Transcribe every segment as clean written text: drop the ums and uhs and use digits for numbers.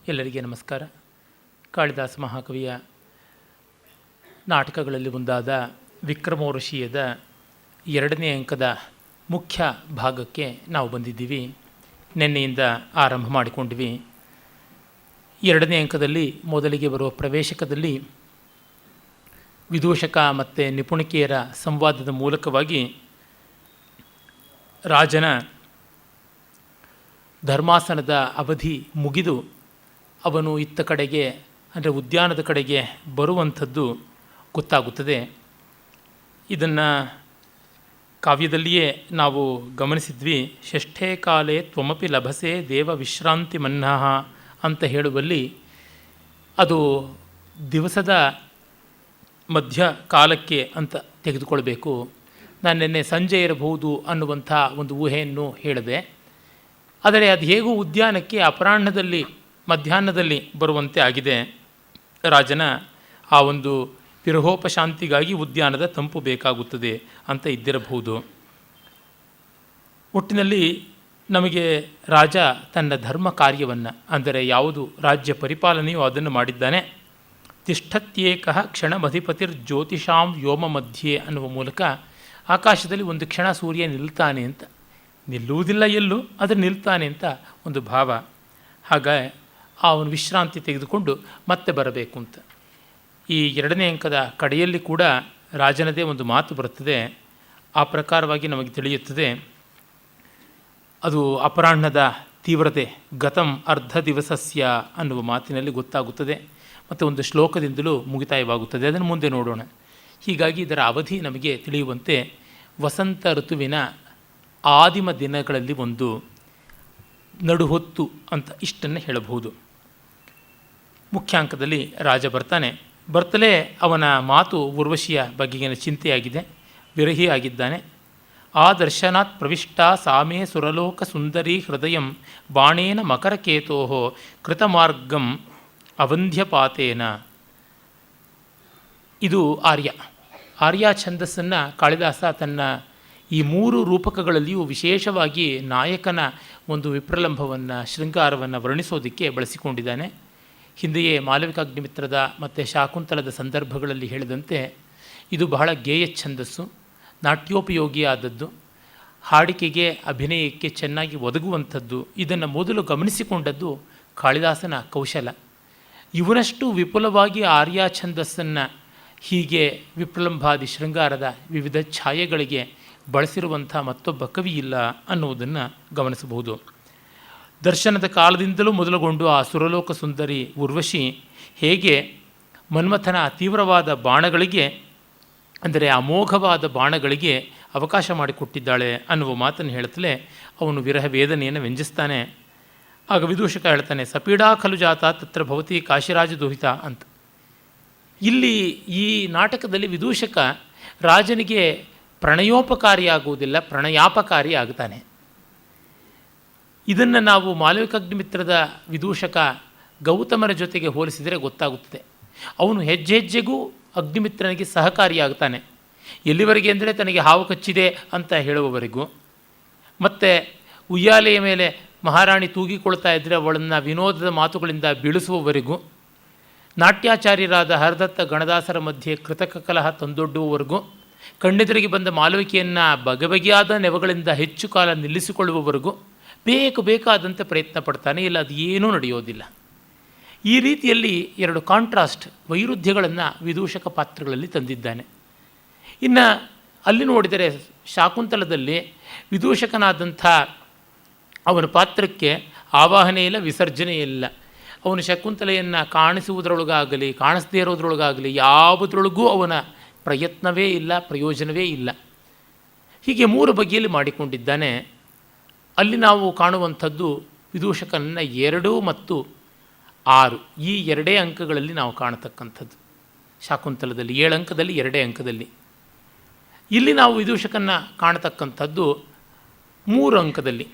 ಎಲ್ಲರಿಗೆ ನಮಸ್ಕಾರ. ಕಾಳಿದಾಸ ಮಹಾಕವಿಯ ನಾಟಕಗಳಲ್ಲಿ ಒಂದಾದ ವಿಕ್ರಮೋರ್ವಶೀಯದ 2ನೇ ಅಂಕದ ಮುಖ್ಯ ಭಾಗಕ್ಕೆ ನಾವು ಬಂದಿದ್ದೀವಿ. ನಿನ್ನೆಯಿಂದ ಆರಂಭ ಮಾಡಿಕೊಂಡಿವಿ. 2ನೇ ಅಂಕದಲ್ಲಿ ಮೊದಲಿಗೆ ಬರುವ ಪ್ರವೇಶಕದಲ್ಲಿ ವಿದೂಷಕ ಮತ್ತು ನಿಪುಣಿಕೆಯರ ಸಂವಾದದ ಮೂಲಕವಾಗಿ ರಾಜನ ಧರ್ಮಾಸನದ ಅವಧಿ ಮುಗಿದು ಅವನು ಇತ್ತ ಕಡೆಗೆ ಅಂದರೆ ಉದ್ಯಾನದ ಕಡೆಗೆ ಬರುವಂಥದ್ದು ಗೊತ್ತಾಗುತ್ತದೆ. ಇದನ್ನು ಕಾವ್ಯದಲ್ಲಿಯೇ ನಾವು ಗಮನಿಸಿದ್ವಿ. ಷಷ್ಠೇ ಕಾಲೇ ತ್ವಮಪಿ ಲಭಸೆ ದೇವ ವಿಶ್ರಾಂತಿ ಮನ್ನಃ ಅಂತ ಹೇಳುವಲ್ಲಿ ಅದು ದಿವಸದ ಮಧ್ಯ ಕಾಲಕ್ಕೆ ಅಂತ ತೆಗೆದುಕೊಳ್ಬೇಕು. ನಾನು ನಿನ್ನೆ ಸಂಜೆ ಇರಬಹುದು ಅನ್ನುವಂಥ ಒಂದು ಊಹೆಯನ್ನು ಹೇಳಿದೆ. ಆದರೆ ಅದು ಹೇಗೂ ಉದ್ಯಾನಕ್ಕೆ ಅಪರಾಹ್ನದಲ್ಲಿ ಮಧ್ಯಾಹ್ನದಲ್ಲಿ ಬರುವಂತೆ ಆಗಿದೆ. ರಾಜನ ಆ ಒಂದು ವಿರಹೋಪಶಾಂತಿಗಾಗಿ ಉದ್ಯಾನದ ತಂಪು ಬೇಕಾಗುತ್ತದೆ ಅಂತ ಇದ್ದಿರಬಹುದು. ಒಟ್ಟಿನಲ್ಲಿ ನಮಗೆ ರಾಜ ತನ್ನ ಧರ್ಮ ಕಾರ್ಯವನ್ನು, ಅಂದರೆ ಯಾವುದು ರಾಜ್ಯ ಪರಿಪಾಲನೆಯೋ ಅದನ್ನು ಮಾಡಿದ್ದಾನೆ. ತಿಷ್ಠತ್ಯೇಕಃ ಕ್ಷಣಮಧಿಪತಿರ್ ಜ್ಯೋತಿಷಾಂ ವ್ಯೋಮ ಮಧ್ಯೆ ಅನ್ನುವ ಮೂಲಕ ಆಕಾಶದಲ್ಲಿ ಒಂದು ಕ್ಷಣ ಸೂರ್ಯ ನಿಲ್ತಾನೆ ಅಂತ, ನಿಲ್ಲುವುದಿಲ್ಲ ಎಲ್ಲೂ, ಆದರೆ ನಿಲ್ತಾನೆ ಅಂತ ಒಂದು ಭಾವ. ಹಾಗೆ ಅವನು ವಿಶ್ರಾಂತಿ ತೆಗೆದುಕೊಂಡು ಮತ್ತೆ ಬರಬೇಕು ಅಂತ. ಈ 2ನೇ ಅಂಕದ ಕಡೆಯಲ್ಲಿ ಕೂಡ ರಾಜನದೇ ಒಂದು ಮಾತು ಬರುತ್ತದೆ. ಆ ಪ್ರಕಾರವಾಗಿ ನಮಗೆ ತಿಳಿಯುತ್ತದೆ. ಅದು ಅಪರಾಹ್ನದ ತೀವ್ರತೆ ಗತಂ ಅರ್ಧ ದಿವಸಸ್ಯ ಅನ್ನುವ ಮಾತಿನಲ್ಲಿ ಗೊತ್ತಾಗುತ್ತದೆ. ಮತ್ತು ಒಂದು ಶ್ಲೋಕದಿಂದಲೂ ಮುಗಿತಾಯವಾಗುತ್ತದೆ. ಅದನ್ನು ಮುಂದೆ ನೋಡೋಣ. ಹೀಗಾಗಿ ಇದರ ಅವಧಿ ನಮಗೆ ತಿಳಿಯುವಂತೆ ವಸಂತ ಋತುವಿನ ಆದಿಮ ದಿನಗಳಲ್ಲಿ ಒಂದು ನಡುಹೊತ್ತು ಅಂತ ಇಷ್ಟನ್ನು ಹೇಳಬಹುದು. ಮುಖ್ಯಾಂಕದಲ್ಲಿ ರಾಜ ಬರ್ತಾನೆ. ಬರ್ತಲೇ ಅವನ ಮಾತು ಉರ್ವಶಿಯ ಬಗೆಗಿನ ಚಿಂತೆಯಾಗಿದೆ. ವಿರಹಿ ಆಗಿದ್ದಾನೆ. ಆ ದರ್ಶನಾತ್ ಪ್ರವಿಷ್ಟ ಸಾಮೇ ಸುರಲೋಕ ಸುಂದರಿ ಹೃದಯಂ ಬಾಣೇನ ಮಕರಕೇತೋ ಕೃತಮಾರ್ಗಂ ಅವಂಧ್ಯಪಾತೇನ. ಇದು ಆರ್ಯ ಛಂದಸ್ಸನ್ನು ಕಾಳಿದಾಸ ತನ್ನ ಈ 3 ರೂಪಕಗಳಲ್ಲಿಯೂ ವಿಶೇಷವಾಗಿ ನಾಯಕನ ಒಂದು ವಿಪ್ರಲಂಭವನ್ನು, ಶೃಂಗಾರವನ್ನು ವರ್ಣಿಸೋದಕ್ಕೆ ಬಳಸಿಕೊಂಡಿದ್ದಾನೆ. ಹಿಂದೆಯೇ ಮಾಲವಿಕಾಗ್ನಿಮಿತ್ರದ ಮತ್ತು ಶಾಕುಂತಲದ ಸಂದರ್ಭಗಳಲ್ಲಿ ಹೇಳಿದಂತೆ ಇದು ಬಹಳ ಗೇಯ ಛಂದಸ್ಸು, ನಾಟ್ಯೋಪಯೋಗಿಯಾದದ್ದು, ಹಾಡಿಕೆಗೆ ಅಭಿನಯಕ್ಕೆ ಚೆನ್ನಾಗಿ ಒದಗುವಂಥದ್ದು. ಇದನ್ನು ಮೊದಲು ಗಮನಿಸಿಕೊಂಡದ್ದು ಕಾಳಿದಾಸನ ಕೌಶಲ. ಇವನಷ್ಟು ವಿಪುಲವಾಗಿ ಆರ್ಯ ಛಂದಸ್ಸನ್ನು ಹೀಗೆ ವಿಪ್ರಲಂಭಾದಿ ಶೃಂಗಾರದ ವಿವಿಧ ಛಾಯೆಗಳಿಗೆ ಬಳಸಿರುವಂಥ ಮತ್ತೊಬ್ಬ ಕವಿ ಇಲ್ಲ ಅನ್ನುವುದನ್ನು ಗಮನಿಸಬಹುದು. ದರ್ಶನದ ಕಾಲದಿಂದಲೂ ಮೊದಲುಗೊಂಡು ಆ ಸುರಲೋಕ ಸುಂದರಿ ಉರ್ವಶಿ ಹೇಗೆ ಮನ್ಮಥನ ತೀವ್ರವಾದ ಬಾಣಗಳಿಗೆ, ಅಂದರೆ ಅಮೋಘವಾದ ಬಾಣಗಳಿಗೆ ಅವಕಾಶ ಮಾಡಿಕೊಟ್ಟಿದ್ದಾಳೆ ಅನ್ನುವ ಮಾತನ್ನು ಹೇಳುತ್ತಲೇ ಅವನು ವಿರಹ ವೇದನೆಯನ್ನು ವ್ಯಂಜಿಸ್ತಾನೆ. ಆಗ ವಿದೂಷಕ ಹೇಳ್ತಾನೆ, ಸಪೀಡಾ ಖಲು ಜಾತ ತತ್ರ ಭವತಿ ಕಾಶಿರಾಜ ದುಹಿತ ಅಂತ. ಇಲ್ಲಿ ಈ ನಾಟಕದಲ್ಲಿ ವಿದೂಷಕ ರಾಜನಿಗೆ ಪ್ರಣಯೋಪಕಾರಿಯಾಗುವುದಿಲ್ಲ, ಪ್ರಣಯಾಪಕಾರಿ ಆಗ್ತಾನೆ. ಇದನ್ನು ನಾವು ಮಾಲವಿಕಾಗ್ನಿಮಿತ್ರದ ವಿದೂಷಕ ಗೌತಮನ ಜೊತೆಗೆ ಹೋಲಿಸಿದರೆ ಗೊತ್ತಾಗುತ್ತದೆ. ಅವನು ಹೆಜ್ಜೆ ಹೆಜ್ಜೆಗೂ ಅಗ್ನಿಮಿತ್ರನಿಗೆ ಸಹಕಾರಿಯಾಗ್ತಾನೆ. ಎಲ್ಲಿವರೆಗೆ ಅಂದರೆ ತನಗೆ ಹಾವು ಕಚ್ಚಿದೆ ಅಂತ ಹೇಳುವವರೆಗೂ, ಮತ್ತು ಉಯ್ಯಾಲೆಯ ಮೇಲೆ ಮಹಾರಾಣಿ ತೂಗಿಕೊಳ್ತಾ ಇದ್ದರೆ ಅವಳನ್ನು ವಿನೋದದ ಮಾತುಗಳಿಂದ ಬೀಳಿಸುವವರೆಗೂ, ನಾಟ್ಯಾಚಾರ್ಯರಾದ ಹರದತ್ತ ಗಣದಾಸರ ಮಧ್ಯೆ ಕೃತಕ ಕಲಹ ತಂದೊಡ್ಡುವವರೆಗೂ, ಕಣ್ಣೆದುರಿಗೆ ಬಂದ ಮಾಲವಿಕೆಯನ್ನು ಬಗೆಬಗೆಯಾದ ನೆವಗಳಿಂದ ಹೆಚ್ಚು ಕಾಲ ನಿಲ್ಲಿಸಿಕೊಳ್ಳುವವರೆಗೂ ಬೇಕಾದಂತೆ ಪ್ರಯತ್ನ ಪಡ್ತಾನೆ. ಇಲ್ಲ ಅದು ಏನೂ ನಡೆಯೋದಿಲ್ಲ. ಈ ರೀತಿಯಲ್ಲಿ 2 ಕಾಂಟ್ರಾಸ್ಟ್, ವೈರುಧ್ಯಗಳನ್ನು ವಿದೂಷಕ ಪಾತ್ರಗಳಲ್ಲಿ ತಂದಿದ್ದಾನೆ. ಇನ್ನು ಅಲ್ಲಿ ನೋಡಿದರೆ ಶಾಕುಂತಲದಲ್ಲಿ ವಿದೂಷಕನಾದಂಥ ಅವನ ಪಾತ್ರಕ್ಕೆ ಆವಾಹನೆ ಇಲ್ಲ, ವಿಸರ್ಜನೆ ಇಲ್ಲ. ಅವನು ಶಕುಂತಲೆಯನ್ನು ಕಾಣಿಸುವುದರೊಳಗಾಗಲಿ ಕಾಣಿಸದೇ ಇರೋದ್ರೊಳಗಾಗಲಿ ಯಾವುದರೊಳಗೂ ಅವನ ಪ್ರಯತ್ನವೇ ಇಲ್ಲ, ಪ್ರಯೋಜನವೇ ಇಲ್ಲ. ಹೀಗೆ 3 ಬಗೆಯಲ್ಲಿ ಮಾಡಿಕೊಂಡಿದ್ದಾನೆ. ಅಲ್ಲಿ ನಾವು ಕಾಣುವಂಥದ್ದು ವಿದೂಷಕನನ್ನು 2 ಮತ್ತು 6 ಈ 2 ಅಂಕಗಳಲ್ಲಿ ನಾವು ಕಾಣತಕ್ಕಂಥದ್ದು. ಶಾಕುಂತಲದಲ್ಲಿ 7 ಅಂಕದಲ್ಲಿ 2 ಅಂಕದಲ್ಲಿ. ಇಲ್ಲಿ ನಾವು ವಿದೂಷಕನ ಕಾಣತಕ್ಕಂಥದ್ದು 3 ಅಂಕದಲ್ಲಿ.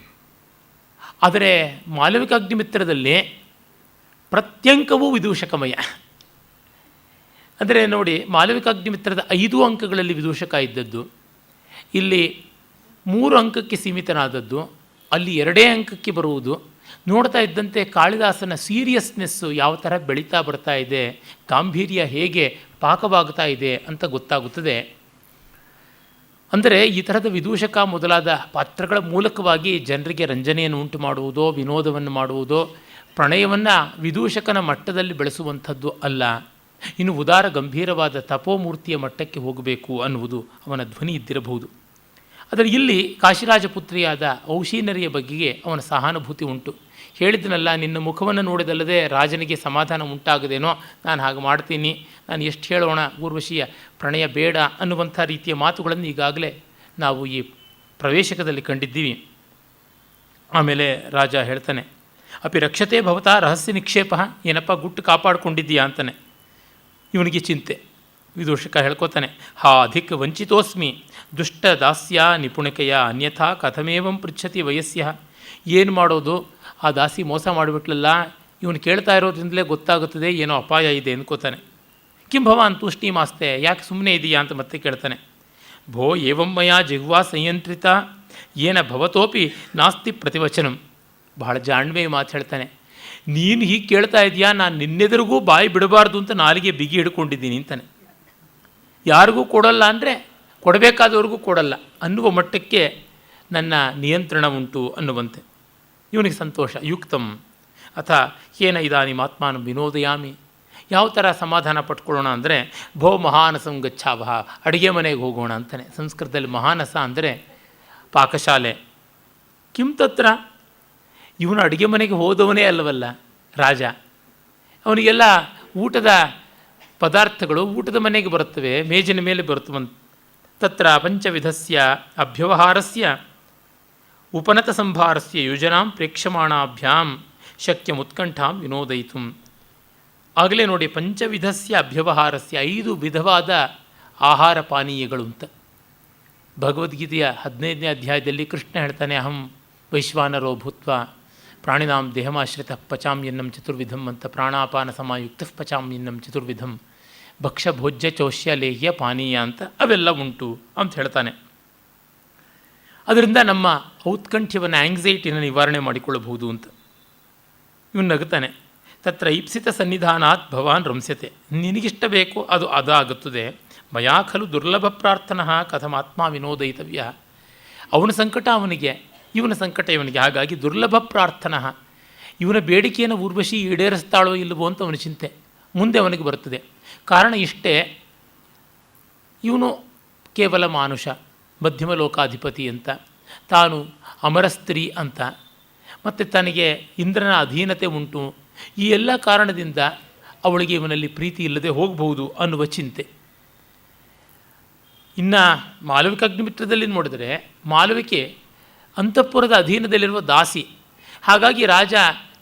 ಆದರೆ ಮಾಲವಿಕಾಗ್ನಿಮಿತ್ರದಲ್ಲಿ ಪ್ರತ್ಯಂಕವೂ ವಿದೂಷಕಮಯ. ಅಂದರೆ ನೋಡಿ, ಮಾಲವಿಕಾಗ್ನಿಮಿತ್ರದ 5 ಅಂಕಗಳಲ್ಲಿ ವಿದೂಷಕ ಇದ್ದದ್ದು, ಇಲ್ಲಿ 3 ಅಂಕಕ್ಕೆ ಸೀಮಿತನಾದದ್ದು, ಅಲ್ಲಿ 2 ಅಂಕಕ್ಕೆ ಬರುವುದು. ನೋಡ್ತಾ ಇದ್ದಂತೆ ಕಾಳಿದಾಸನ ಸೀರಿಯಸ್ನೆಸ್ಸು ಯಾವ ಥರ ಬೆಳೀತಾ ಬರ್ತಾ ಇದೆ, ಗಾಂಭೀರ್ಯ ಹೇಗೆ ಪಾಕವಾಗ್ತಾ ಇದೆ ಅಂತ ಗೊತ್ತಾಗುತ್ತದೆ. ಅಂದರೆ ಈ ಥರದ ವಿದೂಷಕ ಮೊದಲಾದ ಪಾತ್ರಗಳ ಮೂಲಕವಾಗಿ ಜನರಿಗೆ ರಂಜನೆಯನ್ನು ಉಂಟು ಮಾಡುವುದೋ, ವಿನೋದವನ್ನು ಮಾಡುವುದೋ, ಪ್ರಣಯವನ್ನು ವಿದೂಷಕನ ಮಟ್ಟದಲ್ಲಿ ಬೆಳೆಸುವಂಥದ್ದು ಅಲ್ಲ. ಇನ್ನು ಉದಾರ ಗಂಭೀರವಾದ ತಪೋಮೂರ್ತಿಯ ಮಟ್ಟಕ್ಕೆ ಹೋಗಬೇಕು ಅನ್ನುವುದು ಅವನ ಧ್ವನಿ ಇದ್ದಿರಬಹುದು. ಆದರೆ ಇಲ್ಲಿ ಕಾಶಿರಾಜಪುತ್ರಿಯಾದ ಔಶೀನರಿಯ ಬಗೆಗೆ ಅವನ ಸಹಾನುಭೂತಿ ಉಂಟು. ಹೇಳಿದನಲ್ಲ, ನಿನ್ನ ಮುಖವನ್ನು ನೋಡಿದಲ್ಲದೆ ರಾಜನಿಗೆ ಸಮಾಧಾನ ಉಂಟಾಗದೇನೋ, ನಾನು ಹಾಗೆ ಮಾಡ್ತೀನಿ, ನಾನು ಎಷ್ಟು ಹೇಳೋಣ, ಊರ್ವಶಿಯ ಪ್ರಣಯ ಬೇಡ ಅನ್ನುವಂಥ ರೀತಿಯ ಮಾತುಗಳನ್ನು ಈಗಾಗಲೇ ನಾವು ಈ ಪ್ರವೇಶಕದಲ್ಲಿ ಕಂಡಿದ್ದೀವಿ. ಆಮೇಲೆ ರಾಜ ಹೇಳ್ತಾನೆ, ಅಪಿ ರಕ್ಷತೆ ಭವತಾ ರಹಸ್ಯ ನಿಕ್ಷೇಪ, ಏನಪ್ಪ ಗುಟ್ಟು ಕಾಪಾಡಿಕೊಂಡಿದ್ದೀಯಾ ಅಂತಾನೆ. ಇವನಿಗೆ ಚಿಂತೆ. ವಿದೂಷಕ ಹೇಳ್ಕೊತಾನೆ, ಹಾ ಅಧಿಕ ವಂಚಿತೋಸ್ಮಿ ದುಷ್ಟ ದಾಸ್ಯ ನಿಪುಣಿಕೆಯ ಅನ್ಯಥಾ ಕಥಮೇವಂ ಪೃಚ್ಛತಿ ವಯಸ್ಯ. ಏನು ಮಾಡೋದು, ಆ ದಾಸಿ ಮೋಸ ಮಾಡಿಬಿಟ್ಲಲ್ಲ, ಇವನು ಕೇಳ್ತಾ ಇರೋದ್ರಿಂದಲೇ ಗೊತ್ತಾಗುತ್ತದೆ ಏನೋ ಅಪಾಯ ಇದೆ ಅಂದ್ಕೋತಾನೆ. ಕಿಂ ಭವಾನ್ ತೂಷ್ಣೀಮಾಸ್ತೆ, ಯಾಕೆ ಸುಮ್ಮನೆ ಇದೆಯಾ ಅಂತ ಮತ್ತೆ ಕೇಳ್ತಾನೆ. ಭೋ ಏವಂ ಮಯಾ ಜಿಹ್ವಾ ಸಂಯಂತ್ರಿತ ಏನ ಭವತೋಪಿ ನಾಸ್ತಿ ಪ್ರತಿವಚನಂ. ಬಹಳ ಜಾಣ್ಮೆ ಮಾತು ಹೇಳ್ತಾನೆ. ನೀನು ಹೀಗೆ ಕೇಳ್ತಾ ಇದೆಯಾ, ನಾನು ನಿನ್ನೆದುರಿಗೂ ಬಾಯಿ ಬಿಡಬಾರ್ದು ಅಂತ ನಾಲಿಗೆ ಬಿಗಿ ಹಿಡ್ಕೊಂಡಿದ್ದೀನಿ ಅಂತಾನೆ. ಯಾರಿಗೂ ಕೊಡಲ್ಲ ಅಂದರೆ ಕೊಡಬೇಕಾದವ್ರಿಗೂ ಕೊಡಲ್ಲ ಅನ್ನುವ ಮಟ್ಟಕ್ಕೆ ನನ್ನ ನಿಯಂತ್ರಣ ಉಂಟು ಅನ್ನುವಂತೆ. ಇವನಿಗೆ ಸಂತೋಷ. ಯುಕ್ತಂ ಅಥ ಏನ ಇದಾನಿಂ ಆತ್ಮಾನಂ ವಿನೋದಯಾಮಿ. ಯಾವ ಥರ ಸಮಾಧಾನ ಪಟ್ಕೊಳ್ಳೋಣ ಅಂದರೆ, ಭೋ ಮಹಾನಸಂ ಗಚ್ಛಾವಹ, ಅಡುಗೆ ಮನೆಗೆ ಹೋಗೋಣ ಅಂತಾನೆ. ಸಂಸ್ಕೃತದಲ್ಲಿ ಮಹಾನಸ ಅಂದರೆ ಪಾಕಶಾಲೆ. ಕಿಂ ತತ್ರ, ಇವನು ಅಡುಗೆ ಮನೆಗೆ ಹೋದವನೇ ಅಲ್ಲವಲ್ಲ ರಾಜ. ಅವನಿಗೆಲ್ಲ ಊಟದ ಪದಾರ್ಥಗಳು ಊಟದ ಮನೆಗೆ ಬರುತ್ತವೆ, ಮೇಜಿನ ಮೇಲೆ ಬರುತ್ತವಂತ. ತತ್ರ ಪಂಚವಿಧಸ್ಯ ಅಭ್ಯವಹಾರಸ್ಯ ಉಪನತ ಸಂಭಾರಸ್ಯ ಯೋಜನಾಂ ಪ್ರೇಕ್ಷಮಾಣಾಭ್ಯಾಂ ಶಕ್ಯಂ ಉತ್ಕಂಠಾಂ ವಿನೋದಯಿತು. ಆಗಲೇ ನೋಡಿ, ಪಂಚವಿಧಸ್ಯ ಅಭ್ಯವಹಾರಸ್ಯ, 5 ವಿಧವಾದ ಆಹಾರ ಪಾನೀಯಗಳು ಅಂತ. ಭಗವದ್ಗೀತೆಯ 15ನೇ ಅಧ್ಯಾಯದಲ್ಲಿ ಕೃಷ್ಣ ಹೇಳ್ತಾನೆ, ಅಹಂ ವೈಶ್ವಾನರೋ ಭೂತ್ವ ಪ್ರಾಣಿನಾಂ ದೇಹಮಾಶ್ರಿತ ಪಚಾಮ್ಯನ್ನಂ ಚತುರ್ವಿಧಂ ಅಂತ. ಪ್ರಾಣಾಪಾನ ಸಮಾಯುಕ್ತ ಪಚಾಮ್ಯನ್ನಂ ಚತುರ್ವಿಧಂ ಭಕ್ಷ್ಯ ಭೋಜ್ಯ ಚೌಷ್ಯ ಲೇಹ್ಯ ಪಾನೀಯ ಅಂತ ಅವೆಲ್ಲ ಉಂಟು ಅಂತ ಹೇಳ್ತಾನೆ. ಅದರಿಂದ ನಮ್ಮ ಔತ್ಕಂಠ್ಯವನ್ನು, ಆ್ಯಂಗ್ಸೈಟಿನ ನಿವಾರಣೆ ಮಾಡಿಕೊಳ್ಳಬಹುದು ಅಂತ. ಇವನು ನಗುತ್ತಾನೆ. ತತ್ರ ಈಪ್ಸಿತ ಸನ್ನಿಧಾನಾತ್ ಭವಾನ್ ರಂಸ್ಯತೆ. ನಿನಗಿಷ್ಟ ಬೇಕು ಅದು ಅದಾಗುತ್ತದೆ. ಮಯಾ ಖಲು ದುರ್ಲಭ ಪ್ರಾರ್ಥನಾ ಕಥಮಾತ್ಮ ವಿನೋದಯಿತವ್ಯ. ಅವನ ಸಂಕಟ ಅವನಿಗೆ, ಇವನ ಸಂಕಟ ಇವನಿಗೆ. ಹಾಗಾಗಿ ದುರ್ಲಭ ಪ್ರಾರ್ಥನಾ, ಇವನ ಬೇಡಿಕೆಯನ್ನು ಊರ್ವಶಿ ಈಡೇರಿಸ್ತಾಳೋ ಇಲ್ಲವೋ ಅಂತ ಅವನ ಚಿಂತೆ ಮುಂದೆ ಅವನಿಗೆ ಬರುತ್ತದೆ. ಕಾರಣ ಇಷ್ಟೇ, ಇವನು ಕೇವಲ ಮಾನುಷ, ಮಧ್ಯಮ ಲೋಕಾಧಿಪತಿ ಅಂತ, ತಾನು ಅಮರ ಸ್ತ್ರೀ ಅಂತ, ಮತ್ತು ತನಗೆ ಇಂದ್ರನ ಅಧೀನತೆ ಉಂಟು. ಈ ಎಲ್ಲ ಕಾರಣದಿಂದ ಅವಳಿಗೆ ಇವನಲ್ಲಿ ಪ್ರೀತಿ ಇಲ್ಲದೆ ಹೋಗಬಹುದು ಅನ್ನುವ ಚಿಂತೆ. ಇನ್ನು ಮಾಲವಿಕಾಗ್ನಿಮಿತ್ರದಲ್ಲಿ ನೋಡಿದರೆ, ಮಾಲವಿಕೆ ಅಂತಃಪುರದ ಅಧೀನದಲ್ಲಿರುವ ದಾಸಿ. ಹಾಗಾಗಿ ರಾಜ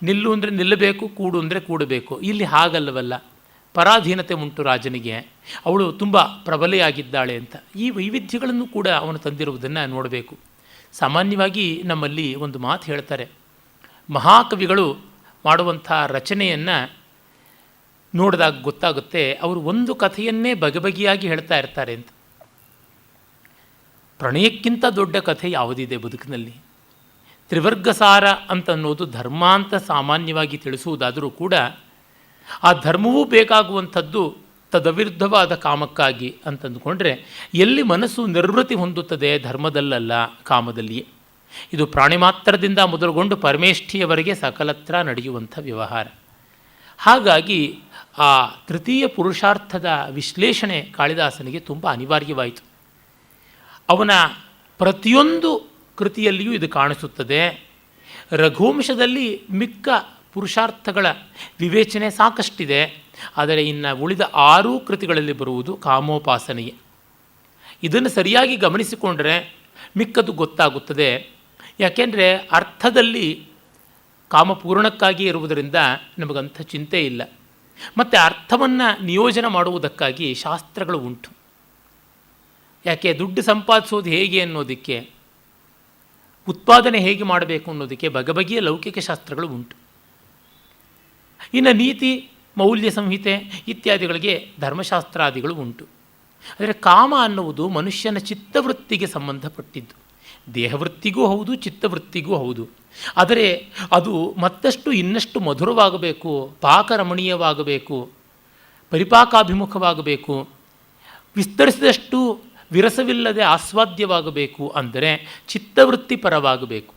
ನಿಲ್ಲು ಅಂದರೆ ನಿಲ್ಲಬೇಕು, ಕೂಡು ಅಂದರೆ ಕೂಡಬೇಕು. ಇಲ್ಲಿ ಹಾಗಲ್ಲವಲ್ಲ, ಪರಾಧೀನತೆ ಉಂಟು ರಾಜನಿಗೆ, ಅವಳು ತುಂಬ ಪ್ರಬಲೆಯಾಗಿದ್ದಾಳೆ ಅಂತ. ಈ ವೈವಿಧ್ಯಗಳನ್ನು ಕೂಡ ಅವನು ತಂದಿರುವುದನ್ನು ನೋಡಬೇಕು. ಸಾಮಾನ್ಯವಾಗಿ ನಮ್ಮಲ್ಲಿ ಒಂದು ಮಾತು ಹೇಳ್ತಾರೆ, ಮಹಾಕವಿಗಳು ಮಾಡುವಂಥ ರಚನೆಯನ್ನು ನೋಡಿದಾಗ ಗೊತ್ತಾಗುತ್ತೆ ಅವರು ಒಂದು ಕಥೆಯನ್ನೇ ಬಗೆಬಗೆಯಾಗಿ ಹೇಳ್ತಾ ಇರ್ತಾರೆ ಅಂತ. ಪ್ರಣಯಕ್ಕಿಂತ ದೊಡ್ಡ ಕಥೆ ಯಾವುದಿದೆ ಬದುಕಿನಲ್ಲಿ? ತ್ರಿವರ್ಗಸಾರ ಅಂತನ್ನೋದು ಧರ್ಮ ಅಂತ ಸಾಮಾನ್ಯವಾಗಿ ತಿಳಿಸುವುದಾದರೂ ಕೂಡ, ಆ ಧರ್ಮವೂ ಬೇಕಾಗುವಂಥದ್ದು ತದವಿರುದ್ಧವಾದ ಕಾಮಕ್ಕಾಗಿ ಅಂತಂದುಕೊಂಡ್ರೆ ಎಲ್ಲಿ ಮನಸ್ಸು ನಿರ್ವೃತಿ ಹೊಂದುತ್ತದೆ? ಧರ್ಮದಲ್ಲಲ್ಲ, ಕಾಮದಲ್ಲಿಯೇ. ಇದು ಪ್ರಾಣಿ ಮಾತ್ರದಿಂದ ಮೊದಲುಗೊಂಡು ಪರಮೇಷ್ಠಿಯವರೆಗೆ ಸಕಲತ್ರ ನಡೆಯುವಂಥ ವ್ಯವಹಾರ. ಹಾಗಾಗಿ ಆ ತೃತೀಯ ಪುರುಷಾರ್ಥದ ವಿಶ್ಲೇಷಣೆ ಕಾಳಿದಾಸನಿಗೆ ತುಂಬ ಅನಿವಾರ್ಯವಾಯಿತು. ಅವನ ಪ್ರತಿಯೊಂದು ಕೃತಿಯಲ್ಲಿಯೂ ಇದು ಕಾಣಿಸುತ್ತದೆ. ರಘುವಂಶದಲ್ಲಿ ಮಿಕ್ಕ ಪುರುಷಾರ್ಥಗಳ ವಿವೇಚನೆ ಸಾಕಷ್ಟಿದೆ. ಆದರೆ ಇನ್ನು ಉಳಿದ 6 ಕೃತಿಗಳಲ್ಲಿ ಬರುವುದು ಕಾಮೋಪಾಸನೆಯೇ. ಇದನ್ನು ಸರಿಯಾಗಿ ಗಮನಿಸಿಕೊಂಡರೆ ಮಿಕ್ಕದು ಗೊತ್ತಾಗುತ್ತದೆ. ಯಾಕೆಂದರೆ ಅರ್ಥದಲ್ಲಿ ಕಾಮಪೂರ್ಣಕ್ಕಾಗಿ ಇರುವುದರಿಂದ ನಮಗಂಥ ಚಿಂತೆ ಇಲ್ಲ. ಮತ್ತು ಅರ್ಥವನ್ನು ನಿಯೋಜನೆ ಮಾಡುವುದಕ್ಕಾಗಿ ಶಾಸ್ತ್ರಗಳು ಉಂಟು. ಯಾಕೆ? ದುಡ್ಡು ಸಂಪಾದಿಸೋದು ಹೇಗೆ ಅನ್ನೋದಕ್ಕೆ, ಉತ್ಪಾದನೆ ಹೇಗೆ ಮಾಡಬೇಕು ಅನ್ನೋದಕ್ಕೆ ಬಗೆಬಗೆಯ ಲೌಕಿಕ ಶಾಸ್ತ್ರಗಳು ಉಂಟು. ಇನ್ನು ನೀತಿ, ಮೌಲ್ಯ ಸಂಹಿತೆ ಇತ್ಯಾದಿಗಳಿಗೆ ಧರ್ಮಶಾಸ್ತ್ರಾದಿಗಳು ಉಂಟು. ಆದರೆ ಕಾಮ ಅನ್ನುವುದು ಮನುಷ್ಯನ ಚಿತ್ತವೃತ್ತಿಗೆ ಸಂಬಂಧಪಟ್ಟಿದ್ದು. ದೇಹವೃತ್ತಿಗೂ ಹೌದು, ಚಿತ್ತವೃತ್ತಿಗೂ ಹೌದು. ಆದರೆ ಅದು ಮತ್ತಷ್ಟು ಇನ್ನಷ್ಟು ಮಧುರವಾಗಬೇಕು, ಪಾಕರಮಣೀಯವಾಗಬೇಕು, ಪರಿಪಾಕಾಭಿಮುಖವಾಗಬೇಕು, ವಿಸ್ತರಿಸಿದಷ್ಟು ವಿರಸವಿಲ್ಲದೆ ಆಸ್ವಾದ್ಯವಾಗಬೇಕು ಅಂದರೆ ಚಿತ್ತವೃತ್ತಿ ಪರವಾಗಬೇಕು.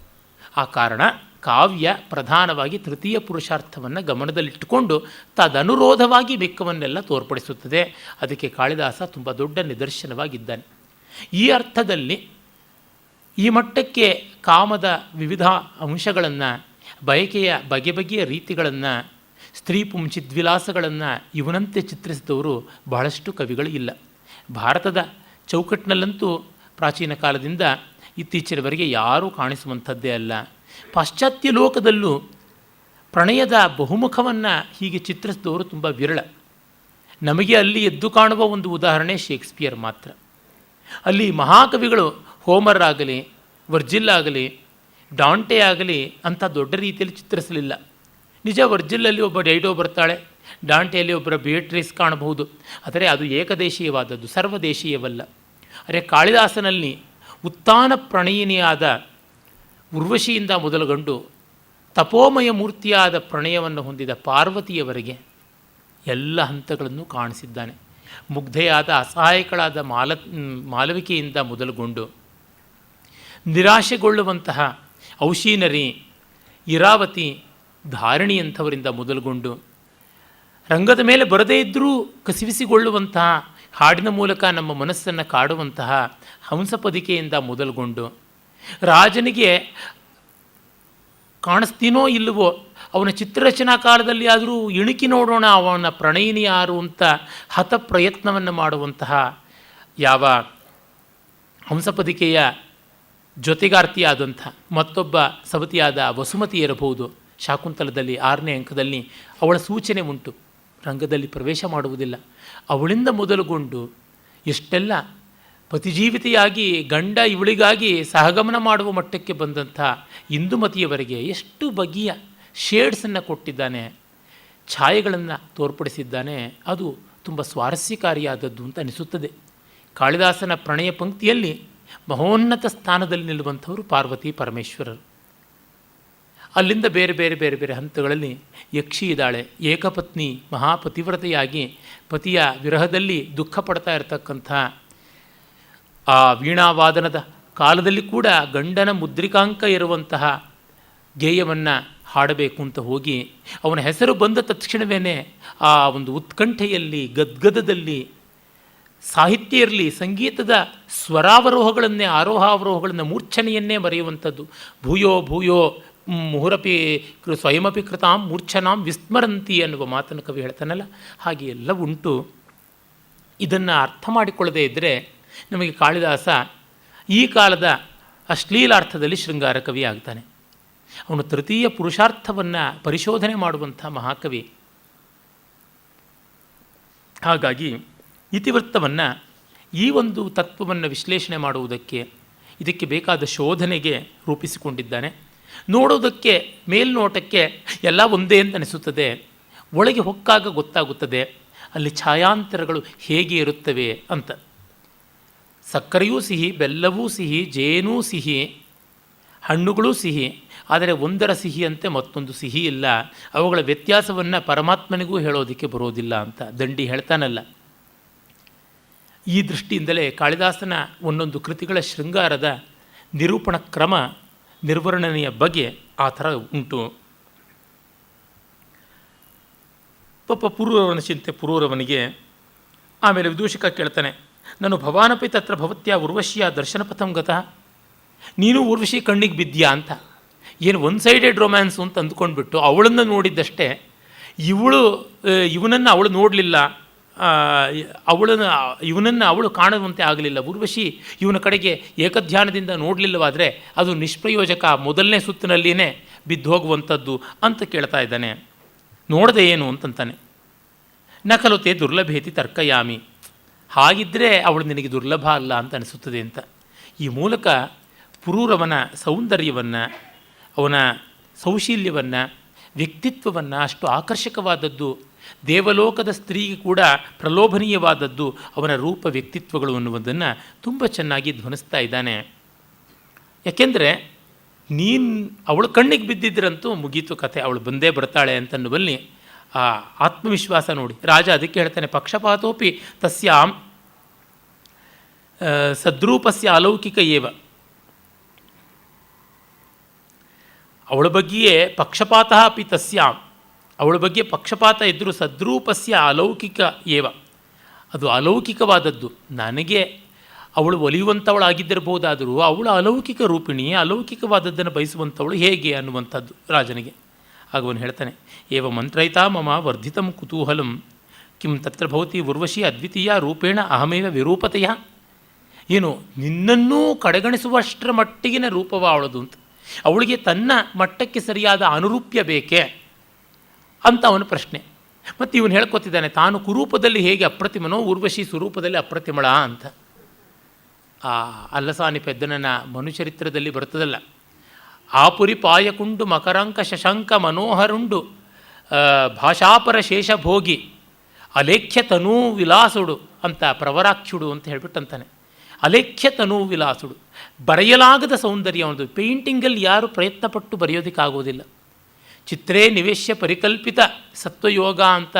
ಆ ಕಾರಣ ಕಾವ್ಯ ಪ್ರಧಾನವಾಗಿ ತೃತೀಯ ಪುರುಷಾರ್ಥವನ್ನು ಗಮನದಲ್ಲಿಟ್ಟುಕೊಂಡು ತದನುರೋಧವಾಗಿ ಮಿಕ್ಕವನ್ನೆಲ್ಲ ತೋರ್ಪಡಿಸುತ್ತದೆ. ಅದಕ್ಕೆ ಕಾಳಿದಾಸ ತುಂಬ ದೊಡ್ಡ ನಿದರ್ಶನವಾಗಿದ್ದಾನೆ. ಈ ಅರ್ಥದಲ್ಲಿ ಈ ಮಟ್ಟಕ್ಕೆ ಕಾಮದ ವಿವಿಧ ಅಂಶಗಳನ್ನು, ಬಯಕೆಯ ಬಗೆ ಬಗೆಯ ರೀತಿಗಳನ್ನು, ಸ್ತ್ರೀ ಪುಂಚಿದ್ವಿಲಾಸಗಳನ್ನು ಇವನಂತೆ ಚಿತ್ರಿಸಿದವರು ಬಹಳಷ್ಟು ಕವಿಗಳು ಇಲ್ಲ. ಭಾರತದ ಚೌಕಟ್ಟಿನಲ್ಲಂತೂ ಪ್ರಾಚೀನ ಕಾಲದಿಂದ ಇತ್ತೀಚಿನವರೆಗೆ ಯಾರೂ ಕಾಣಿಸುವಂಥದ್ದೇ ಅಲ್ಲ. ಪಾಶ್ಚಾತ್ಯ ಲೋಕದಲ್ಲೂ ಪ್ರಣಯದ ಬಹುಮುಖವನ್ನು ಹೀಗೆ ಚಿತ್ರಿಸಿದವರು ತುಂಬ ವಿರಳ. ನಮಗೆ ಅಲ್ಲಿ ಎದ್ದು ಕಾಣುವ ಒಂದು ಉದಾಹರಣೆ ಶೇಕ್ಸ್ಪಿಯರ್ ಮಾತ್ರ. ಅಲ್ಲಿ ಮಹಾಕವಿಗಳು ಹೋಮರ್ ಆಗಲಿ, ವರ್ಜಿಲ್ ಆಗಲಿ, ಡಾಂಟೆ ಆಗಲಿ ಅಂಥ ದೊಡ್ಡ ರೀತಿಯಲ್ಲಿ ಚಿತ್ರಿಸಲಿಲ್ಲ. ನಿಜ, ವರ್ಜಿಲ್ಲಲ್ಲಿ ಒಬ್ಬ ಡೈಡೋ ಬರ್ತಾಳೆ, ಡಾಂಟೆಯಲ್ಲಿ ಒಬ್ಬರ ಬಿಯಟ್ರಿಸ್ ಕಾಣಬಹುದು. ಆದರೆ ಅದು ಏಕದೇಶೀಯವಾದದ್ದು, ಸರ್ವದೇಶೀಯವಲ್ಲ. ಆದರೆ ಕಾಳಿದಾಸನಲ್ಲಿ ಉತ್ಥಾನ ಪ್ರಣಯಿನಿಯಾದ ಉರ್ವಶಿಯಿಂದ ಮೊದಲುಗೊಂಡು ತಪೋಮಯ ಮೂರ್ತಿಯಾದ ಪ್ರಣಯವನ್ನು ಹೊಂದಿದ ಪಾರ್ವತಿಯವರೆಗೆ ಎಲ್ಲ ಹಂತಗಳನ್ನು ಕಾಣಿಸಿದ್ದಾನೆ. ಮುಗ್ಧೆಯಾದ ಅಸಹಾಯಕಳಾದ ಮಾಲವಿಕೆಯಿಂದ ಮೊದಲುಗೊಂಡು ನಿರಾಶೆಗೊಳ್ಳುವಂತಹ ಔಶೀನರಿ, ಇರಾವತಿ, ಧಾರಿಣಿಯಂಥವರಿಂದ ಮೊದಲುಗೊಂಡು ರಂಗದ ಮೇಲೆ ಬರದೇ ಇದ್ದರೂ ಕಸಿವಿಸಿಗೊಳ್ಳುವಂತಹ, ಹಾಡಿನ ಮೂಲಕ ನಮ್ಮ ಮನಸ್ಸನ್ನು ಕಾಡುವಂತಹ ಹಂಸಪದಿಕೆಯಿಂದ ಮೊದಲುಗೊಂಡು ರಾಜನಿಗೆ ಕಾಣಿಸ್ತೀನೋ ಇಲ್ಲವೋ ಅವನ ಚಿತ್ರರಚನಾ ಕಾಲದಲ್ಲಿ ಆದರೂ ಇಣುಕಿ ನೋಡೋಣ ಅವನ ಪ್ರಣಯಿನಿ ಯಾರು ಅಂತ ಹತ ಪ್ರಯತ್ನವನ್ನು ಮಾಡುವಂತಹ ಯಾವ ಹಂಸಪದಿಕೆಯ ಜೊತೆಗಾರ್ತಿಯಾದಂಥ ಮತ್ತೊಬ್ಬ ಸವತಿಯಾದ ವಸುಮತಿ ಇರಬಹುದು. ಶಾಕುಂತಲದಲ್ಲಿ 6ನೇ ಅಂಕದಲ್ಲಿ ಅವಳ ಸೂಚನೆ ಉಂಟು, ರಂಗದಲ್ಲಿ ಪ್ರವೇಶ ಮಾಡುವುದಿಲ್ಲ. ಅವಳಿಂದ ಮೊದಲುಗೊಂಡು ಎಷ್ಟೆಲ್ಲ ಪತಿಜೀವಿತೆಯಾಗಿ ಗಂಡ ಇವಳಿಗಾಗಿ ಸಹಗಮನ ಮಾಡುವ ಮಟ್ಟಕ್ಕೆ ಬಂದಂಥ ಇಂದುಮತಿಯವರೆಗೆ ಎಷ್ಟು ಬಗೆಯ ಶೇಡ್ಸನ್ನು ಕೊಟ್ಟಿದ್ದಾನೆ, ಛಾಯೆಗಳನ್ನು ತೋರ್ಪಡಿಸಿದ್ದಾನೆ. ಅದು ತುಂಬ ಸ್ವಾರಸ್ಯಕಾರಿಯಾದದ್ದು ಅಂತ ಅನಿಸುತ್ತದೆ. ಕಾಳಿದಾಸನ ಪ್ರಣಯ ಪಂಕ್ತಿಯಲ್ಲಿ ಮಹೋನ್ನತ ಸ್ಥಾನದಲ್ಲಿ ನಿಲ್ಲುವಂಥವರು ಪಾರ್ವತಿ ಪರಮೇಶ್ವರರು. ಅಲ್ಲಿಂದ ಬೇರೆ ಬೇರೆ ಬೇರೆ ಬೇರೆ ಹಂತಗಳಲ್ಲಿ ಯಕ್ಷಿ ಇದ್ದಾಳೆ. ಏಕಪತ್ನಿ ಮಹಾಪತಿವ್ರತೆಯಾಗಿ ಪತಿಯ ವಿರಹದಲ್ಲಿ ದುಃಖ ಪಡ್ತಾ ಇರತಕ್ಕಂಥ ಆ ವೀಣಾವಾದನದ ಕಾಲದಲ್ಲಿ ಕೂಡ ಗಂಡನ ಮುದ್ರಿಕಾಂಕ ಇರುವಂತಹ ಗೇಯವನ್ನು ಹಾಡಬೇಕು ಅಂತ ಹೋಗಿ ಅವನ ಹೆಸರು ಬಂದ ತಕ್ಷಣವೇ ಆ ಒಂದು ಉತ್ಕಂಠೆಯಲ್ಲಿ, ಗದ್ಗದದಲ್ಲಿ ಸಾಹಿತ್ಯ ಇರಲಿ, ಸಂಗೀತದ ಸ್ವರಾವರೋಹಗಳನ್ನೇ, ಆರೋಹಾವರೋಹಗಳನ್ನು, ಮೂರ್ಛನೆಯನ್ನೇ ಮರೆಯುವಂಥದ್ದು. ಭೂಯೋ ಭೂಯೋ ಮುಹುರಪಿ ಸ್ವಯಮಪಿ ಕೃತಾಂ ಮೂರ್ಛನಾಂ ವಿಸ್ಮರಂತಿ ಅನ್ನುವ ಮಾತನ್ನು ಕವಿ ಹೇಳ್ತಾನಲ್ಲ, ಹಾಗೆ ಎಲ್ಲ ಉಂಟು. ಇದನ್ನು ಅರ್ಥ ಮಾಡಿಕೊಳ್ಳದೇ ಇದ್ದರೆ ನಮಗೆ ಕಾಳಿದಾಸ ಈ ಕಾಲದ ಅಶ್ಲೀಲಾರ್ಥದಲ್ಲಿ ಶೃಂಗಾರ ಕವಿ ಆಗ್ತಾನೆ. ಅವನು ತೃತೀಯ ಪುರುಷಾರ್ಥವನ್ನು ಪರಿಶೋಧನೆ ಮಾಡುವಂಥ ಮಹಾಕವಿ. ಹಾಗಾಗಿ ಇತಿವೃತ್ತವನ್ನು, ಈ ಒಂದು ತತ್ವವನ್ನು ವಿಶ್ಲೇಷಣೆ ಮಾಡುವುದಕ್ಕೆ, ಇದಕ್ಕೆ ಬೇಕಾದ ಶೋಧನೆಗೆ ರೂಪಿಸಿಕೊಂಡಿದ್ದಾನೆ. ನೋಡೋದಕ್ಕೆ ಮೇಲ್ನೋಟಕ್ಕೆ ಎಲ್ಲ ಒಂದೇ ಅಂತ ಅನಿಸುತ್ತದೆ. ಒಳಗೆ ಹೊಕ್ಕಾಗ ಗೊತ್ತಾಗುತ್ತದೆ ಅಲ್ಲಿ ಛಾಯಾಂತರಗಳು ಹೇಗೆ ಇರುತ್ತವೆ ಅಂತ. ಸಕ್ಕರೆಯೂ ಸಿಹಿ, ಬೆಲ್ಲವೂ ಸಿಹಿ, ಜೇನೂ ಸಿಹಿ, ಹಣ್ಣುಗಳೂ ಸಿಹಿ, ಆದರೆ ಒಂದರ ಸಿಹಿಯಂತೆ ಮತ್ತೊಂದು ಸಿಹಿ ಇಲ್ಲ. ಅವುಗಳ ವ್ಯತ್ಯಾಸವನ್ನು ಪರಮಾತ್ಮನಿಗೂ ಹೇಳೋದಕ್ಕೆ ಬರೋದಿಲ್ಲ ಅಂತ ದಂಡಿ ಹೇಳ್ತಾನಲ್ಲ. ಈ ದೃಷ್ಟಿಯಿಂದಲೇ ಕಾಳಿದಾಸನ ಒಂದೊಂದು ಕೃತಿಗಳ ಶೃಂಗಾರದ ನಿರೂಪಣ ಕ್ರಮ, ನಿರ್ವರ್ಣನೆಯ ಬಗೆ ಆ ಥರ ಉಂಟು. ಪಾಪ ಪುರೂರವನ ಚಿಂತೆ ಪುರೂರವನಿಗೆ. ಆಮೇಲೆ ವಿದೂಷಕ ಕೇಳ್ತಾನೆ, ನಾನು ಭವಾನಪಿ ತತ್ರ ಭವತ್ಯ ಉರ್ವಶಿಯ ದರ್ಶನಪಥಂ ಗತಃ, ನೀನು ಊರ್ವಶಿ ಕಣ್ಣಿಗೆ ಬಿದ್ಯಾ ಅಂತ. ಏನು ಒನ್ ಸೈಡೆಡ್ ರೊಮ್ಯಾನ್ಸು ಅಂತ ಅಂದ್ಕೊಂಡ್ಬಿಟ್ಟು ಅವಳನ್ನು ನೋಡಿದ್ದಷ್ಟೇ, ಇವನನ್ನು ಅವಳು ನೋಡಲಿಲ್ಲ, ಇವನನ್ನು ಅವಳು ಕಾಣುವಂತೆ ಆಗಲಿಲ್ಲ. ಉರ್ವಶಿ ಇವನ ಕಡೆಗೆ ಏಕಧ್ಯಾನದಿಂದ ನೋಡಲಿಲ್ಲವಾದರೆ ಅದು ನಿಷ್ಪ್ರಯೋಜಕ, ಮೊದಲನೇ ಸುತ್ತಿನಲ್ಲಿಯೇ ಬಿದ್ದು ಹೋಗುವಂಥದ್ದು ಅಂತ ಕೇಳ್ತಾ ಇದ್ದಾನೆ. ನೋಡದೆ ಏನು ಅಂತಂತಾನೆ. ನಕಲುತೆ ದುರ್ಲಭೇತಿ ತರ್ಕಯಾಮಿ, ಹಾಗಿದ್ದರೆ ಅವಳು ನಿನಗೆ ದುರ್ಲಭ ಅಲ್ಲ ಅಂತ ಅನಿಸುತ್ತದೆ ಅಂತ. ಈ ಮೂಲಕ ಪುರೂರವನ ಸೌಂದರ್ಯವನ್ನು, ಅವನ ಸೌಶೀಲ್ಯವನ್ನು, ವ್ಯಕ್ತಿತ್ವವನ್ನು, ಅಷ್ಟು ಆಕರ್ಷಕವಾದದ್ದು, ದೇವಲೋಕದ ಸ್ತ್ರೀಗೆ ಕೂಡ ಪ್ರಲೋಭನೀಯವಾದದ್ದು ಅವನ ರೂಪ ವ್ಯಕ್ತಿತ್ವಗಳು ಅನ್ನುವುದನ್ನು ತುಂಬ ಚೆನ್ನಾಗಿ ಧ್ವನಿಸ್ತಾ ಇದ್ದಾನೆ. ಯಾಕೆಂದರೆ ನೀನು ಅವಳು ಕಣ್ಣಿಗೆ ಬಿದ್ದಿದ್ರಂತೂ ಮುಗೀತು ಕಥೆ, ಅವಳು ಬಂದೇ ಬರ್ತಾಳೆ ಅಂತನ್ನುವಲ್ಲಿ ಆ ಆತ್ಮವಿಶ್ವಾಸ ನೋಡಿ. ರಾಜ ಅದಕ್ಕೆ ಹೇಳ್ತಾನೆ, ಪಕ್ಷಪಾತೋಪಿ ತಸ್ಯಾಂ ಸದ್ರೂಪಸ್ಯ ಅಲೌಕಿಕ ಏವ. ಅವಳ ಬಗ್ಗೆಯೇ ಪಕ್ಷಪಾತ ಅಪಿ ತಸ್ಯಾಂ, ಅವಳ ಬಗ್ಗೆ ಪಕ್ಷಪಾತ ಇದ್ದರೂ ಸದ್ರೂಪಸ್ಯ ಅಲೌಕಿಕ ಏವ, ಅದು ಅಲೌಕಿಕವಾದದ್ದು. ನನಗೆ ಅವಳು ಒಲಿಯುವಂಥವಳಾಗಿದ್ದಿರಬಹುದಾದರೂ ಅವಳು ಅಲೌಕಿಕ ರೂಪಿಣಿ, ಅಲೌಕಿಕವಾದದ್ದನ್ನು ಬಯಸುವಂಥವಳು ಹೇಗೆ ಅನ್ನುವಂಥದ್ದು ರಾಜನಿಗೆ. ಆಗ ಅವನು ಹೇಳ್ತಾನೆ, ಏವ ಮಂತ್ರೈತಾ ಮಮ ವರ್ಧಿತಂ ಕುತೂಹಲಂ ಕಿಂ ತತ್ರ ಭವತಿ ಉರ್ವಶಿ ಅದ್ವಿತೀಯ ರೂಪೇಣ ಅಹಮೇವ ವಿರೂಪತೆಯ. ಏನು ನಿನ್ನನ್ನೂ ಕಡೆಗಣಿಸುವಷ್ಟರ ಮಟ್ಟಿಗಿನ ರೂಪವ ಅವಳದು ಅಂತ, ಅವಳಿಗೆ ತನ್ನ ಮಟ್ಟಕ್ಕೆ ಸರಿಯಾದ ಅನುರೂಪ್ಯ ಬೇಕೇ ಅಂತ ಅವನ ಪ್ರಶ್ನೆ. ಮತ್ತು ಇವನು ಹೇಳ್ಕೊತಿದ್ದಾನೆ, ತಾನು ಕುರೂಪದಲ್ಲಿ ಹೇಗೆ ಅಪ್ರತಿಮನೋ ಉರ್ವಶಿ ಸ್ವರೂಪದಲ್ಲಿ ಅಪ್ರತಿಮಳ ಅಂತ. ಆ ಅಲ್ಲಸಾನಿ ಪೆದ್ದನನ ಮನುಚರಿತ್ರದಲ್ಲಿ ಬರ್ತದಲ್ಲ, ಆಪುರಿ ಪಾಯಕುಂಡು ಮಕರಂಕ ಶಶಂಕ ಮನೋಹರುಂಡು ಭಾಷಾಪರ ಶೇಷಭೋಗಿ ಅಲೇಖ್ಯ ತನೂ ವಿಲಾಸುಡು ಅಂತ ಪ್ರವರಾಕ್ಷುಡು ಅಂತ ಹೇಳ್ಬಿಟ್ಟಂತಾನೆ. ಅಲೇಖ್ಯ ತನೂ ವಿಲಾಸುಡು, ಬರೆಯಲಾಗದ ಸೌಂದರ್ಯ ಅವನದು. ಪೇಂಟಿಂಗಲ್ಲಿ ಯಾರು ಪ್ರಯತ್ನಪಟ್ಟು ಬರೆಯೋದಕ್ಕಾಗೋದಿಲ್ಲ. ಚಿತ್ರೇ ನಿವೇಶ್ಯ ಪರಿಕಲ್ಪಿತ ಸತ್ವಯೋಗ ಅಂತ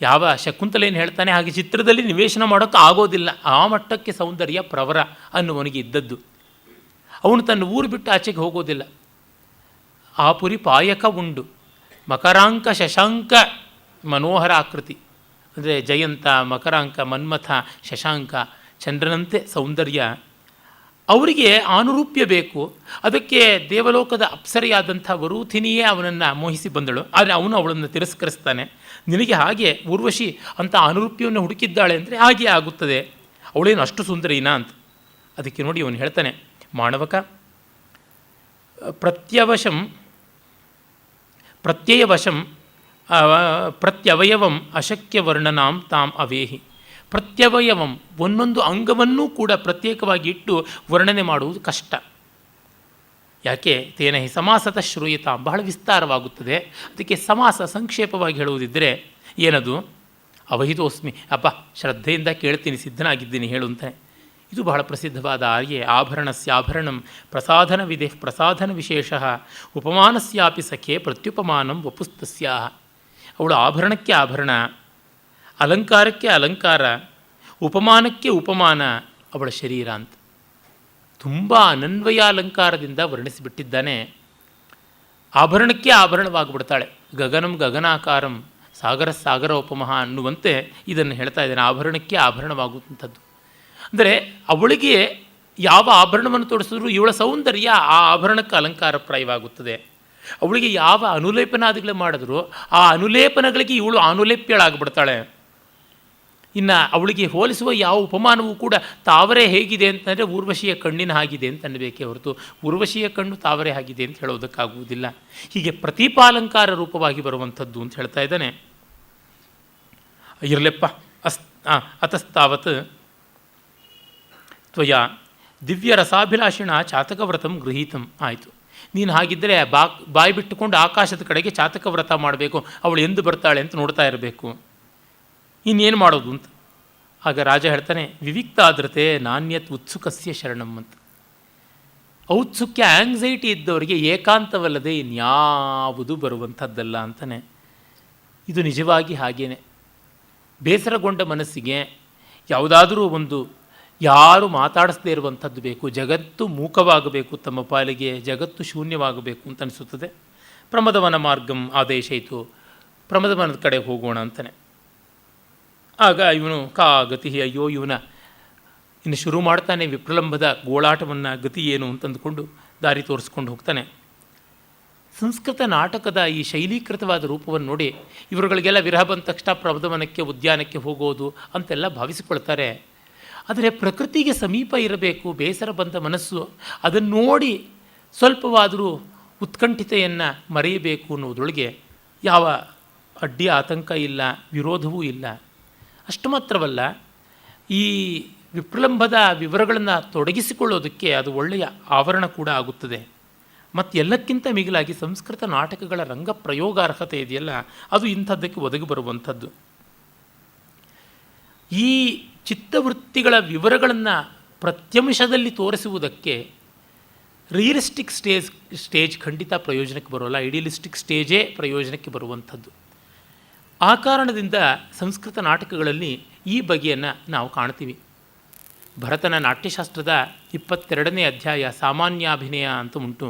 ಯಾವ ಶಕುಂತಲೇನು ಹೇಳ್ತಾನೆ, ಹಾಗೆ ಚಿತ್ರದಲ್ಲಿ ನಿವೇಶನ ಮಾಡೋಕ್ಕೆ ಆಗೋದಿಲ್ಲ. ಆ ಮಟ್ಟಕ್ಕೆ ಸೌಂದರ್ಯ ಪ್ರವರ ಅನ್ನುವನಿಗೆ ಇದ್ದದ್ದು. ಅವನು ತನ್ನ ಊರು ಬಿಟ್ಟು ಆಚೆಗೆ ಹೋಗೋದಿಲ್ಲ. ಆಪುರಿ ಪಾಯಕ ಉಂಡು ಮಕರಾಂಕ ಶಶಾಂಕ ಮನೋಹರ ಆಕೃತಿ, ಅಂದರೆ ಜಯಂತ, ಮಕರಾಂಕ, ಮನ್ಮಥ, ಶಶಾಂಕ, ಚಂದ್ರನಂತೆ ಸೌಂದರ್ಯ. ಅವರಿಗೆ ಆನುರೂಪ್ಯ ಬೇಕು. ಅದಕ್ಕೆ ದೇವಲೋಕದ ಅಪ್ಸರೆಯಾದಂಥ ವರೂಥಿನಿಯೇ ಅವನನ್ನು ಮೋಹಿಸಿ ಬಂದಳು. ಆದರೆ ಅವನು ಅವಳನ್ನು ತಿರಸ್ಕರಿಸ್ತಾನೆ. ನಿನಗೆ ಹಾಗೆ ಊರ್ವಶಿ ಅಂತ ಅನುರೂಪ್ಯವನ್ನು ಹುಡುಕಿದ್ದಾಳೆ ಅಂದರೆ ಹಾಗೆ ಆಗುತ್ತದೆ, ಅವಳೇನು ಅಷ್ಟು ಸುಂದರಿನಾ ಅಂತ. ಅದಕ್ಕೆ ನೋಡಿ ಅವನು ಹೇಳ್ತಾನೆ, ಮಾಣವಕ ಪ್ರತ್ಯಯವಶಂ ಪ್ರತ್ಯವಯವಂ ಅಶಕ್ಯ ವರ್ಣನಾಂ ತಾಂ ಅವೇಹಿ. ಪ್ರತ್ಯವಯವಂ, ಒಂದೊಂದು ಅಂಗವನ್ನೂ ಕೂಡ ಪ್ರತ್ಯೇಕವಾಗಿ ಇಟ್ಟು ವರ್ಣನೆ ಮಾಡುವುದು ಕಷ್ಟ. ಯಾಕೆ? ತೇನ ಹಿ ಸಮಾಸತ ಶ್ರೂಯತಾಂ, ಬಹಳ ವಿಸ್ತಾರವಾಗುತ್ತದೆ. ಅದಕ್ಕೆ ಸಮಾಸ ಸಂಕ್ಷೇಪವಾಗಿ ಹೇಳುವುದಿದ್ದರೆ ಏನದು? ಅವಹಿತೋಸ್ಮಿ, ಅಪ್ಪ ಶ್ರದ್ಧೆಯಿಂದ ಕೇಳ್ತೀನಿ, ಸಿದ್ಧನಾಗಿದ್ದೀನಿ ಹೇಳು ಅಂತಾನೆ. ಇದು ಬಹಳ ಪ್ರಸಿದ್ಧವಾದ ಆರ್ಯೆ. ಆಭರಣಸ್ಯಾಭರಣಂ ಪ್ರಸಾಧನ ವಿಧೆ ಪ್ರಸಾಧನ ವಿಶೇಷ ಉಪಮಾನಸ್ಯಾಪಿ ಸಖೆ ಪ್ರತ್ಯುಪಮಾನಂ ವಪುಸ್ತಸ್ಯಾಹ. ಅವಳು ಆಭರಣಕ್ಕೆ ಆಭರಣ, ಅಲಂಕಾರಕ್ಕೆ ಅಲಂಕಾರ, ಉಪಮಾನಕ್ಕೆ ಉಪಮಾನ ಅವಳ ಶರೀರ ಅಂತ ತುಂಬ ಅನನ್ವಯಾಲಂಕಾರದಿಂದ ವರ್ಣಿಸಿಬಿಟ್ಟಿದ್ದಾನೆ. ಆಭರಣಕ್ಕೆ ಆಭರಣವಾಗಿಬಿಡ್ತಾಳೆ. ಗಗನಂ ಗಗನಾಕಾರಂ ಸಾಗರ ಸಾಗರ ಉಪಮಃ ಅನ್ನುವಂತೆ ಇದನ್ನು ಹೇಳ್ತಾ ಇದ್ದಾನೆ. ಆಭರಣಕ್ಕೆ ಆಭರಣವಾಗುವಂಥದ್ದು ಅಂದರೆ ಅವಳಿಗೆ ಯಾವ ಆಭರಣವನ್ನು ತೊಡಿಸಿದ್ರೂ ಇವಳ ಸೌಂದರ್ಯ ಆ ಆಭರಣಕ್ಕೆ ಅಲಂಕಾರಪ್ರಾಯವಾಗುತ್ತದೆ. ಅವಳಿಗೆ ಯಾವ ಅನುಲೇಪನಾದಿಗಳು ಮಾಡಿದ್ರು ಆ ಅನುಲೇಪನಗಳಿಗೆ ಇವಳು ಅನುಲೇಪ್ಯಳಾಗ್ಬಿಡ್ತಾಳೆ. ಇನ್ನು ಅವಳಿಗೆ ಹೋಲಿಸುವ ಯಾವ ಉಪಮಾನವೂ ಕೂಡ ತಾವರೆ ಹೇಗಿದೆ ಅಂತಂದರೆ ಊರ್ವಶಿಯ ಕಣ್ಣಿನ ಹಾಗಿದೆ ಅಂತ ಅನ್ನಬೇಕೇ ಹೊರತು ಊರ್ವಶಿಯ ಕಣ್ಣು ತಾವರೆ ಆಗಿದೆ ಅಂತ ಹೇಳೋದಕ್ಕಾಗುವುದಿಲ್ಲ. ಹೀಗೆ ಪ್ರತೀಪಾಲಂಕಾರ ರೂಪವಾಗಿ ಬರುವಂಥದ್ದು ಅಂತ ಹೇಳ್ತಾ ಇದ್ದಾನೆ. ಇರಲೆಪ್ಪ ಅತಸ್ತಾವತ್ ತ್ವಯ ದಿವ್ಯ ರಸಾಭಿಲಾಷಿಣ ಚಾತಕವ್ರತಂ ಗೃಹೀತಂ. ಆಯಿತು, ನೀನು ಹಾಗಿದ್ದರೆ ಬಾಯಿ ಬಿಟ್ಟುಕೊಂಡು ಆಕಾಶದ ಕಡೆಗೆ ಚಾತಕವ್ರತ ಮಾಡಬೇಕು, ಅವಳು ಎಂದು ಬರ್ತಾಳೆ ಅಂತ ನೋಡ್ತಾ ಇರಬೇಕು. ಇನ್ನೇನು ಮಾಡೋದು ಅಂತ. ಆಗ ರಾಜ ಹೇಳ್ತಾನೆ, ವಿವಿಕ್ತಾದ್ರತೆ ನಾಣ್ಯತ್ ಉತ್ಸುಕಸ್ಯ ಶರಣಂ ಅಂತ. ಔತ್ಸುಕ್ಯ ಆಂಗ್ಸೈಟಿ ಇದ್ದವರಿಗೆ ಏಕಾಂತವಲ್ಲದೆ ಇನ್ಯಾವುದು ಬರುವಂಥದ್ದಲ್ಲ ಅಂತಾನೆ. ಇದು ನಿಜವಾಗಿ ಹಾಗೇನೆ. ಬೇಸರಗೊಂಡ ಮನಸ್ಸಿಗೆ ಯಾವುದಾದರೂ ಒಂದು ಯಾರು ಮಾತಾಡಿಸದೇ ಇರುವಂಥದ್ದು ಬೇಕು. ಜಗತ್ತು ಮೂಕವಾಗಬೇಕು, ತಮ್ಮ ಪಾಲಿಗೆ ಜಗತ್ತು ಶೂನ್ಯವಾಗಬೇಕು ಅಂತ ಅನಿಸುತ್ತದೆ. ಪ್ರಮದವನ ಮಾರ್ಗಂ ಆದೇಶ ಇತ್ತು, ಪ್ರಮದವನದ ಕಡೆ ಹೋಗೋಣ ಅಂತಾನೆ. ಆಗ ಇವನು ಗತಿ, ಅಯ್ಯೋ ಇವನ ಇನ್ನು ಶುರು ಮಾಡ್ತಾನೆ ವಿಪ್ರಲಂಬದ ಗೋಳಾಟವನ್ನು, ಗತಿ ಏನು ಅಂತಂದುಕೊಂಡು ದಾರಿ ತೋರಿಸ್ಕೊಂಡು ಹೋಗ್ತಾನೆ. ಸಂಸ್ಕೃತ ನಾಟಕದ ಈ ಶೈಲೀಕೃತವಾದ ರೂಪವನ್ನು ನೋಡಿ ಇವರುಗಳಿಗೆಲ್ಲ ವಿರಹ ಬಂದ ತಕ್ಷಣ ಪ್ರಮದವನಕ್ಕೆ ಉದ್ಯಾನಕ್ಕೆ ಹೋಗೋದು ಅಂತೆಲ್ಲ ಭಾವಿಸಿಕೊಳ್ತಾರೆ. ಆದರೆ ಪ್ರಕೃತಿಗೆ ಸಮೀಪ ಇರಬೇಕು. ಬೇಸರ ಬಂದ ಮನಸ್ಸು ಅದನ್ನು ನೋಡಿ ಸ್ವಲ್ಪವಾದರೂ ಉತ್ಕಂಠಿತೆಯನ್ನು ಮರೆಯಬೇಕು ಅನ್ನೋದ್ರೊಳಗೆ ಯಾವ ಅಡ್ಡಿ ಆತಂಕ ಇಲ್ಲ, ವಿರೋಧವೂ ಇಲ್ಲ. ಅಷ್ಟು ಮಾತ್ರವಲ್ಲ, ಈ ವಿಪ್ರಲಂಬದ ವಿವರಗಳನ್ನು ತೊಡಗಿಸಿಕೊಳ್ಳೋದಕ್ಕೆ ಅದು ಒಳ್ಳೆಯ ಆವರಣ ಕೂಡ ಆಗುತ್ತದೆ. ಮತ್ತು ಎಲ್ಲಕ್ಕಿಂತ ಮಿಗಿಲಾಗಿ ಸಂಸ್ಕೃತ ನಾಟಕಗಳ ರಂಗ ಪ್ರಯೋಗಾರ್ಹತೆ ಇದೆಯಲ್ಲ, ಅದು ಇಂಥದ್ದಕ್ಕೆ ಒದಗಿ ಬರುವಂಥದ್ದು. ಈ ಚಿತ್ತವೃತ್ತಿಗಳ ವಿವರಗಳನ್ನು ಪ್ರತ್ಯಂಶದಲ್ಲಿ ತೋರಿಸುವುದಕ್ಕೆ ರಿಯಲಿಸ್ಟಿಕ್ ಸ್ಟೇಜ್ ಖಂಡಿತ ಪ್ರಯೋಜನಕ್ಕೆ ಬರೋಲ್ಲ, ಐಡಿಯಲಿಸ್ಟಿಕ್ ಸ್ಟೇಜೇ ಪ್ರಯೋಜನಕ್ಕೆ ಬರುವಂಥದ್ದು. ಆ ಕಾರಣದಿಂದ ಸಂಸ್ಕೃತ ನಾಟಕಗಳಲ್ಲಿ ಈ ಬಗೆಯನ್ನು ನಾವು ಕಾಣ್ತೀವಿ. ಭರತನ ನಾಟ್ಯಶಾಸ್ತ್ರದ 22ನೇ ಅಧ್ಯಾಯ ಸಾಮಾನ್ಯಾಭಿನಯ ಅಂತ ಉಂಟು.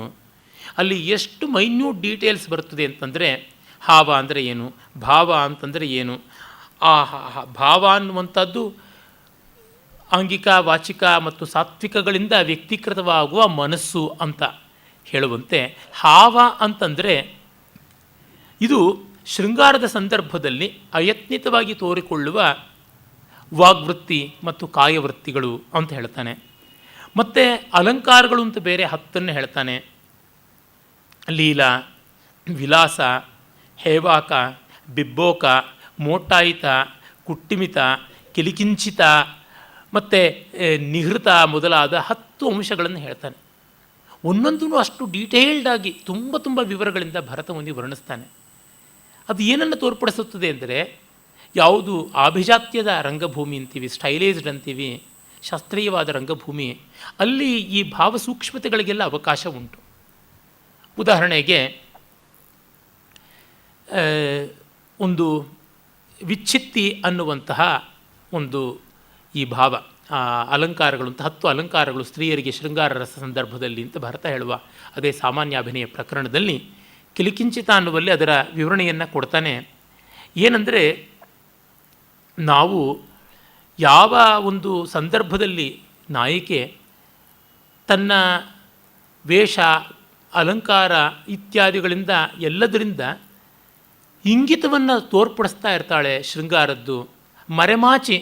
ಅಲ್ಲಿ ಎಷ್ಟು ಮೈನ್ಯೂಟ್ ಡೀಟೇಲ್ಸ್ ಬರ್ತದೆ ಅಂತಂದರೆ, ಹಾವ ಅಂದರೆ ಏನು, ಭಾವ ಅಂತಂದರೆ ಏನು, ಆ ಭಾವ ಅನ್ನುವಂಥದ್ದು ಆಂಗಿಕ, ವಾಚಿಕ ಮತ್ತು ಸಾತ್ವಿಕಗಳಿಂದ ವ್ಯಕ್ತೀಕೃತವಾಗುವ ಮನಸ್ಸು ಅಂತ ಹೇಳುವಂತೆ, ಹಾವ ಅಂತಂದರೆ ಇದು ಶೃಂಗಾರದ ಸಂದರ್ಭದಲ್ಲಿ ಅಯತ್ನಿತವಾಗಿ ತೋರಿಕೊಳ್ಳುವ ವಾಗ್ವೃತ್ತಿ ಮತ್ತು ಕಾಯವೃತ್ತಿಗಳು ಅಂತ ಹೇಳ್ತಾನೆ. ಮತ್ತು ಅಲಂಕಾರಗಳು ಅಂತ ಬೇರೆ 10 ಹೇಳ್ತಾನೆ. ಲೀಲಾ, ವಿಲಾಸ, ಹೇವಾಕ, ಬಿಬ್ಬೋಕ, ಮೋಟಾಯಿತ, ಕುಟ್ಟಿಮಿತ, ಕಿಲಿಕಿಂಚಿತ ಮತ್ತು ನಿಹೃತ ಮೊದಲಾದ 10 ಅಂಶಗಳನ್ನು ಹೇಳ್ತಾನೆ. ಒಂದೊಂದೂ ಅಷ್ಟು ಡೀಟೇಲ್ಡಾಗಿ ತುಂಬ ವಿವರಗಳಿಂದ ಭರತ ಮುನಿ ವರ್ಣಿಸ್ತಾನೆ. ಅದು ಏನನ್ನು ತೋರ್ಪಡಿಸುತ್ತದೆ ಅಂದರೆ, ಯಾವುದು ಆಭಿಜಾತ್ಯದ ರಂಗಭೂಮಿ ಅಂತೀವಿ, ಸ್ಟೈಲೈಸ್ಡ್ ಅಂತೀವಿ, ಶಾಸ್ತ್ರೀಯವಾದ ರಂಗಭೂಮಿ, ಅಲ್ಲಿ ಈ ಭಾವಸೂಕ್ಷ್ಮತೆಗಳಿಗೆಲ್ಲ ಅವಕಾಶ ಉಂಟು. ಉದಾಹರಣೆಗೆ ಒಂದು ವಿಚ್ಛಿತ್ತಿ ಅನ್ನುವಂತಹ ಒಂದು ಈ ಭಾವ, ಅಲಂಕಾರಗಳು ಅಂತ 10 ಅಲಂಕಾರಗಳು ಸ್ತ್ರೀಯರಿಗೆ ಶೃಂಗಾರ ರಸ ಸಂದರ್ಭದಲ್ಲಿ ಅಂತ ಭರತ ಹೇಳುವ ಅದೇ ಸಾಮಾನ್ಯ ಅಭಿನಯ ಪ್ರಕರಣದಲ್ಲಿ ಕಿಲಿಕಿಂಚಿತ ಅನ್ನುವಲ್ಲಿ ಅದರ ವಿವರಣೆಯನ್ನು ಕೊಡ್ತಾನೆ. ಏನಂದರೆ, ನಾವು ಯಾವ ಒಂದು ಸಂದರ್ಭದಲ್ಲಿ ನಾಯಿಕೆ ತನ್ನ ವೇಷ, ಅಲಂಕಾರ ಇತ್ಯಾದಿಗಳಿಂದ ಎಲ್ಲದರಿಂದ ಇಂಗಿತವನ್ನು ತೋರ್ಪಡಿಸ್ತಾ ಇರ್ತಾಳೆ ಶೃಂಗಾರದ್ದು, ಮರೆಮಾಚಿ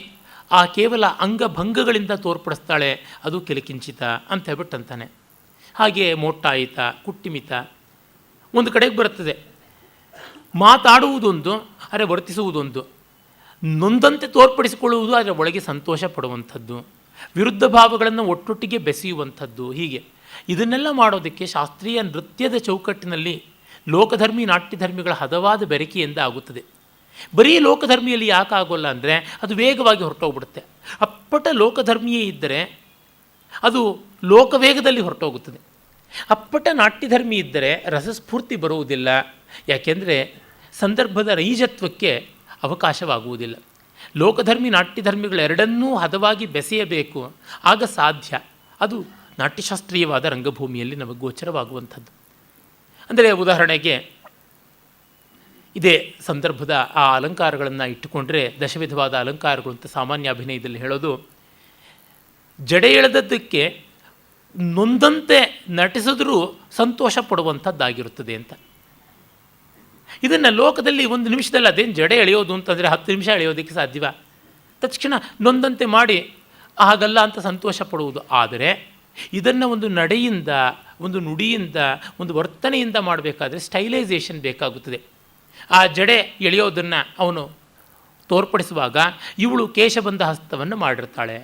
ಆ ಕೇವಲ ಅಂಗಭಂಗಗಳಿಂದ ತೋರ್ಪಡಿಸ್ತಾಳೆ, ಅದು ಕಿಲಿಕಿಂಚಿತ ಅಂತ ಹೇಳ್ಬಿಟ್ಟು ಅಂತಾನೆ. ಹಾಗೆ ಮೋಟ್ಟಾಯಿತ, ಕುಟ್ಟಿಮಿತ ಒಂದು ಕಡೆಗೆ ಬರುತ್ತದೆ. ಮಾತಾಡುವುದೊಂದು, ಆದರೆ ವರ್ತಿಸುವುದೊಂದು, ನೊಂದಂತೆ ತೋರ್ಪಡಿಸಿಕೊಳ್ಳುವುದು, ಅದರ ಒಳಗೆ ಸಂತೋಷ ಪಡುವಂಥದ್ದು, ವಿರುದ್ಧ ಭಾವಗಳನ್ನು ಒಟ್ಟೊಟ್ಟಿಗೆ ಬೆಸೆಯುವಂಥದ್ದು. ಹೀಗೆ ಇದನ್ನೆಲ್ಲ ಮಾಡೋದಕ್ಕೆ ಶಾಸ್ತ್ರೀಯ ನೃತ್ಯದ ಚೌಕಟ್ಟಿನಲ್ಲಿ ಲೋಕಧರ್ಮಿ ನಾಟ್ಯಧರ್ಮಿಗಳ ಹದವಾದ ಬೆರಕೆಯಿಂದ ಆಗುತ್ತದೆ. ಬರೀ ಲೋಕಧರ್ಮಿಯಲ್ಲಿ ಯಾಕೆ ಆಗೋಲ್ಲ ಅಂದರೆ, ಅದು ವೇಗವಾಗಿ ಹೊರಟೋಗ್ಬಿಡುತ್ತೆ. ಅಪ್ಪಟ ಲೋಕಧರ್ಮಿಯೇ ಇದ್ದರೆ ಅದು ಲೋಕವೇಗದಲ್ಲಿ ಹೊರಟೋಗುತ್ತದೆ. ಅಪ್ಪಟ ನಾಟ್ಯಧರ್ಮಿ ಇದ್ದರೆ ರಸಸ್ಫೂರ್ತಿ ಬರುವುದಿಲ್ಲ, ಯಾಕೆಂದರೆ ಸಂದರ್ಭದ ನೈಜತ್ವಕ್ಕೆ ಅವಕಾಶವಾಗುವುದಿಲ್ಲ. ಲೋಕಧರ್ಮಿ ನಾಟ್ಯಧರ್ಮಿಗಳೆರಡನ್ನೂ ಹದವಾಗಿ ಬೆಸೆಯಬೇಕು, ಆಗ ಸಾಧ್ಯ. ಅದು ನಾಟ್ಯಶಾಸ್ತ್ರೀಯವಾದ ರಂಗಭೂಮಿಯಲ್ಲಿ ನಮಗೆ ಗೋಚರವಾಗುವಂಥದ್ದು. ಅಂದರೆ ಉದಾಹರಣೆಗೆ ಇದೇ ಸಂದರ್ಭದ ಆ ಅಲಂಕಾರಗಳನ್ನು ಇಟ್ಟುಕೊಂಡ್ರೆ, ದಶವಿಧವಾದ ಅಲಂಕಾರಗಳು ಅಂತ ಸಾಮಾನ್ಯ ಅಭಿನಯದಲ್ಲಿ ಹೇಳೋದು, ಜಡೆ ಎಳೆದದ್ದಕ್ಕೆ ನೊಂದಂತೆ ನಟಿಸಿದ್ರೂ ಸಂತೋಷ ಪಡುವಂಥದ್ದಾಗಿರುತ್ತದೆ ಅಂತ. ಇದನ್ನು ಲೋಕದಲ್ಲಿ 1 ನಿಮಿಷದಲ್ಲಿ ಅದೇನು ಜಡೆ ಎಳೆಯೋದು ಅಂತಂದರೆ 10 ನಿಮಿಷ ಎಳೆಯೋದಕ್ಕೆ ಸಾಧ್ಯವ? ತಕ್ಷಣ ನೊಂದಂತೆ ಮಾಡಿ ಹಾಗಲ್ಲ ಅಂತ ಸಂತೋಷ ಪಡುವುದು. ಆದರೆ ಇದನ್ನು ಒಂದು ನಡೆಯಿಂದ, ಒಂದು ನುಡಿಯಿಂದ, ಒಂದು ವರ್ತನೆಯಿಂದ ಮಾಡಬೇಕಾದ್ರೆ ಸ್ಟೈಲೈಸೇಷನ್ ಬೇಕಾಗುತ್ತದೆ. ಆ ಜಡೆ ಎಳೆಯೋದನ್ನು ಅವನು ತೋರ್ಪಡಿಸುವಾಗ ಇವಳು ಕೇಶಬಂಧ ಹಸ್ತವನ್ನು ಮಾಡಿರ್ತಾಳೆ,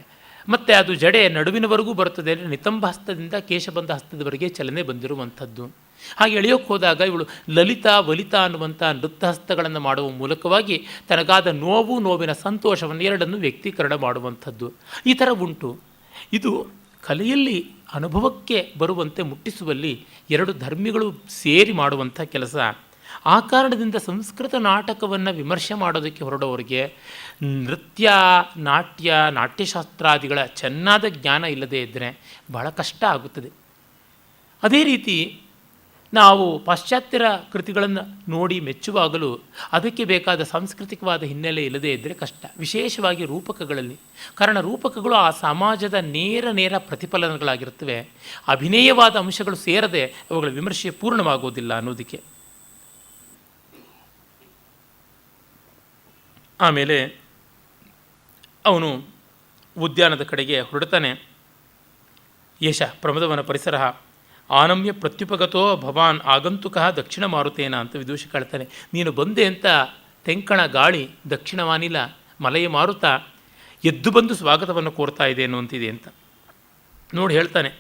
ಮತ್ತು ಅದು ಜಡೆ ನಡುವಿನವರೆಗೂ ಬರುತ್ತದೆ. ಅಂದರೆ ನಿತಂಬ ಹಸ್ತದಿಂದ ಕೇಶಬಂಧ ಹಸ್ತದವರೆಗೆ ಚಲನೆ ಬಂದಿರುವಂಥದ್ದು. ಹಾಗೆ ಎಳೆಯೋಕ್ಕೆ ಹೋದಾಗ ಇವಳು ಲಲಿತಾ ವಲಿತಾ ಅನ್ನುವಂಥ ನೃತ್ಯ ಹಸ್ತಗಳನ್ನು ಮಾಡುವ ಮೂಲಕವಾಗಿ ತನಗಾದ ನೋವಿನ ಸಂತೋಷವನ್ನು ಎರಡನ್ನು ವ್ಯಕ್ತೀಕರಣ ಮಾಡುವಂಥದ್ದು. ಈ ಥರ ಉಂಟು. ಇದು ಕಲೆಯಲ್ಲಿ ಅನುಭವಕ್ಕೆ ಬರುವಂತೆ ಮುಟ್ಟಿಸುವಲ್ಲಿ 2 ಧರ್ಮಿಗಳು ಸೇರಿ ಮಾಡುವಂಥ ಕೆಲಸ. ಆ ಕಾರಣದಿಂದ ಸಂಸ್ಕೃತ ನಾಟಕವನ್ನು ವಿಮರ್ಶೆ ಮಾಡೋದಕ್ಕೆ ಹೊರಡೋರಿಗೆ ನೃತ್ಯ, ನಾಟ್ಯ, ನಾಟ್ಯಶಾಸ್ತ್ರಾದಿಗಳ ಚೆನ್ನಾದ ಜ್ಞಾನ ಇಲ್ಲದೇ ಇದ್ದರೆ ಬಹಳ ಕಷ್ಟ ಆಗುತ್ತದೆ. ಅದೇ ರೀತಿ ನಾವು ಪಾಶ್ಚಾತ್ಯರ ಕೃತಿಗಳನ್ನು ನೋಡಿ ಮೆಚ್ಚುವಾಗಲೂ ಅದಕ್ಕೆ ಬೇಕಾದ ಸಾಂಸ್ಕೃತಿಕವಾದ ಹಿನ್ನೆಲೆ ಇಲ್ಲದೇ ಇದ್ದರೆ ಕಷ್ಟ, ವಿಶೇಷವಾಗಿ ರೂಪಕಗಳಲ್ಲಿ. ಕಾರಣ ರೂಪಕಗಳು ಆ ಸಮಾಜದ ನೇರ ಪ್ರತಿಫಲನಗಳಾಗಿರುತ್ತವೆ. ಅಭಿನಯವಾದ ಅಂಶಗಳು ಸೇರದೆ ಅವುಗಳ ವಿಮರ್ಶೆ ಪೂರ್ಣವಾಗುವುದಿಲ್ಲ ಅನ್ನೋದಕ್ಕೆ. ಆಮೇಲೆ ಅವನು ಉದ್ಯಾನದ ಕಡೆಗೆ ಹೊರಡ್ತಾನೆ. ಯಶ ಪ್ರಮದವನ ಪರಿಸರ ಆನಮ್ಯ ಪ್ರತ್ಯುಪಗತೋ ಭವಾನ್ ಆಗಂತುಕ ದಕ್ಷಿಣ ಮಾರುತೇನ ಅಂತ ವಿದೂಷಿ ಕಾಳ್ತಾನೆ. ನೀನು ಬಂದೆ ಅಂತ ತೆಂಕಣ ಗಾಳಿ, ದಕ್ಷಿಣ ವಾನಿಲ, ಮಲೆಯ ಮಾರುತ ಎದ್ದು ಬಂದು ಸ್ವಾಗತವನ್ನು ಕೋರ್ತಾ ಇದೆ ಅನ್ನುವಂತಿದೆ ಅಂತ ನೋಡಿ ಹೇಳ್ತಾನೆ.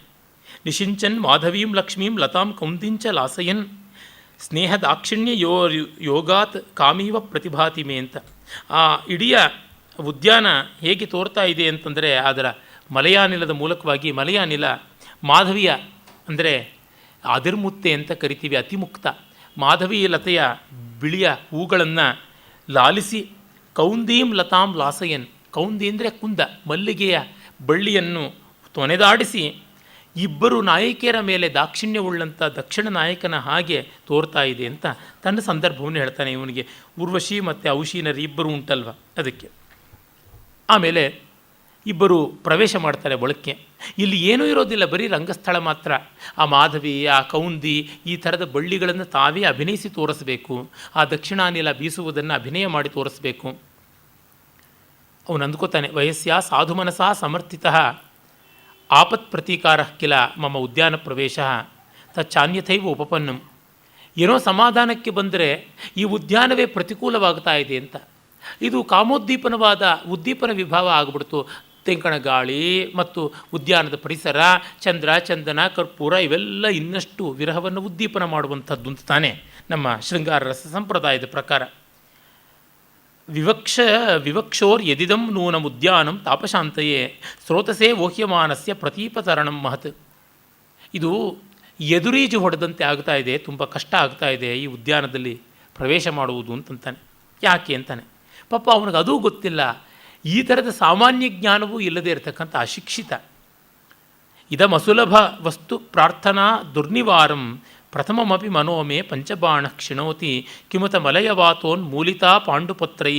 ನಿಶಿಂಚನ್ ಮಾಧವೀಂ ಲಕ್ಷ್ಮೀಂ ಲತಾಂ ಕೌಂದಿಂಚ ಲಾಸಯನ್ ಸ್ನೇಹ ದಾಕ್ಷಿಣ್ಯ ಯೋಗಾತ್ ಕಾಮೀವ ಪ್ರತಿಭಾತಿಮೆ ಅಂತ. ಆ ಇಡೀ ಉದ್ಯಾನ ಹೇಗೆ ತೋರ್ತಾ ಇದೆ ಅಂತಂದರೆ, ಅದರ ಮಲಯಾನಿಲದ ಮೂಲಕವಾಗಿ ಮಲಯಾನಿಲ ಮಾಧವಿಯ ಅಂದರೆ ಅದಿರ್ಮುತ್ತೆ ಅಂತ ಕರಿತೀವಿ, ಅತಿಮುಕ್ತ ಮಾಧವಿ ಲತೆಯ ಬಿಳಿಯ ಹೂಗಳನ್ನು ಲಾಲಿಸಿ ಕೌಂದೀಂ ಲತಾಂ ಲಾಸಯನ್, ಕೌಂದಿ ಅಂದರೆ ಕುಂದ, ಮಲ್ಲಿಗೆಯ ಬಳ್ಳಿಯನ್ನು ತೊನೆದಾಡಿಸಿ ಇಬ್ಬರು ನಾಯಕಿಯರ ಮೇಲೆ ದಾಕ್ಷಿಣ್ಯವುಳ್ಳಂಥ ದಕ್ಷಿಣ ನಾಯಕನ ಹಾಗೆ ತೋರ್ತಾ ಇದೆ ಅಂತ ತನ್ನ ಸಂದರ್ಭವನ್ನು ಹೇಳ್ತಾನೆ. ಇವನಿಗೆ ಉರ್ವಶಿ ಮತ್ತು ಔಶೀನರಿ ಇಬ್ಬರು ಉಂಟಲ್ವ ಅದಕ್ಕೆ. ಆಮೇಲೆ ಇಬ್ಬರು ಪ್ರವೇಶ ಮಾಡ್ತಾರೆ ಒಳಕ್ಕೆ. ಇಲ್ಲಿ ಏನೂ ಇರೋದಿಲ್ಲ, ಬರೀ ರಂಗಸ್ಥಳ ಮಾತ್ರ. ಆ ಮಾಧವಿ, ಆ ಕೌಂದಿ, ಈ ಥರದ ಬಳ್ಳಿಗಳನ್ನು ತಾವೇ ಅಭಿನಯಿಸಿ ತೋರಿಸಬೇಕು. ಆ ದಕ್ಷಿಣಾನಿಲ ಬೀಸುವುದನ್ನು ಅಭಿನಯ ಮಾಡಿ ತೋರಿಸಬೇಕು. ಅವನು ಅಂದ್ಕೋತಾನೆ, ವಯಸ್ಸ್ಯ ಸಾಧು ಮನಸಾ ಸಮರ್ಥಿತ ಆಪತ್ ಪ್ರತೀಕಾರ ಕಿಲ ಮಮ ಉದ್ಯಾನ ಪ್ರವೇಶ ತಚ್ಚಾನ್ಯಥೈವ ಉಪಪನ್ನಂ. ಏನೋ ಸಮಾಧಾನಕ್ಕೆ ಬಂದರೆ ಈ ಉದ್ಯಾನವೇ ಪ್ರತಿಕೂಲವಾಗ್ತಾ ಇದೆ ಅಂತ. ಇದು ಕಾಮೋದ್ದೀಪನವಾದ ಉದ್ದೀಪನ ವಿಭಾವ ಆಗಿಬಿಡ್ತು. ತೆಂಕಣ ಗಾಳಿ ಮತ್ತು ಉದ್ಯಾನದ ಪರಿಸರ, ಚಂದ್ರ, ಚಂದನ, ಕರ್ಪೂರ ಇವೆಲ್ಲ ಇನ್ನಷ್ಟು ವಿರಹವನ್ನು ಉದ್ದೀಪನ ಮಾಡುವಂಥದ್ದು ಅಂತ ತಾನೇ ನಮ್ಮ ಶೃಂಗಾರ ರಸ ಸಂಪ್ರದಾಯದ ಪ್ರಕಾರ. ವಿವಕ್ಷೋರ್ ಯದಿದಂ ನೂನಂ ಉದ್ಯಾನಂ ತಾಪಶಾಂತಯೇ ಸ್ರೋತಸೇ ಓಹ್ಯಮಾನಸ್ಯ ಪ್ರತೀಪತರಣಂ ಮಹತ್. ಇದು ಎದುರೀಜು ಹೊಡೆದಂತೆ ಆಗ್ತಾ ಇದೆ, ತುಂಬ ಕಷ್ಟ ಆಗ್ತಾ ಇದೆ ಈ ಉದ್ಯಾನದಲ್ಲಿ ಪ್ರವೇಶ ಮಾಡುವುದು ಅಂತಂತಾನೆ. ಯಾಕೆ ಅಂತಾನೆ. ಪಾಪ ಅವನಿಗೆ ಅದೂ ಗೊತ್ತಿಲ್ಲ, ಈ ಥರದ ಸಾಮಾನ್ಯ ಜ್ಞಾನವೂ ಇಲ್ಲದೇ ಇರತಕ್ಕಂಥ ಅಶಿಕ್ಷಿತ. ಇದಮಸುಲಭ ವಸ್ತು ಪ್ರಾರ್ಥನಾ ದುರ್ನಿವಾರಂ ಪ್ರಥಮಮಪಿ ಮನೋಮೇ ಪಂಚಬಾಣ ಕ್ಷಿಣೋತಿ ಕಿಮುತ ಮಲಯವಾತೋನ್ಮೂಲಿತಾ ಪಾಂಡುಪತ್ರೈ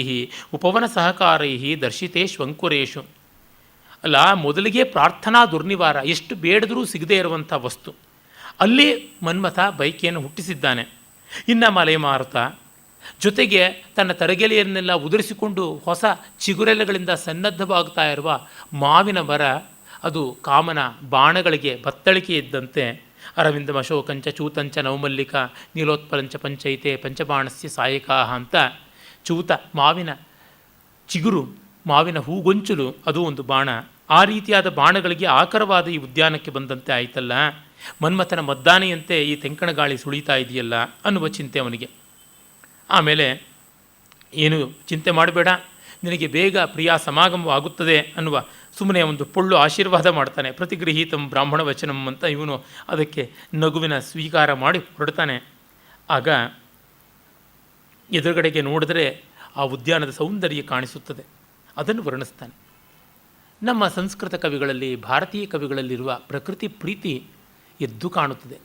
ಉಪವನ ಸಹಕಾರೈ ದರ್ಶಿತೇಶ್ವಂಕುರೇಶು. ಅಲ್ಲ, ಮೊದಲಿಗೆ ಪ್ರಾರ್ಥನಾ ದುರ್ನಿವಾರ, ಎಷ್ಟು ಬೇಡದರೂ ಸಿಗದೇ ಇರುವಂಥ ವಸ್ತು, ಅಲ್ಲಿ ಮನ್ಮಥ ಬೈಕೆಯನ್ನು ಹುಟ್ಟಿಸಿದ್ದಾನೆ. ಇನ್ನು ಮಲೆಮಾರುತ ಜೊತೆಗೆ ತನ್ನ ತರಗೆಲೆಯನ್ನೆಲ್ಲ ಉದುರಿಸಿಕೊಂಡು ಹೊಸ ಚಿಗುರೆಲೆಗಳಿಂದ ಸನ್ನದ್ಧವಾಗ್ತಾ ಇರುವ ಮಾವಿನ ಮರ, ಅದು ಕಾಮನ ಬಾಣಗಳಿಗೆ ಬತ್ತಳಿಕೆ ಇದ್ದಂತೆ. ಅರವಿಂದಮ ಅಶೋಕಂಚ ಚೂತಂಚ ನವಮಲ್ಲಿಕ ನೀಲೋತ್ಪಲಂಚ ಪಂಚೈತೆ ಪಂಚಬಾಣಸ್ಯ ಸಾಯಕಾಹ ಅಂತ ಚೂತ ಮಾವಿನ ಚಿಗುರು, ಮಾವಿನ ಹೂಗೊಂಚಲು, ಅದು ಒಂದು ಬಾಣ. ಆ ರೀತಿಯಾದ ಬಾಣಗಳಿಗೆ ಆಕರವಾದ ಈ ಉದ್ಯಾನಕ್ಕೆ ಬಂದಂತೆ ಆಯಿತಲ್ಲ. ಮನ್ಮಥನ ಮದ್ದಾನೆಯಂತೆ ಈ ತೆಂಕಣ ಗಾಳಿ ಸುಳಿತಾ ಇದೆಯಲ್ಲ ಅನ್ನುವ ಚಿಂತೆ ಅವನಿಗೆ. ಆಮೇಲೆ ಏನು ಚಿಂತೆ ಮಾಡಬೇಡ, ನಿನಗೆ ಬೇಗ ಪ್ರಿಯಾ ಸಮಾಗಮವಾಗುತ್ತದೆ ಅನ್ನುವ ಸುಮ್ಮನೆ ಒಂದು ಪೊಳ್ಳು ಆಶೀರ್ವಾದ ಮಾಡ್ತಾನೆ. ಪ್ರತಿಗೃಹೀತಂ ಬ್ರಾಹ್ಮಣ ವಚನಂ ಅಂತ ಇವನು ಅದಕ್ಕೆ ನಗುವಿನ ಸ್ವೀಕಾರ ಮಾಡಿ ಹೊರಡ್ತಾನೆ. ಆಗ ಎದುರುಗಡೆಗೆ ನೋಡಿದ್ರೆ ಆ ಉದ್ಯಾನದ ಸೌಂದರ್ಯ ಕಾಣಿಸುತ್ತದೆ. ಅದನ್ನು ವರ್ಣಿಸ್ತಾನೆ. ನಮ್ಮ ಸಂಸ್ಕೃತ ಕವಿಗಳಲ್ಲಿ, ಭಾರತೀಯ ಕವಿಗಳಲ್ಲಿರುವ ಪ್ರಕೃತಿ ಪ್ರೀತಿ ಎದ್ದು ಕಾಣುತ್ತದೆ.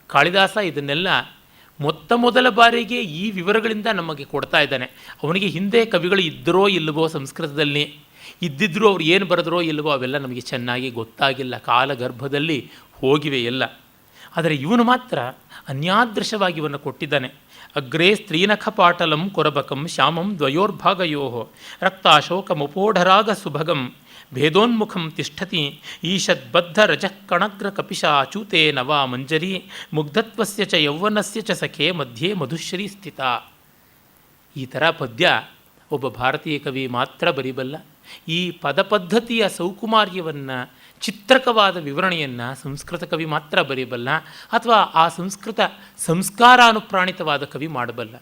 ಕಾಳಿದಾಸ ಇದನ್ನೆಲ್ಲ ಮೊದಲ ಬಾರಿಗೆ ಈ ವಿವರಗಳಿಂದ ನಮಗೆ ಕೊಡ್ತಾ ಇದ್ದಾನೆ. ಅವನಿಗೆ ಹಿಂದೆ ಕವಿಗಳು ಇದ್ದರೋ ಇಲ್ಲವೋ, ಸಂಸ್ಕೃತದಲ್ಲಿ ಇದ್ದಿದ್ರೂ ಅವ್ರು ಏನು ಬರೆದರೋ ಇಲ್ಲವೋ ಅವೆಲ್ಲ ನಮಗೆ ಚೆನ್ನಾಗಿ ಗೊತ್ತಾಗಿಲ್ಲ, ಕಾಲಗರ್ಭದಲ್ಲಿ ಹೋಗಿವೆ ಎಲ್ಲ. ಆದರೆ ಇವನು ಮಾತ್ರ ಅನ್ಯಾದೃಶವಾಗಿ ಇವನ್ನು ಕೊಟ್ಟಿದ್ದಾನೆ. ಅಗ್ರೇ ಸ್ತ್ರೀನಖ ಪಾಟಲಂ ಕೊರಬಕಂ ಶ್ಯಾಮಂ ದ್ವಯೋರ್ಭಾಗಯೋ ರಕ್ತಾಶೋಕಮುಪೋಢರಾಗ ಸುಭಗಂ ಭೇದೋನ್ಮುಖಂ ತಿಷ್ಠತಿ ಈಷದ್ಬದ್ಧ ರಜಃಕಣಗ್ರ ಕಪಿಶಾ ಚೂತೆ ನವಾ ಮಂಜರಿ ಮುಗ್ಧತ್ವಸ್ಯ ಚ ಯೌವನಸ್ಯ ಚ ಸಖೆ ಮಧ್ಯೆ ಮಧುಶ್ರೀ ಸ್ಥಿತ. ಈ ಥರ ಪದ್ಯ ಒಬ್ಬ ಭಾರತೀಯ ಕವಿ ಮಾತ್ರ ಬರೀಬಲ್ಲ. ಈ ಪದಪದ್ಧತಿಯ ಸೌಕುಮಾರ್ಯವನ್ನು, ಚಿತ್ರಕವಾದ ವಿವರಣೆಯನ್ನು ಸಂಸ್ಕೃತ ಕವಿ ಮಾತ್ರ ಬರೀಬಲ್ಲ, ಅಥವಾ ಆ ಸಂಸ್ಕೃತ ಸಂಸ್ಕಾರಾನುಪ್ರಾಣಿತವಾದ ಕವಿ ಮಾಡಬಲ್ಲ.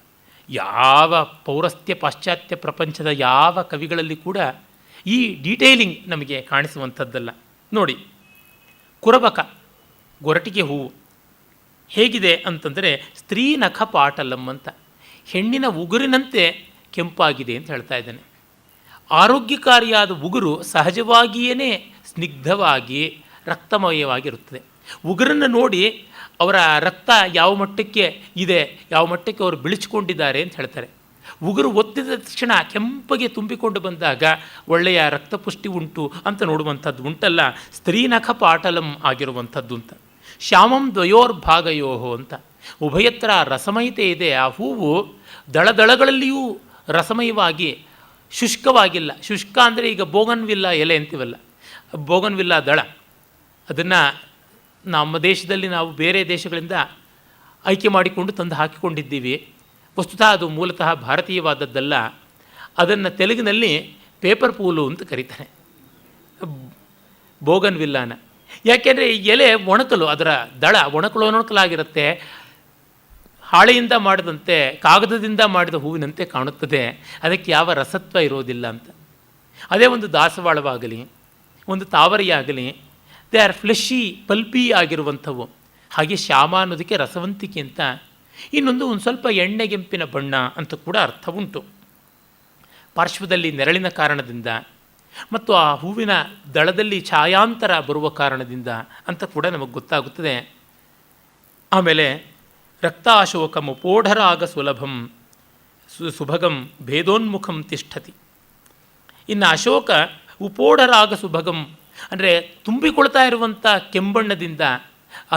ಯಾವ ಪೌರಸ್ತ್ಯ ಪಾಶ್ಚಾತ್ಯ ಪ್ರಪಂಚದ ಯಾವ ಕವಿಗಳಲ್ಲಿ ಕೂಡ ಈ ಡೀಟೇಲಿಂಗ್ ನಮಗೆ ಕಾಣಿಸುವಂಥದ್ದಲ್ಲ. ನೋಡಿ, ಕುರಬಕ ಗೊರಟಿಗೆ ಹೂವು ಹೇಗಿದೆ ಅಂತಂದರೆ ಸ್ತ್ರೀ ನಖ ಪಾಟಲಂ ಅಂತ, ಹೆಣ್ಣಿನ ಉಗುರಿನಂತೆ ಕೆಂಪಾಗಿದೆ ಅಂತ ಹೇಳ್ತಾ ಇದ್ದಾನೆ. ಆರೋಗ್ಯಕಾರಿಯಾದ ಉಗುರು ಸಹಜವಾಗಿಯೇ ಸ್ನಿಗ್ಧವಾಗಿ ರಕ್ತಮಯವಾಗಿರುತ್ತದೆ. ಉಗುರನ್ನು ನೋಡಿ ಅವರ ರಕ್ತ ಯಾವ ಮಟ್ಟಕ್ಕೆ ಇದೆ, ಯಾವ ಮಟ್ಟಕ್ಕೆ ಅವರು ಬಿಳಿಸ್ಕೊಂಡಿದ್ದಾರೆ ಅಂತ ಹೇಳ್ತಾರೆ. ಉಗುರು ಒತ್ತಿದ ತಕ್ಷಣ ಕೆಂಪಗೆ ತುಂಬಿಕೊಂಡು ಬಂದಾಗ ಒಳ್ಳೆಯ ರಕ್ತಪುಷ್ಟಿ ಉಂಟು ಅಂತ ನೋಡುವಂಥದ್ದು ಉಂಟಲ್ಲ, ಸ್ತ್ರೀನಖ ಪಾಟಲಂ ಆಗಿರುವಂಥದ್ದು ಅಂತ. ಶ್ಯಾಮಂ ದ್ವಯೋರ್ಭಾಗಯೋ ಅಂತ, ಉಭಯತ್ರ ರಸಮಯತೆ ಇದೆ. ಆ ಹೂವು ದಳದಳಗಳಲ್ಲಿಯೂ ರಸಮಯವಾಗಿ ಶುಷ್ಕವಾಗಿಲ್ಲ. ಶುಷ್ಕ ಅಂದರೆ ಈಗ ಬೋಗನ್ವಿಲ್ಲ ಎಲೆ ಅಂತೀವಲ್ಲ, ಬೋಗನ್ವಿಲ್ಲ ದಳ, ಅದನ್ನು ನಮ್ಮ ದೇಶದಲ್ಲಿ ನಾವು ಬೇರೆ ದೇಶಗಳಿಂದ ಆಯ್ಕೆ ಮಾಡಿಕೊಂಡು ತಂದು ಹಾಕಿಕೊಂಡಿದ್ದೀವಿ. ವಸ್ತುತಃ ಅದು ಮೂಲತಃ ಭಾರತೀಯವಾದದ್ದಲ್ಲ. ಅದನ್ನು ತೆಲುಗಿನಲ್ಲಿ ಪೇಪರ್ ಪೂಲು ಅಂತ ಕರೀತಾರೆ, ಬೋಗನ್ವಿಲ್ಲಾನ. ಯಾಕೆಂದರೆ ಈ ಎಲೆ ಒಣಕಲು, ಅದರ ದಳ ಒಣಕಲಾಗಿರುತ್ತೆ, ಹಾಳೆಯಿಂದ ಮಾಡಿದಂತೆ, ಕಾಗದದಿಂದ ಮಾಡಿದ ಹೂವಿನಂತೆ ಕಾಣುತ್ತದೆ. ಅದಕ್ಕೆ ಯಾವ ರಸತ್ವ ಇರೋದಿಲ್ಲ ಅಂತ. ಅದೇ ಒಂದು ದಾಸವಾಳವಾಗಲಿ, ಒಂದು ತಾವರೆಯಾಗಲಿ, ದೇ ಆರ್ ಫ್ಲೆಶಿ, ಪಲ್ಪಿ ಆಗಿರುವಂಥವು. ಹಾಗೆ ಶ್ಯಾಮ ಅನ್ನೋದಕ್ಕೆ ರಸವಂತಿಕೆ ಅಂತ, ಇನ್ನೊಂದು ಒಂದು ಸ್ವಲ್ಪ ಎಣ್ಣೆಗೆಂಪಿನ ಬಣ್ಣ ಅಂತ ಕೂಡ ಅರ್ಥ ಉಂಟು. ಪಾರ್ಶ್ವದಲ್ಲಿ ನೆರಳಿನ ಕಾರಣದಿಂದ ಮತ್ತು ಆ ಹೂವಿನ ದಳದಲ್ಲಿ ಛಾಯಾಂತರ ಬರುವ ಕಾರಣದಿಂದ ಅಂತ ಕೂಡ ನಮಗೆ ಗೊತ್ತಾಗುತ್ತದೆ. ಆಮೇಲೆ ರಕ್ತಾಶೋಕಂ ಉಪೋಢರಾಗ ಸುಲಭಂ ಸುಭಗಂ ಭೇದೋನ್ಮುಖಂ ತಿಷ್ಠತಿ. ಇನ್ನು ಅಶೋಕ ಉಪೋಢರಾಗ ಸುಭಗಂ ಅಂದರೆ ತುಂಬಿಕೊಳ್ತಾ ಇರುವಂಥ ಕೆಂಬಣ್ಣದಿಂದ,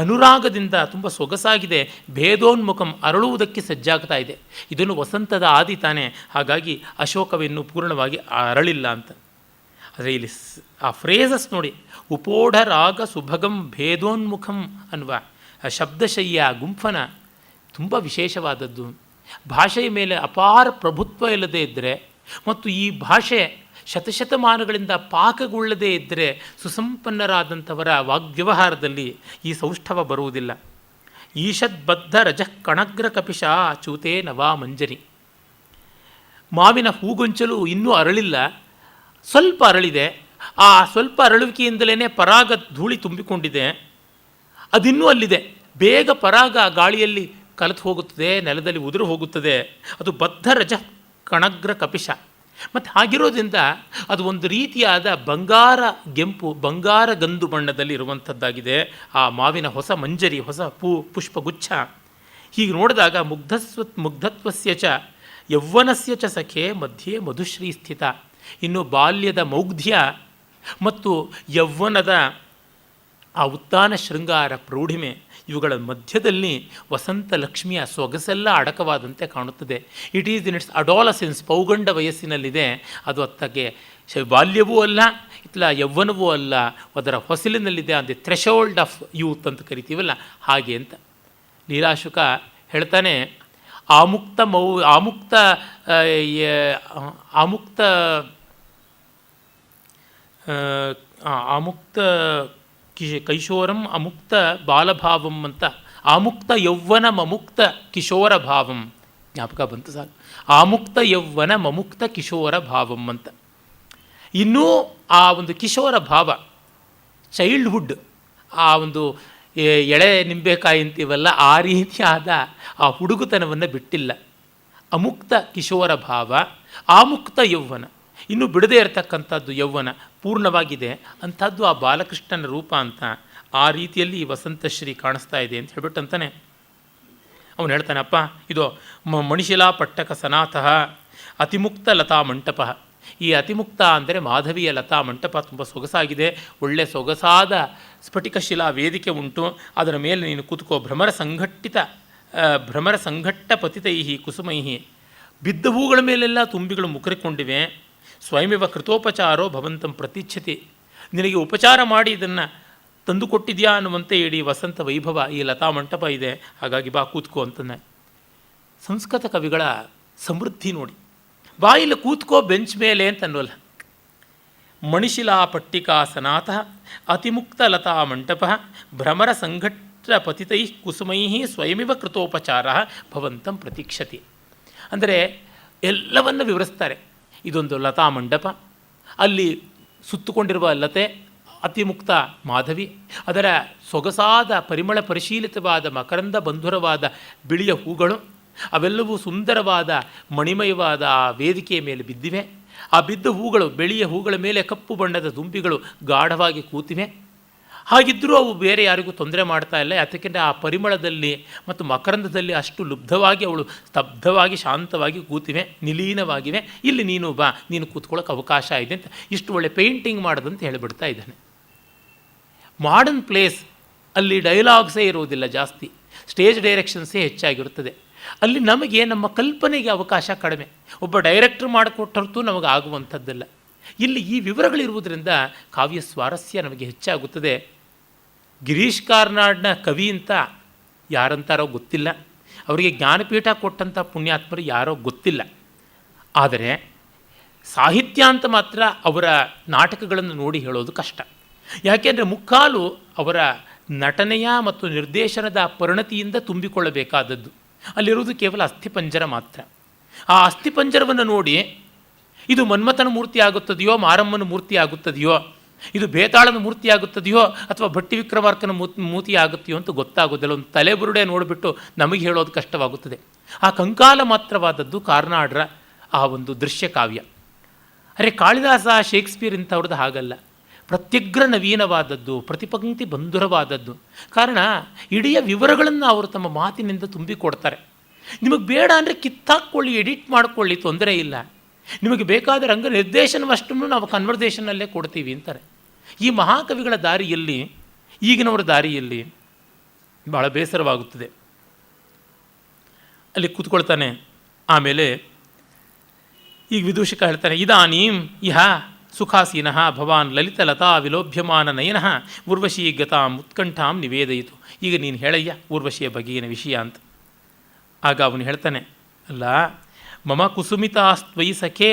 ಅನುರಾಗದಿಂದ ತುಂಬ ಸೊಗಸಾಗಿದೆ. ಭೇದೋನ್ಮುಖಂ ಅರಳುವುದಕ್ಕೆ ಸಜ್ಜಾಗ್ತಾ ಇದೆ. ಇದನ್ನು ವಸಂತದ ಆದಿ ತಾನೆ, ಹಾಗಾಗಿ ಅಶೋಕವಿನ್ನೂ ಪೂರ್ಣವಾಗಿ ಅರಳಿಲ್ಲ ಅಂತ. ಆದರೆ ಇಲ್ಲಿ ಆ ಫ್ರೇಸಸ್ ನೋಡಿ, ಉಪೋಢರಾಗ ಸುಭಗಂ ಭೇದೋನ್ಮುಖಂ ಅನ್ನುವ ಶಬ್ದಶಯ್ಯ ಗುಂಫನ ತುಂಬ ವಿಶೇಷವಾದದ್ದು. ಭಾಷೆಯ ಮೇಲೆ ಅಪಾರ ಪ್ರಭುತ್ವ ಇಲ್ಲದೇ ಇದ್ದರೆ ಮತ್ತು ಈ ಭಾಷೆ ಶತಶತಮಾನಗಳಿಂದ ಪಾಕಗೊಳ್ಳದೇ ಇದ್ದರೆ ಸುಸಂಪನ್ನರಾದಂಥವರ ವಾಗ್ವ್ಯವಹಾರದಲ್ಲಿ ಈ ಸೌಷ್ಠವ ಬರುವುದಿಲ್ಲ. ಈಷದ್ಬದ್ಧ ರಜಃ ಕಣಗ್ರ ಕಪಿಶ ಚೂತೆ ನವಾ ಮಂಜರಿ. ಮಾವಿನ ಹೂಗೊಂಚಲು ಇನ್ನೂ ಅರಳಿಲ್ಲ, ಸ್ವಲ್ಪ ಅರಳಿದೆ. ಆ ಸ್ವಲ್ಪ ಅರಳುವಿಕೆಯಿಂದಲೇ ಪರಾಗ ಧೂಳಿ ತುಂಬಿಕೊಂಡಿದೆ. ಅದಿನ್ನೂ ಅಲ್ಲಿದೆ. ಬೇಗ ಪರಾಗ ಗಾಳಿಯಲ್ಲಿ ಕಲೆತು ಹೋಗುತ್ತದೆ, ನೆಲದಲ್ಲಿ ಉದುರು ಹೋಗುತ್ತದೆ. ಅದು ಬದ್ಧ ರಜ ಕಣಗ್ರ ಕಪಿಶ. ಮತ್ತು ಹಾಗಿರೋದ್ರಿಂದ ಅದು ಒಂದು ರೀತಿಯಾದ ಬಂಗಾರ ಗೆಂಪು, ಬಂಗಾರ ಗಂದು ಬಣ್ಣದಲ್ಲಿ ಇರುವಂಥದ್ದಾಗಿದೆ ಆ ಮಾವಿನ ಹೊಸ ಮಂಜರಿ, ಹೊಸ ಪುಷ್ಪಗುಚ್ಛ. ಹೀಗೆ ನೋಡಿದಾಗ ಮುಗ್ಧತ್ವಸ್ಯ ಚ ಯೌವನಸ್ಯ ಚ ಸಖೆ ಮಧ್ಯೆ ಮಧುಶ್ರೀ ಸ್ಥಿತ. ಇನ್ನು ಬಾಲ್ಯದ ಮೌಗ್ಧ್ಯ ಮತ್ತು ಯೌವನದ ಆ ಉತ್ತಾನ ಶೃಂಗಾರ ಪ್ರೌಢಿಮೆ, ಇವುಗಳ ಮಧ್ಯದಲ್ಲಿ ವಸಂತ ಲಕ್ಷ್ಮಿಯ ಸೊಗಸೆಲ್ಲ ಅಡಕವಾದಂತೆ ಕಾಣುತ್ತದೆ. It is in its adolescence, ಪೌಗಂಡ ವಯಸ್ಸಿನಲ್ಲಿದೆ ಅದು. ಅತ್ತಗೆ ಬಾಲ್ಯವೂ ಅಲ್ಲ, ಇತ್ಲ ಯೌವನವೂ ಅಲ್ಲ, ಅದರ ಹೊಸಲಿನಲ್ಲಿದೆ. ಅಂದರೆ ಥ್ರೆಶೋಲ್ಡ್ ಆಫ್ ಯೂತ್ ಅಂತ ಕರಿತೀವಲ್ಲ ಹಾಗೆ ಅಂತ ಲೀಲಾಶುಕ ಹೇಳ್ತಾನೆ. ಆಮುಕ್ತ ಕೈಶೋರಂ ಅಮುಕ್ತ ಬಾಲಭಾವಂ ಅಂತ, ಆಮುಕ್ತ ಯೌವನ ಮಮುಕ್ತ ಕಿಶೋರ ಭಾವಂ. ಜ್ಞಾಪಕ ಬಂತು ಸಾಕು. ಆಮುಕ್ತ ಯೌವನ ಮಮುಕ್ತ ಕಿಶೋರ ಭಾವಂ ಅಂತ. ಇನ್ನೂ ಆ ಒಂದು ಕಿಶೋರ ಭಾವ, ಚೈಲ್ಡ್ಹುಡ್, ಆ ಒಂದು ಎಳೆ ನಿಂಬೆಕಾಯಿ ಅಂತೀವಲ್ಲ, ಆ ರೀತಿಯಾದ ಆ ಹುಡುಗುತನವನ್ನು ಬಿಟ್ಟಿಲ್ಲ. ಅಮುಕ್ತ ಕಿಶೋರ ಭಾವ, ಆಮುಕ್ತ ಯೌವನ, ಇನ್ನೂ ಬಿಡದೇ ಇರತಕ್ಕಂಥದ್ದು ಯೌವನ ಪೂರ್ಣವಾಗಿದೆ ಅಂಥದ್ದು ಆ ಬಾಲಕೃಷ್ಣನ ರೂಪ ಅಂತ. ಆ ರೀತಿಯಲ್ಲಿ ಈ ವಸಂತಶ್ರೀ ಕಾಣಿಸ್ತಾ ಇದೆ ಅಂತ ಹೇಳ್ಬಿಟ್ಟಂತಾನೆ. ಅವನು ಹೇಳ್ತಾನಪ್ಪ, ಇದು ಮಣಿಶಿಲಾ ಪಟ್ಟಕ ಸನಾತಃ ಅತಿಮುಕ್ತ ಲತಾ ಮಂಟಪ. ಈ ಅತಿಮುಕ್ತ ಅಂದರೆ ಮಾಧವಿಯ ಲತಾ ಮಂಟಪ ತುಂಬ ಸೊಗಸಾಗಿದೆ. ಒಳ್ಳೆ ಸೊಗಸಾದ ಸ್ಫಟಿಕಶಿಲಾ ವೇದಿಕೆ ಉಂಟು. ಅದರ ಮೇಲೆ ನೀನು ಕೂತ್ಕೋ. ಭ್ರಮರ ಸಂಘಟ್ಟ ಪತಿತೈಹಿ ಕುಸುಮೈಹಿ. ಬಿದ್ದ ಹೂಗಳ ಮೇಲೆಲ್ಲ ತುಂಬಿಗಳು ಮುಖರಿಕೊಂಡಿವೆ. ಸ್ವಯಮಿವ ಕೃತೋಪಚಾರೋ ಭವಂತಂ ಪ್ರತೀಚ್ಛತಿ. ನಿನಗೆ ಉಪಚಾರ ಮಾಡಿ ಇದನ್ನು ತಂದುಕೊಟ್ಟಿದ್ಯಾ ಅನ್ನುವಂತೆ ಇಡೀ ವಸಂತ ವೈಭವ ಈ ಲತಾ ಮಂಟಪ ಇದೆ, ಹಾಗಾಗಿ ಬಾ ಕೂತ್ಕೋ ಅಂತಾನೆ. ಸಂಸ್ಕೃತ ಕವಿಗಳ ಸಮೃದ್ಧಿ ನೋಡಿ. ಬಾಯಿಲ್ಲ ಕೂತ್ಕೋ ಬೆಂಚ್ ಮೇಲೆ ಅಂತ ಅನ್ನೋಲ್ಲ. ಮಣಿಶಿಲಾ ಪಟ್ಟಿಕಾ ಸನಾತಃ ಅತಿಮುಕ್ತ ಲತಾ ಮಂಟಪ ಭ್ರಮರ ಸಂಘಟ್ಟ ಪತಿತೈ ಕುಸುಮೈ ಸ್ವಯಮಿವ ಕೃತೋಪಚಾರ ಭವಂತಂ ಪ್ರತೀಕ್ಷತಿ. ಅಂದರೆ ಎಲ್ಲವನ್ನು ವಿವರಿಸ್ತಾರೆ. ಇದೊಂದು ಲತಾ ಮಂಟಪ, ಅಲ್ಲಿ ಸುತ್ತುಕೊಂಡಿರುವ ಲತೆ ಅತಿಮುಕ್ತ ಮಾಧವಿ, ಅದರ ಸೊಗಸಾದ ಪರಿಮಳ ಪರಿಶೀಲಿತವಾದ ಮಕರಂದ ಬಂಧುರವಾದ ಬಿಳಿಯ ಹೂಗಳು, ಅವೆಲ್ಲವೂ ಸುಂದರವಾದ ಮಣಿಮಯವಾದ ಆ ವೇದಿಕೆಯ ಮೇಲೆ ಬಿದ್ದಿವೆ. ಆ ಬಿದ್ದ ಹೂಗಳು, ಬೆಳೆಯ ಹೂಗಳ ಮೇಲೆ ಕಪ್ಪು ಬಣ್ಣದ ದುಂಬಿಗಳು ಗಾಢವಾಗಿ ಕೂತಿವೆ. ಹಾಗಿದ್ದರೂ ಅವು ಬೇರೆ ಯಾರಿಗೂ ತೊಂದರೆ ಮಾಡ್ತಾ ಇಲ್ಲ. ಯಾಕೆಂದರೆ ಆ ಪರಿಮಳದಲ್ಲಿ ಮತ್ತು ಮಕರಂದದಲ್ಲಿ ಅಷ್ಟು ಲುಬ್ಧವಾಗಿ ಅವಳು ಸ್ತಬ್ಧವಾಗಿ ಶಾಂತವಾಗಿ ಕೂತಿವೆ, ನಿಲೀನವಾಗಿವೆ. ಇಲ್ಲಿ ನೀನು ಬಾ, ನೀನು ಕೂತ್ಕೊಳ್ಳೋಕೆ ಅವಕಾಶ ಇದೆ ಅಂತ ಇಷ್ಟು ಒಳ್ಳೆ ಪೇಂಟಿಂಗ್ ಮಾಡೋದಂತ ಹೇಳಿಬಿಡ್ತಾ ಇದ್ದಾನೆ. ಮಾಡರ್ನ್ ಪ್ಲೇಸ್, ಅಲ್ಲಿ ಡೈಲಾಗ್ಸೇ ಇರುವುದಿಲ್ಲ ಜಾಸ್ತಿ, ಸ್ಟೇಜ್ ಡೈರೆಕ್ಷನ್ಸೇ ಹೆಚ್ಚಾಗಿರುತ್ತದೆ. ಅಲ್ಲಿ ನಮಗೆ ನಮ್ಮ ಕಲ್ಪನೆಗೆ ಅವಕಾಶ ಕಡಿಮೆ. ಒಬ್ಬ ಡೈರೆಕ್ಟ್ರ್ ಮಾಡಿಕೊಟ್ಟರೂ ನಮಗೆ ಆಗುವಂಥದ್ದಲ್ಲ. ಇಲ್ಲಿ ಈ ವಿವರಗಳಿರುವುದರಿಂದ ಕಾವ್ಯ ಸ್ವಾರಸ್ಯ ನಮಗೆ ಹೆಚ್ಚಾಗುತ್ತದೆ. ಗಿರೀಶ್ ಕಾರ್ನಾಡ್ನ ಕವಿ ಅಂತ ಯಾರಂತಾರೋ ಗೊತ್ತಿಲ್ಲ, ಅವರಿಗೆ ಜ್ಞಾನಪೀಠ ಕೊಟ್ಟಂಥ ಪುಣ್ಯಾತ್ಮರು ಯಾರೋ ಗೊತ್ತಿಲ್ಲ. ಆದರೆ ಸಾಹಿತ್ಯ ಅಂತ ಮಾತ್ರ ಅವರ ನಾಟಕಗಳನ್ನು ನೋಡಿ ಹೇಳೋದು ಕಷ್ಟ. ಯಾಕೆಂದರೆ ಮುಕ್ಕಾಲು ಅವರ ನಟನೆಯ ಮತ್ತು ನಿರ್ದೇಶನದ ಪರಿಣತಿಯಿಂದ ತುಂಬಿಕೊಳ್ಳಬೇಕಾದದ್ದು. ಅಲ್ಲಿರುವುದು ಕೇವಲ ಅಸ್ಥಿಪಂಜರ ಮಾತ್ರ. ಆ ಅಸ್ಥಿಪಂಜರವನ್ನು ನೋಡಿ ಇದು ಮನ್ಮಥನ ಮೂರ್ತಿ ಆಗುತ್ತದೆಯೋ ಮಾರಮ್ಮನ ಮೂರ್ತಿ ಆಗುತ್ತದೆಯೋ, ಇದು ಬೇತಾಳನ ಮೂರ್ತಿ ಆಗುತ್ತದೆಯೋ ಅಥವಾ ಭಟ್ಟಿ ವಿಕ್ರಮಾರ್ಕನ ಮೂರ್ತಿ ಆಗುತ್ತೆಯೋ ಅಂತ ಗೊತ್ತಾಗೋದಿಲ್ಲ. ಒಂದು ತಲೆಬುರುಡೆ ನೋಡಿಬಿಟ್ಟು ನಮಗೆ ಹೇಳೋದು ಕಷ್ಟವಾಗುತ್ತದೆ. ಆ ಕಂಕಾಲ ಮಾತ್ರವಾದದ್ದು ಕಾರ್ನಾಡರ ಆ ಒಂದು ದೃಶ್ಯ ಕಾವ್ಯ. ಅರೆ ಕಾಳಿದಾಸ, ಶೇಕ್ಸ್ಪಿಯರ್ ಇಂಥವ್ರದ್ದು ಹಾಗಲ್ಲ, ಪ್ರತ್ಯಗ್ರ ನವೀನವಾದದ್ದು, ಪ್ರತಿಪಂಕ್ತಿ ಬಂಧುರವಾದದ್ದು. ಕಾರಣ ಇಡೀ ವಿವರಗಳನ್ನು ಅವರು ತಮ್ಮ ಮಾತಿನಿಂದ ತುಂಬಿಕೊಡ್ತಾರೆ. ನಿಮಗೆ ಬೇಡ ಅಂದರೆ ಕಿತ್ತಾಕ್ಕೊಳ್ಳಿ, ಎಡಿಟ್ ಮಾಡಿಕೊಳ್ಳಿ, ತೊಂದರೆ ಇಲ್ಲ. ನಿಮಗೆ ಬೇಕಾದ ರಂಗ ನಿರ್ದೇಶನವಷ್ಟನ್ನು ನಾವು ಕನ್ವರ್ಸೇಷನ್ನಲ್ಲೇ ಕೊಡ್ತೀವಿ ಅಂತಾರೆ. ಈ ಮಹಾಕವಿಗಳ ದಾರಿಯಲ್ಲಿ, ಈಗಿನವರ ದಾರಿಯಲ್ಲಿ ಭಾಳ ಬೇಸರವಾಗುತ್ತದೆ. ಅಲ್ಲಿ ಕೂತ್ಕೊಳ್ತಾನೆ. ಆಮೇಲೆ ಈಗ ವಿದೂಷಕ ಹೇಳ್ತಾನೆ, ಇದಾನೀಂ ಇಹ ಸುಖಾಸೀನಃ ಭವಾನ್ ಲಲಿತ ಲತಾ ವಿಲೋಭ್ಯಮಾನ ನಯನಃ ಊರ್ವಶೀ ಗತಾಂ ಉತ್ಕಂಠಾಂ ನಿವೇದಯಿತು. ಈಗ ನೀನು ಹೇಳಯ್ಯ ಊರ್ವಶಿಯ ಬಗೆಗಿನ ವಿಷಯ ಅಂತ. ಆಗ ಅವನು ಹೇಳ್ತಾನೆ, ಅಲ್ಲ ಮಮ ಕುಸುಮಿತಾಸ್ತ್ವಯಿ ಸಖೇ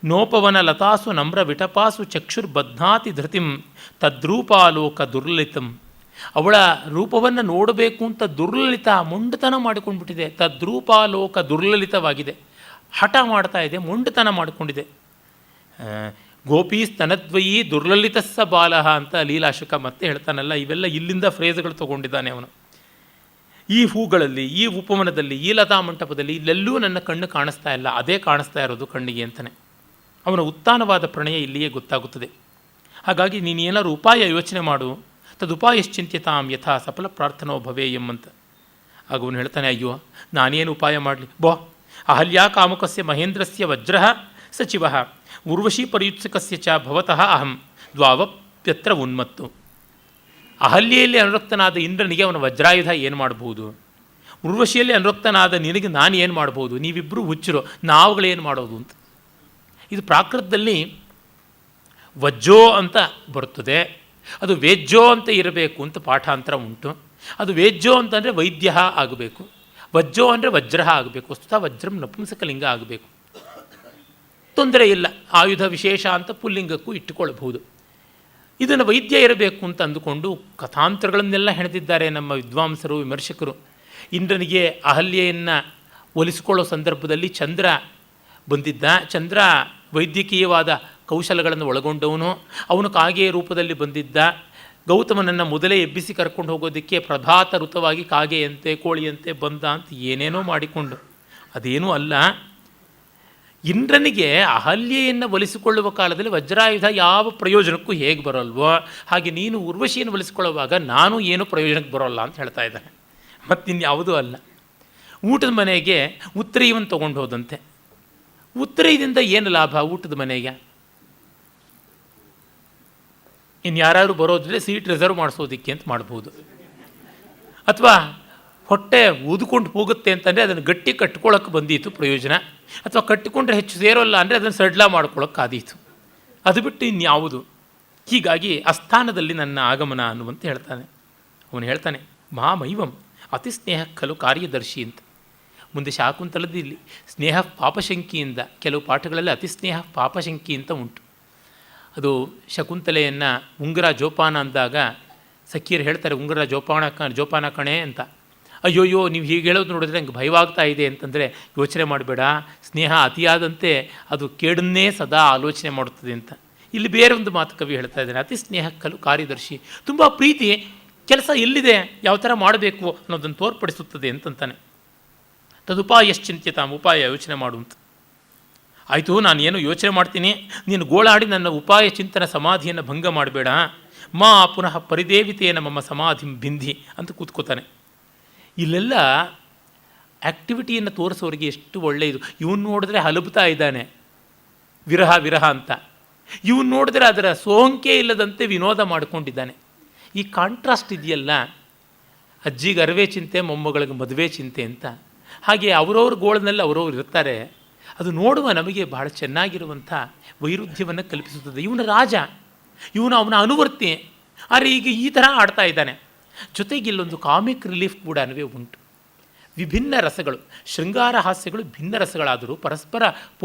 ನೋಪವನ ಲತಾಸು ನಮ್ರ ವಿಟಪಾಸು ಚಕ್ಷುರ್ಬಧ್ನಾತಿ ಧೃತಿಂ ತದ್ರೂಪಾಲೋಕ ದುರ್ಲಲಿತಂ. ಅವಳ ರೂಪವನ್ನು ನೋಡಬೇಕು ಅಂತ ದುರ್ಲಲಿತ ಮೊಂಡುತನ ಮಾಡಿಕೊಂಡ್ಬಿಟ್ಟಿದೆ. ತದ್ರೂಪಾಲೋಕ ದುರ್ಲಲಿತವಾಗಿದೆ, ಹಠ ಮಾಡ್ತಾ ಇದೆ, ಮೊಂಡುತನ ಮಾಡಿಕೊಂಡಿದೆ. ಗೋಪೀಸ್ತನದ್ವಯಿ ದುರ್ಲಲಿತಸ್ಸ ಬಾಲಹ ಅಂತ ಲೀಲಾಶುಕ ಮತ್ತೆ ಹೇಳ್ತಾನಲ್ಲ, ಇವೆಲ್ಲ ಇಲ್ಲಿಂದ ಫ್ರೇಜ್ಗಳು ತೊಗೊಂಡಿದ್ದಾನೆ ಅವನು. ಈ ಹೂಗಳಲ್ಲಿ, ಈ ಉಪವನದಲ್ಲಿ, ಈ ಲತಾ ಮಂಟಪದಲ್ಲಿ ಇಲ್ಲೆಲ್ಲೂ ನನ್ನ ಕಣ್ಣು ಕಾಣಿಸ್ತಾ ಇಲ್ಲ, ಅದೇ ಕಾಣಿಸ್ತಾ ಇರೋದು ಕಣ್ಣಿಗೆ ಅಂತಾನೆ. ಅವನ ಉತ್ತಾನವಾದ ಪ್ರಣಯ ಇಲ್ಲಿಯೇ ಗೊತ್ತಾಗುತ್ತದೆ. ಹಾಗಾಗಿ ನೀನು ಏನಾದ್ರು ಉಪಾಯ ಯೋಚನೆ ಮಾಡು. ತದುಪಾಯಶ್ಚಿಂತ್ಯತಾಂ ಯಥಾ ಸಫಲ ಪ್ರಾರ್ಥನೋ ಭವೇಯಂ ಅಂತ. ಆಗ ಅವನು ಹೇಳ್ತಾನೆ, ಅಯ್ಯೋ ನಾನೇನು ಉಪಾಯ ಮಾಡಲಿ, ಬೋ ಅಹಲ್ಯಾ ಕಾಮುಕಸ್ಯ ಮಹೇಂದ್ರಸ್ಯ ವಜ್ರಃ ಸಚಿವ ಉರ್ವಶೀ ಪರಿಯುತ್ಸಕಸ್ಯ ಚ ಭವತಃ ಅಹಂ ದ್ವಾವಪ್ಯತ್ರ ಉನ್ಮತ್ತು. ಅಹಲ್ಯೆಯಲ್ಲಿ ಅನುರಕ್ತನಾದ ಇಂದ್ರನಿಗೆ ಅವನ ವಜ್ರಾಯುಧ ಏನು ಮಾಡಬಹುದು, ಉರ್ವಶಿಯಲ್ಲಿ ಅನುರಕ್ತನಾದ ನಿನಗೆ ನಾನು ಏನು ಮಾಡ್ಬೋದು, ನೀವಿಬ್ಬರು ಹುಚ್ಚರು, ನಾವುಗಳೇನು ಮಾಡೋದು ಅಂತ. ಇದು ಪ್ರಾಕೃತದಲ್ಲಿ ವಜ್ಜೋ ಅಂತ ಬರುತ್ತದೆ, ಅದು ವೇಜ್ಜೋ ಅಂತ ಇರಬೇಕು ಅಂತ ಪಾಠಾಂತರ ಉಂಟು. ಅದು ವೇಜ್ಜೋ ಅಂತಂದರೆ ವೈದ್ಯ ಆಗಬೇಕು, ವಜ್ಜೋ ಅಂದರೆ ವಜ್ರ ಆಗಬೇಕು. ವಸ್ತುತಃ ವಜ್ರಂ ನಪುಂಸಕಲಿಂಗ ಆಗಬೇಕು, ತೊಂದರೆ ಇಲ್ಲ. ಆಯುಧ ವಿಶೇಷ ಅಂತ ಪುಲ್ಲಿಂಗಕ್ಕೂ ಇಟ್ಟುಕೊಳ್ಳಬಹುದು. ಇದನ್ನು ವೈದ್ಯ ಇರಬೇಕು ಅಂತ ಅಂದುಕೊಂಡು ಕಥಾಂತರಗಳನ್ನೆಲ್ಲ ಹೆಣೆದಿದ್ದಾರೆ ನಮ್ಮ ವಿದ್ವಾಂಸರು, ವಿಮರ್ಶಕರು. ಇಂದ್ರನಿಗೆ ಅಹಲ್ಯೆಯನ್ನು ಒಲಿಸಿಕೊಳ್ಳೋ ಸಂದರ್ಭದಲ್ಲಿ ಚಂದ್ರ ಬಂದಿದ್ದ. ಚಂದ್ರ ವೈದ್ಯಕೀಯವಾದ ಕೌಶಲಗಳನ್ನು ಒಳಗೊಂಡವನು. ಅವನು ಕಾಗೆಯ ರೂಪದಲ್ಲಿ ಬಂದಿದ್ದ. ಗೌತಮನನ್ನು ಮೊದಲೇ ಎಬ್ಬಿಸಿ ಕರ್ಕೊಂಡು ಹೋಗೋದಕ್ಕೆ ಪ್ರಭಾತ ಋತವಾಗಿ ಕಾಗೆಯಂತೆ ಕೋಳಿಯಂತೆ ಬಂದ ಅಂತ ಏನೇನೋ ಮಾಡಿಕೊಂಡು, ಅದೇನೂ ಅಲ್ಲ. ಇಂದ್ರನಿಗೆ ಅಹಲ್ಯೆಯನ್ನು ಒಲಿಸಿಕೊಳ್ಳುವ ಕಾಲದಲ್ಲಿ ವಜ್ರಾಯುಧ ಯಾವ ಪ್ರಯೋಜನಕ್ಕೂ ಹೇಗೆ ಬರೋಲ್ವೋ ಹಾಗೆ ನೀನು ಉರ್ವಶಿಯನ್ನು ಒಲಿಸಿಕೊಳ್ಳುವಾಗ ನಾನು ಏನು ಪ್ರಯೋಜನಕ್ಕೆ ಬರೋಲ್ಲ ಅಂತ ಹೇಳ್ತಾ ಇದ್ದಾನೆ. ಮತ್ತಿನ್ಯಾವುದೂ ಅಲ್ಲ. ಊಟದ ಮನೆಗೆ ಉತ್ತರೀಯವನ್ನು ತೊಗೊಂಡು ಹೋದಂತೆ. ಉತ್ತರೀಯದಿಂದ ಏನು ಲಾಭ ಊಟದ ಮನೆಗೆ? ಇನ್ಯಾರು ಬರೋದ್ರೆ ಸೀಟ್ ರಿಸರ್ವ್ ಮಾಡಿಸೋದಿಕ್ಕೆ ಅಂತ ಮಾಡ್ಬೋದು. ಅಥವಾ ಹೊಟ್ಟೆ ಊದ್ಕೊಂಡು ಹೋಗುತ್ತೆ ಅಂತಂದರೆ ಅದನ್ನು ಗಟ್ಟಿ ಕಟ್ಕೊಳ್ಳೋಕ್ಕೆ ಬಂದೀತು ಪ್ರಯೋಜನ. ಅಥವಾ ಕಟ್ಟಿಕೊಂಡ್ರೆ ಹೆಚ್ಚು ಸೇರೋಲ್ಲ ಅಂದರೆ ಅದನ್ನು ಸಡ್ಲ ಮಾಡ್ಕೊಳ್ಳೋಕ್ಕಾದೀತು. ಅದು ಬಿಟ್ಟು ಇನ್ಯಾವುದು. ಹೀಗಾಗಿ ಅಸ್ಥಾನದಲ್ಲಿ ನನ್ನ ಆಗಮನ ಅನ್ನುವಂತ ಹೇಳ್ತಾನೆ. ಅವನು ಹೇಳ್ತಾನೆ, ಮಾಮೈವಂ ಅತಿ ಸ್ನೇಹ ಖಲು ಕಾರ್ಯದರ್ಶಿ ಅಂತ. ಮುಂದೆ ಶಾಕುಂತಲದಲ್ಲಿ ಸ್ನೇಹ ಪಾಪಶಂಕಿಯಿಂದ ಕೆಲವು ಪಾಠಗಳಲ್ಲಿ ಅತಿ ಸ್ನೇಹ ಪಾಪಶಂಕಿ ಅಂತ ಉಂಟು. ಅದು ಶಕುಂತಲೆಯನ್ನು ಉಂಗುರ ಜೋಪಾನ ಅಂದಾಗ ಸಖಿಯರು ಹೇಳ್ತಾರೆ, ಉಂಗುರ ಜೋಪಾನ ಕಣೆ ಅಂತ. ಅಯ್ಯೋಯ್ಯೋ ನೀವು ಹೀಗೆ ಹೇಳೋದು ನೋಡಿದ್ರೆ ನಂಗೆ ಭಯವಾಗ್ತಾ ಇದೆ ಅಂತಂದರೆ ಯೋಚನೆ ಮಾಡಬೇಡ, ಸ್ನೇಹ ಅತಿಯಾದಂತೆ ಅದು ಕೇಡನ್ನೇ ಸದಾ ಆಲೋಚನೆ ಮಾಡುತ್ತದೆ ಅಂತ. ಇಲ್ಲಿ ಬೇರೆ ಒಂದು ಮಾತು ಕವಿ ಹೇಳ್ತಾ ಇದ್ದಾನೆ, ಅತಿ ಸ್ನೇಹ ಖಲು ಕಾರ್ಯದರ್ಶಿ. ತುಂಬ ಪ್ರೀತಿ ಕೆಲಸ ಎಲ್ಲಿದೆ, ಯಾವ ಥರ ಮಾಡಬೇಕು ಅನ್ನೋದನ್ನು ತೋರ್ಪಡಿಸುತ್ತದೆ ಅಂತಂತಾನೆ. ತದುಪಾಯಶ್ಚಿಂತ್ಯತಾಂ, ಉಪಾಯ ಯೋಚನೆ ಮಾಡು ಅಂತ. ಆಯಿತು, ನಾನು ಏನು ಯೋಚನೆ ಮಾಡ್ತೀನಿ, ನೀನು ಗೋಳಾಡಿ ನನ್ನ ಉಪಾಯ ಚಿಂತನ ಸಮಾಧಿಯನ್ನು ಭಂಗ ಮಾಡಬೇಡ. ಮಾ ಪುನಃ ಪರಿದೇವಿತೇನ ಮಮ್ಮ ಸಮಾಧಿಂ ಬಿಂಧಿ ಅಂತ ಕೂತ್ಕೋತಾನೆ. ಇಲ್ಲೆಲ್ಲ ಆ್ಯಕ್ಟಿವಿಟಿಯನ್ನು ತೋರಿಸೋರಿಗೆ ಎಷ್ಟು ಒಳ್ಳೆಯದು. ಇವನು ನೋಡಿದ್ರೆ ಹಲಬುತ್ತಾ ಇದ್ದಾನೆ ವಿರಹ ವಿರಹ ಅಂತ, ಇವನು ನೋಡಿದ್ರೆ ಅದರ ಸೋಂಕೆ ಇಲ್ಲದಂತೆ ವಿನೋದ ಮಾಡಿಕೊಂಡಿದ್ದಾನೆ. ಈ ಕಾಂಟ್ರಾಸ್ಟ್ ಇದೆಯಲ್ಲ, ಅಜ್ಜಿಗೆ ಅರವೇ ಚಿಂತೆ, ಮೊಮ್ಮಗಳಿಗೆ ಮದುವೆ ಚಿಂತೆ ಅಂತ. ಹಾಗೆ ಅವರವ್ರ ಗೋಳಿನಲ್ಲಿ ಅವರವ್ರು ಇರ್ತಾರೆ. ಅದು ನೋಡುವ ನಮಗೆ ಬಹಳ ಚೆನ್ನಾಗಿರುವಂಥ ವೈರುಧ್ಯವನ್ನು ಕಲ್ಪಿಸುತ್ತದೆ. ಇವನ ರಾಜ, ಇವನು ಅವನ ಅನುವರ್ತಿ, ಆದರೆ ಈಗ ಈ ಥರ ಆಡ್ತಾ ಇದ್ದಾನೆ. ಜೊತೆಗೆ ಇಲ್ಲೊಂದು ಕಾಮಿಕ್ ರಿಲೀಫ್ ಕೂಡ ಉಂಟು. ವಿಭಿನ್ನ ರಸಗಳು, ಶೃಂಗಾರ ಹಾಸ್ಯಗಳು ಭಿನ್ನ ರಸಗಳಾದರೂ ಪರಸ್ಪರ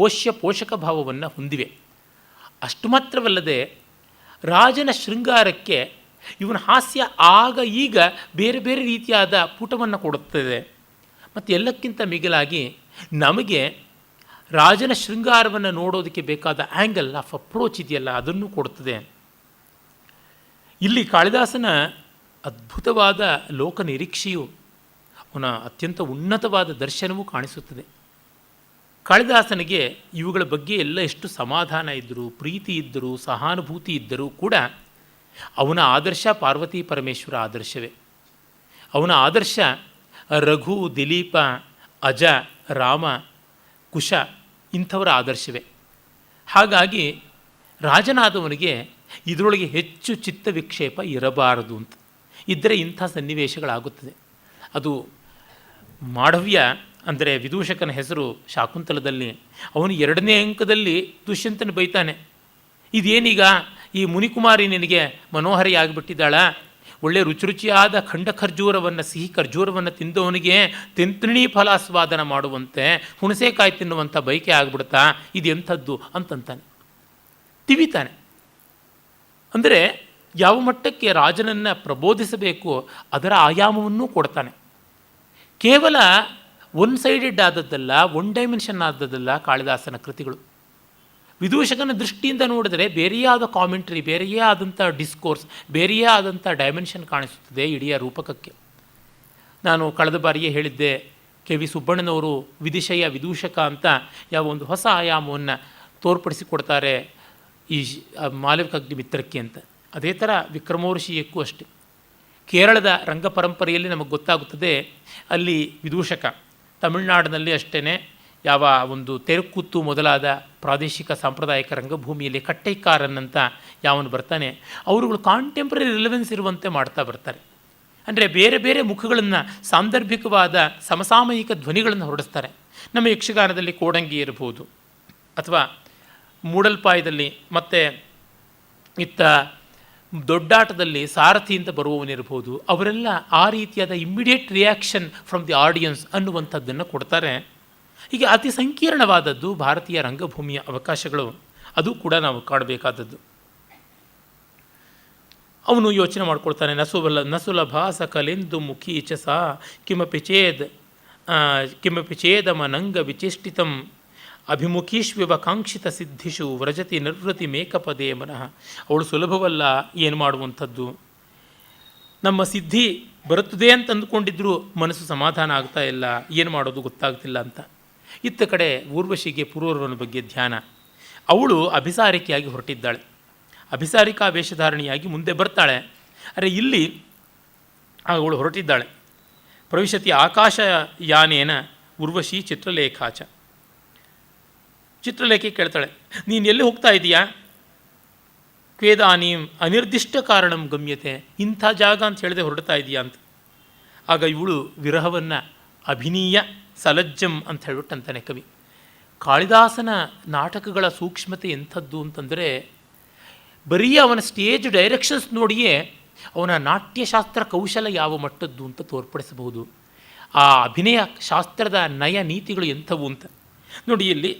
ಪೋಷಕ ಭಾವವನ್ನು ಹೊಂದಿವೆ. ಅಷ್ಟು ಮಾತ್ರವಲ್ಲದೆ ರಾಜನ ಶೃಂಗಾರಕ್ಕೆ ಇವನ ಹಾಸ್ಯ ಆಗ ಈಗ ಬೇರೆ ಬೇರೆ ರೀತಿಯಾದ ಪುಟವನ್ನು ಕೊಡುತ್ತದೆ. ಮತ್ತು ಎಲ್ಲಕ್ಕಿಂತ ಮಿಗಿಲಾಗಿ ನಮಗೆ ರಾಜನ ಶೃಂಗಾರವನ್ನು ನೋಡೋದಕ್ಕೆ ಬೇಕಾದ ಆ್ಯಂಗಲ್ ಆಫ್ ಅಪ್ರೋಚ್ ಇದೆಯಲ್ಲ, ಅದನ್ನು ಕೊಡುತ್ತದೆ. ಇಲ್ಲಿ ಕಾಳಿದಾಸನ ಅದ್ಭುತವಾದ ಲೋಕ ನಿರೀಕ್ಷೆಯು, ಅವನ ಅತ್ಯಂತ ಉನ್ನತವಾದ ದರ್ಶನವೂ ಕಾಣಿಸುತ್ತದೆ. ಕಾಳಿದಾಸನಿಗೆ ಇವುಗಳ ಬಗ್ಗೆ ಎಲ್ಲ ಎಷ್ಟು ಸಮಾಧಾನ ಇದ್ದರೂ, ಪ್ರೀತಿ ಇದ್ದರೂ, ಸಹಾನುಭೂತಿ ಇದ್ದರೂ ಕೂಡ ಅವನ ಆದರ್ಶ ಪಾರ್ವತಿ ಪರಮೇಶ್ವರ ಆದರ್ಶವೇ. ಅವನ ಆದರ್ಶ ರಘು, ದಿಲೀಪ, ಅಜ, ರಾಮ, ಕುಶ ಇಂಥವರ ಆದರ್ಶವೇ. ಹಾಗಾಗಿ ರಾಜನಾದವನಿಗೆ ಇದರೊಳಗೆ ಹೆಚ್ಚು ಚಿತ್ತ ವಿಕ್ಷೇಪ ಇರಬಾರದು ಅಂತ ಇದ್ದರೆ ಇಂಥ ಸನ್ನಿವೇಶಗಳಾಗುತ್ತದೆ. ಅದು ಮಾಢವ್ಯ ಅಂದರೆ ವಿದೂಷಕನ ಹೆಸರು ಶಾಕುಂತಲದಲ್ಲಿ. ಅವನು 2ನೇ ಅಂಕದಲ್ಲಿ ದುಷ್ಯಂತನ ಬೈತಾನೆ, ಇದೇನೀಗ ಈ ಮುನಿಕುಮಾರಿ ನಿನಗೆ ಮನೋಹರಿಯಾಗಿಬಿಟ್ಟಿದ್ದಾಳ, ಒಳ್ಳೆ ರುಚಿಯಾದ ಖಂಡ ಖರ್ಜೂರವನ್ನು, ಸಿಹಿ ಖರ್ಜೂರವನ್ನು ತಿಂದವನಿಗೆ ತಿಂತ್ರಿಣೀ ಫಲಾಸ್ವಾದನ ಮಾಡುವಂತೆ ಹುಣಸೆಕಾಯಿ ತಿನ್ನುವಂಥ ಬೈಕೆ ಆಗಿಬಿಡ್ತಾ, ಇದು ಎಂಥದ್ದು ಅಂತಂತಾನೆ, ತಿವಿತಾನೆ. ಅಂದರೆ ಯಾವ ಮಟ್ಟಕ್ಕೆ ರಾಜನನ್ನು ಪ್ರಬೋಧಿಸಬೇಕು ಅದರ ಆಯಾಮವನ್ನೂ ಕೊಡ್ತಾನೆ. ಕೇವಲ ಒನ್ ಸೈಡೆಡ್ ಆದದ್ದಲ್ಲ, ಒನ್ ಡೈಮೆನ್ಷನ್ ಆದದ್ದಲ್ಲ ಕಾಳಿದಾಸನ ಕೃತಿಗಳು. ವಿದೂಷಕನ ದೃಷ್ಟಿಯಿಂದ ನೋಡಿದರೆ ಬೇರೆಯೇ ಆದ ಕಾಮೆಂಟ್ರಿ, ಬೇರೆಯೇ ಆದಂಥ ಡಿಸ್ಕೋರ್ಸ್, ಬೇರೆಯೇ ಆದಂಥ ಡೈಮೆನ್ಷನ್ ಕಾಣಿಸುತ್ತದೆ ಇಡೀ ರೂಪಕಕ್ಕೆ. ನಾನು ಕಳೆದ ಬಾರಿಯೇ ಹೇಳಿದ್ದೆ, ಕೆ ವಿ ಸುಬ್ಬಣ್ಣನವರು ವಿದಿಶಯ ವಿದೂಷಕ ಅಂತ ಯಾವ ಒಂದು ಹೊಸ ಆಯಾಮವನ್ನು ತೋರ್ಪಡಿಸಿಕೊಡ್ತಾರೆ ಈ ಮಾಲವಿಕಾಗ್ನಿಮಿತ್ರಕ್ಕೆ ಅಂತ. ಅದೇ ಥರ ವಿಕ್ರಮೋರ್ಷಿಯಕ್ಕೂ ಅಷ್ಟೆ. ಕೇರಳದ ರಂಗ ಪರಂಪರೆಯಲ್ಲಿ ನಮಗೆ ಗೊತ್ತಾಗುತ್ತದೆ, ಅಲ್ಲಿ ವಿದೂಷಕ, ತಮಿಳುನಾಡಿನಲ್ಲಿ ಅಷ್ಟೇ ಯಾವ ಒಂದು ತೆರಕೂತ್ತು ಮೊದಲಾದ ಪ್ರಾದೇಶಿಕ ಸಾಂಪ್ರದಾಯಿಕ ರಂಗಭೂಮಿಯಲ್ಲಿ ಕಟ್ಟೈಕಾರನ್ ಅಂತ ಯಾವನು ಬರ್ತಾನೆ, ಅವರುಗಳು ಕಾಂಟೆಂಪ್ರರಿ ರಿಲೆವೆನ್ಸ್ ಇರುವಂತೆ ಮಾಡ್ತಾ ಬರ್ತಾರೆ. ಅಂದರೆ ಬೇರೆ ಬೇರೆ ಮುಖಗಳನ್ನು, ಸಾಂದರ್ಭಿಕವಾದ ಸಮಸಾಮಯಿಕ ಧ್ವನಿಗಳನ್ನು ಹೊರಡಿಸ್ತಾರೆ. ನಮ್ಮ ಯಕ್ಷಗಾನದಲ್ಲಿ ಕೋಡಂಗಿ ಇರಬಹುದು, ಅಥವಾ ಮೂಡಲ್ಪಾಯದಲ್ಲಿ ಮತ್ತು ಇತ್ತ ದೊಡ್ಡಾಟದಲ್ಲಿ ಸಾರಥಿ ಅಂತ ಬರುವವನಿರ್ಬೋದು. ಅವರೆಲ್ಲ ಆ ರೀತಿಯಾದ immediate reaction from the audience ಅನ್ನುವಂಥದ್ದನ್ನು ಕೊಡ್ತಾರೆ. ಹೀಗೆ ಅತಿ ಸಂಕೀರ್ಣವಾದದ್ದು ಭಾರತೀಯ ರಂಗಭೂಮಿಯ ಅವಕಾಶಗಳು, ಅದು ಕೂಡ ನಾವು ಕಾಣಬೇಕಾದದ್ದು. ಅವನು ಯೋಚನೆ ಮಾಡ್ಕೊಳ್ತಾನೆ, ನಸುಲಭ ಸಕಲೆಂದು ಮುಖಿ ಚಸ ಕಿಮಪಿ ಚೇದಮನಂಗ ವಿಚೇಷ್ಟಿತಂ ಅಭಿಮುಖೀಶ್ವಿವ ಕಾಂಕ್ಷಿತ ಸಿದ್ಧಿಷು ವ್ರಜತಿ ನಿರ್ವೃತಿ ಮೇಕಪದೇ ಮನಃ. ಅವಳು ಸುಲಭವಲ್ಲ ಏನು ಮಾಡುವಂಥದ್ದು, ನಮ್ಮ ಸಿದ್ಧಿ ಬರುತ್ತದೆ ಅಂತ ಅಂದುಕೊಂಡಿದ್ರೂ ಮನಸ್ಸು ಸಮಾಧಾನ ಆಗ್ತಾ ಇಲ್ಲ, ಏನು ಮಾಡೋದು ಗೊತ್ತಾಗ್ತಿಲ್ಲ ಅಂತ. ಇತ್ತ ಕಡೆ ಊರ್ವಶಿಗೆ ಪುರೂರವನ ಬಗ್ಗೆ ಧ್ಯಾನ. ಅವಳು ಅಭಿಸಾರಿಕೆಯಾಗಿ ಹೊರಟಿದ್ದಾಳೆ, ಅಭಿಸಾರಿಕಾ ವೇಷಧಾರಣಿಯಾಗಿ ಮುಂದೆ ಬರ್ತಾಳೆ. ಅರೆ ಇಲ್ಲಿ ಅವಳು ಹೊರಟಿದ್ದಾಳೆ. ಪ್ರವಿಶತಿ ಆಕಾಶಯಾನೇನ ಊರ್ವಶಿ ಚಿತ್ರಲೇಖಾಚ. ಚಿತ್ರಲೇಖೆ ಕೇಳ್ತಾಳೆ, ನೀನು ಎಲ್ಲಿ ಹೋಗ್ತಾ ಇದೀಯಾ? ಕ್ವೇದಾನೀಂ ಅನಿರ್ದಿಷ್ಟ ಕಾರಣಂ ಗಮ್ಯತೆ. ಇಂಥ ಜಾಗ ಅಂತ ಹೇಳಿದೆ ಹೊರಡ್ತಾ ಇದೆಯಾ ಅಂತ. ಆಗ ಇವಳು ವಿರಹವನ್ನು ಅಭಿನೀಯ ಸಲಜ್ಜಂ ಅಂತ ಹೇಳ್ಬಿಟ್ಟಂತಾನೆ ಕವಿ. ಕಾಳಿದಾಸನ ನಾಟಕಗಳ ಸೂಕ್ಷ್ಮತೆ ಎಂಥದ್ದು ಅಂತಂದರೆ, ಬರೀ ಅವನ ಸ್ಟೇಜ್ ಡೈರೆಕ್ಷನ್ಸ್ ನೋಡಿಯೇ ಅವನ ನಾಟ್ಯಶಾಸ್ತ್ರ ಕೌಶಲ ಯಾವ ಮಟ್ಟದ್ದು ಅಂತ ತೋರ್ಪಡಿಸಬಹುದು. ಆ ಅಭಿನಯ ಶಾಸ್ತ್ರದ ನಯ ನೀತಿಗಳು ಎಂಥವು ಅಂತ ನೋಡಿ. ಇಲ್ಲಿ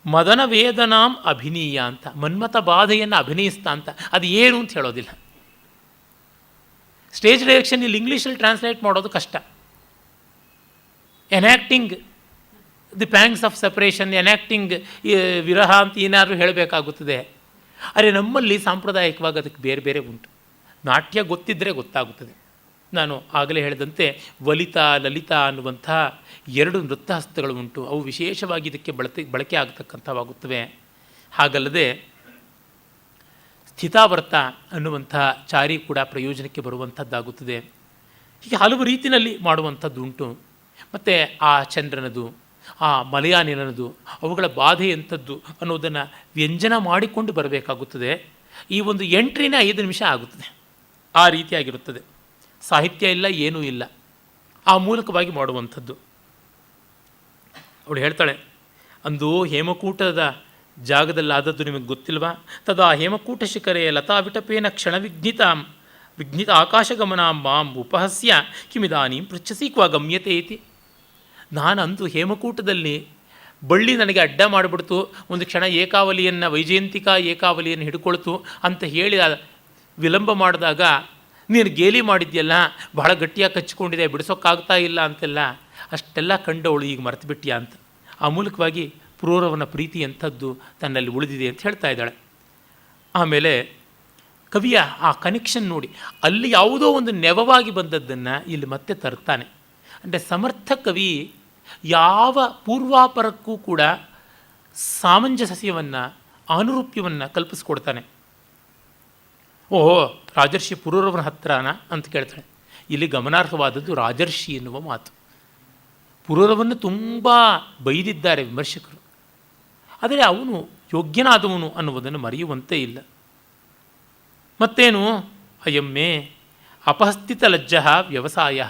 ಮದನ ವೇದನಾಂ ಅಭಿನೀಯ ಅಂತ, ಮನ್ಮಥ ಬಾಧೆಯನ್ನು ಅಭಿನಯಿಸ್ತಾ ಅಂತ, ಅದು ಏನು ಅಂತ ಹೇಳೋದಿಲ್ಲ. ಸ್ಟೇಜ್ ಡೈರೆಕ್ಷನ್ ಇಲ್ಲಿ ಇಂಗ್ಲೀಷಲ್ಲಿ ಟ್ರಾನ್ಸ್ಲೇಟ್ ಮಾಡೋದು ಕಷ್ಟ. ಎನ್ಯಾಕ್ಟಿಂಗ್ ದಿ ಪ್ಯಾಂಗ್ಸ್ ಆಫ್ ಸಪ್ರೇಷನ್, ಎನ್ಯಾಕ್ಟಿಂಗ್ ವಿರಹ ಅಂತ ಏನಾದರೂ ಹೇಳಬೇಕಾಗುತ್ತದೆ. ಅರೆ ನಮ್ಮಲ್ಲಿ ಸಾಂಪ್ರದಾಯಿಕವಾಗಿ ಅದಕ್ಕೆ ಬೇರೆ ಬೇರೆ ಉಂಟು. ನಾಟ್ಯ ಗೊತ್ತಿದ್ದರೆ ಗೊತ್ತಾಗುತ್ತದೆ. ನಾನು ಆಗಲೇ ಹೇಳಿದಂತೆ ವಲಿತಾ ಲಲಿತಾ ಅನ್ನುವಂಥ 2 ನೃತ್ಯಹಸ್ತಗಳು ಉಂಟು. ಅವು ವಿಶೇಷವಾಗಿ ಇದಕ್ಕೆ ಬಳಕೆ ಆಗತಕ್ಕಂಥವಾಗುತ್ತವೆ. ಹಾಗಲ್ಲದೆ ಸ್ಥಿತಾವರ್ತ ಅನ್ನುವಂಥ ಚಾರಿ ಕೂಡ ಪ್ರಯೋಜನಕ್ಕೆ ಬರುವಂಥದ್ದಾಗುತ್ತದೆ. ಹೀಗೆ ಹಲವು ರೀತಿಯಲ್ಲಿ ಮಾಡುವಂಥದ್ದುಂಟು. ಮತ್ತು ಆ ಚಂದ್ರನದು, ಆ ಮಲಯಾನಿಲನದು, ಅವುಗಳ ಬಾಧೆ ಎಂಥದ್ದು ಅನ್ನೋದನ್ನು ವ್ಯಂಜನ ಮಾಡಿಕೊಂಡು ಬರಬೇಕಾಗುತ್ತದೆ. ಈ ಒಂದು ಎಂಟ್ರಿನ 5 ನಿಮಿಷ ಆಗುತ್ತದೆ. ಆ ರೀತಿಯಾಗಿರುತ್ತದೆ. ಸಾಹಿತ್ಯ ಇಲ್ಲ, ಏನೂ ಇಲ್ಲ, ಆ ಮೂಲಕವಾಗಿ ಮಾಡುವಂಥದ್ದು. ಅವಳು ಹೇಳ್ತಾಳೆ, ಅಂದು ಹೇಮಕೂಟದ ಜಾಗದಲ್ಲಾದದ್ದು ನಿಮಗೆ ಗೊತ್ತಿಲ್ವಾ? ತದಾ ಹೇಮಕೂಟ ಶಿಖರೆ ಲತಾ ವಿಟಪೇನ ವಿಘ್ನಿತ ಆಕಾಶಗಮನಾಂ ಮಾಂ ಉಪಹಸ್ಯ ಕಿಮಿದಾನೀಂ ಪೃಚ್ಛಸಿ ಕ್ವ ಗಮ್ಯತೆ ಇತಿ. ನಾನಂದು ಹೇಮಕೂಟದಲ್ಲಿ ಬಳ್ಳಿ ನನಗೆ ಅಡ್ಡ ಮಾಡಿಬಿಡ್ತು, ಒಂದು ಕ್ಷಣ ಏಕಾವಲಿಯನ್ನು, ವೈಜಯಂತಿಕಾ ಏಕಾವಲಿಯನ್ನು ಹಿಡ್ಕೊಳ್ತು ಅಂತ ಹೇಳಿ ವಿಳಂಬ ಮಾಡಿದಾಗ ನೀನು ಗೇಲಿ ಮಾಡಿದ್ಯಲ್ಲ, ಬಹಳ ಗಟ್ಟಿಯಾಗಿ ಕಚ್ಚಿಕೊಂಡಿದೆ, ಬಿಡಿಸೋಕ್ಕಾಗ್ತಾ ಇಲ್ಲ ಅಂತೆಲ್ಲ, ಅಷ್ಟೆಲ್ಲ ಕಂಡವಳು ಈಗ ಮರೆತು ಬಿಟ್ಟಿಯಾ ಅಂತ. ಆ ಮೂಲಕವಾಗಿ ಪುರೂರವನ ಪ್ರೀತಿ ಎಂಥದ್ದು ತನ್ನಲ್ಲಿ ಉಳಿದಿದೆ ಅಂತ ಹೇಳ್ತಾ ಇದ್ದಾಳೆ. ಆಮೇಲೆ ಕವಿಯ ಆ ಕನೆಕ್ಷನ್ ನೋಡಿ, ಅಲ್ಲಿ ಯಾವುದೋ ಒಂದು ನೆವವಾಗಿ ಬಂದದ್ದನ್ನು ಇಲ್ಲಿ ಮತ್ತೆ ತರ್ತಾನೆ. ಅಂದರೆ ಸಮರ್ಥ ಕವಿ ಯಾವ ಪೂರ್ವಾಪರಕ್ಕೂ ಕೂಡ ಸಾಮಂಜಸ್ಯವನ್ನು, ಅನುರೂಪ್ಯವನ್ನು ಕಲ್ಪಿಸ್ಕೊಡ್ತಾನೆ. ಓಹೋ, ರಾಜರ್ಷಿ ಪುರೂರವನ ಹತ್ರನ ಅಂತ ಕೇಳ್ತಾಳೆ. ಇಲ್ಲಿ ಗಮನಾರ್ಹವಾದದ್ದು ರಾಜರ್ಷಿ ಎನ್ನುವ ಮಾತು. ಪುರೂರವನ್ನು ತುಂಬ ಬೈದಿದ್ದಾರೆ ವಿಮರ್ಶಕರು, ಆದರೆ ಅವನು ಯೋಗ್ಯನಾದವನು ಅನ್ನುವುದನ್ನು ಮರೆಯುವಂತೆ ಇಲ್ಲ. ಮತ್ತೇನು, ಅಯಮ್ಮೆ ಅಪಹಸ್ಥಿತ ಲಜ್ಜ ವ್ಯವಸಾಯ,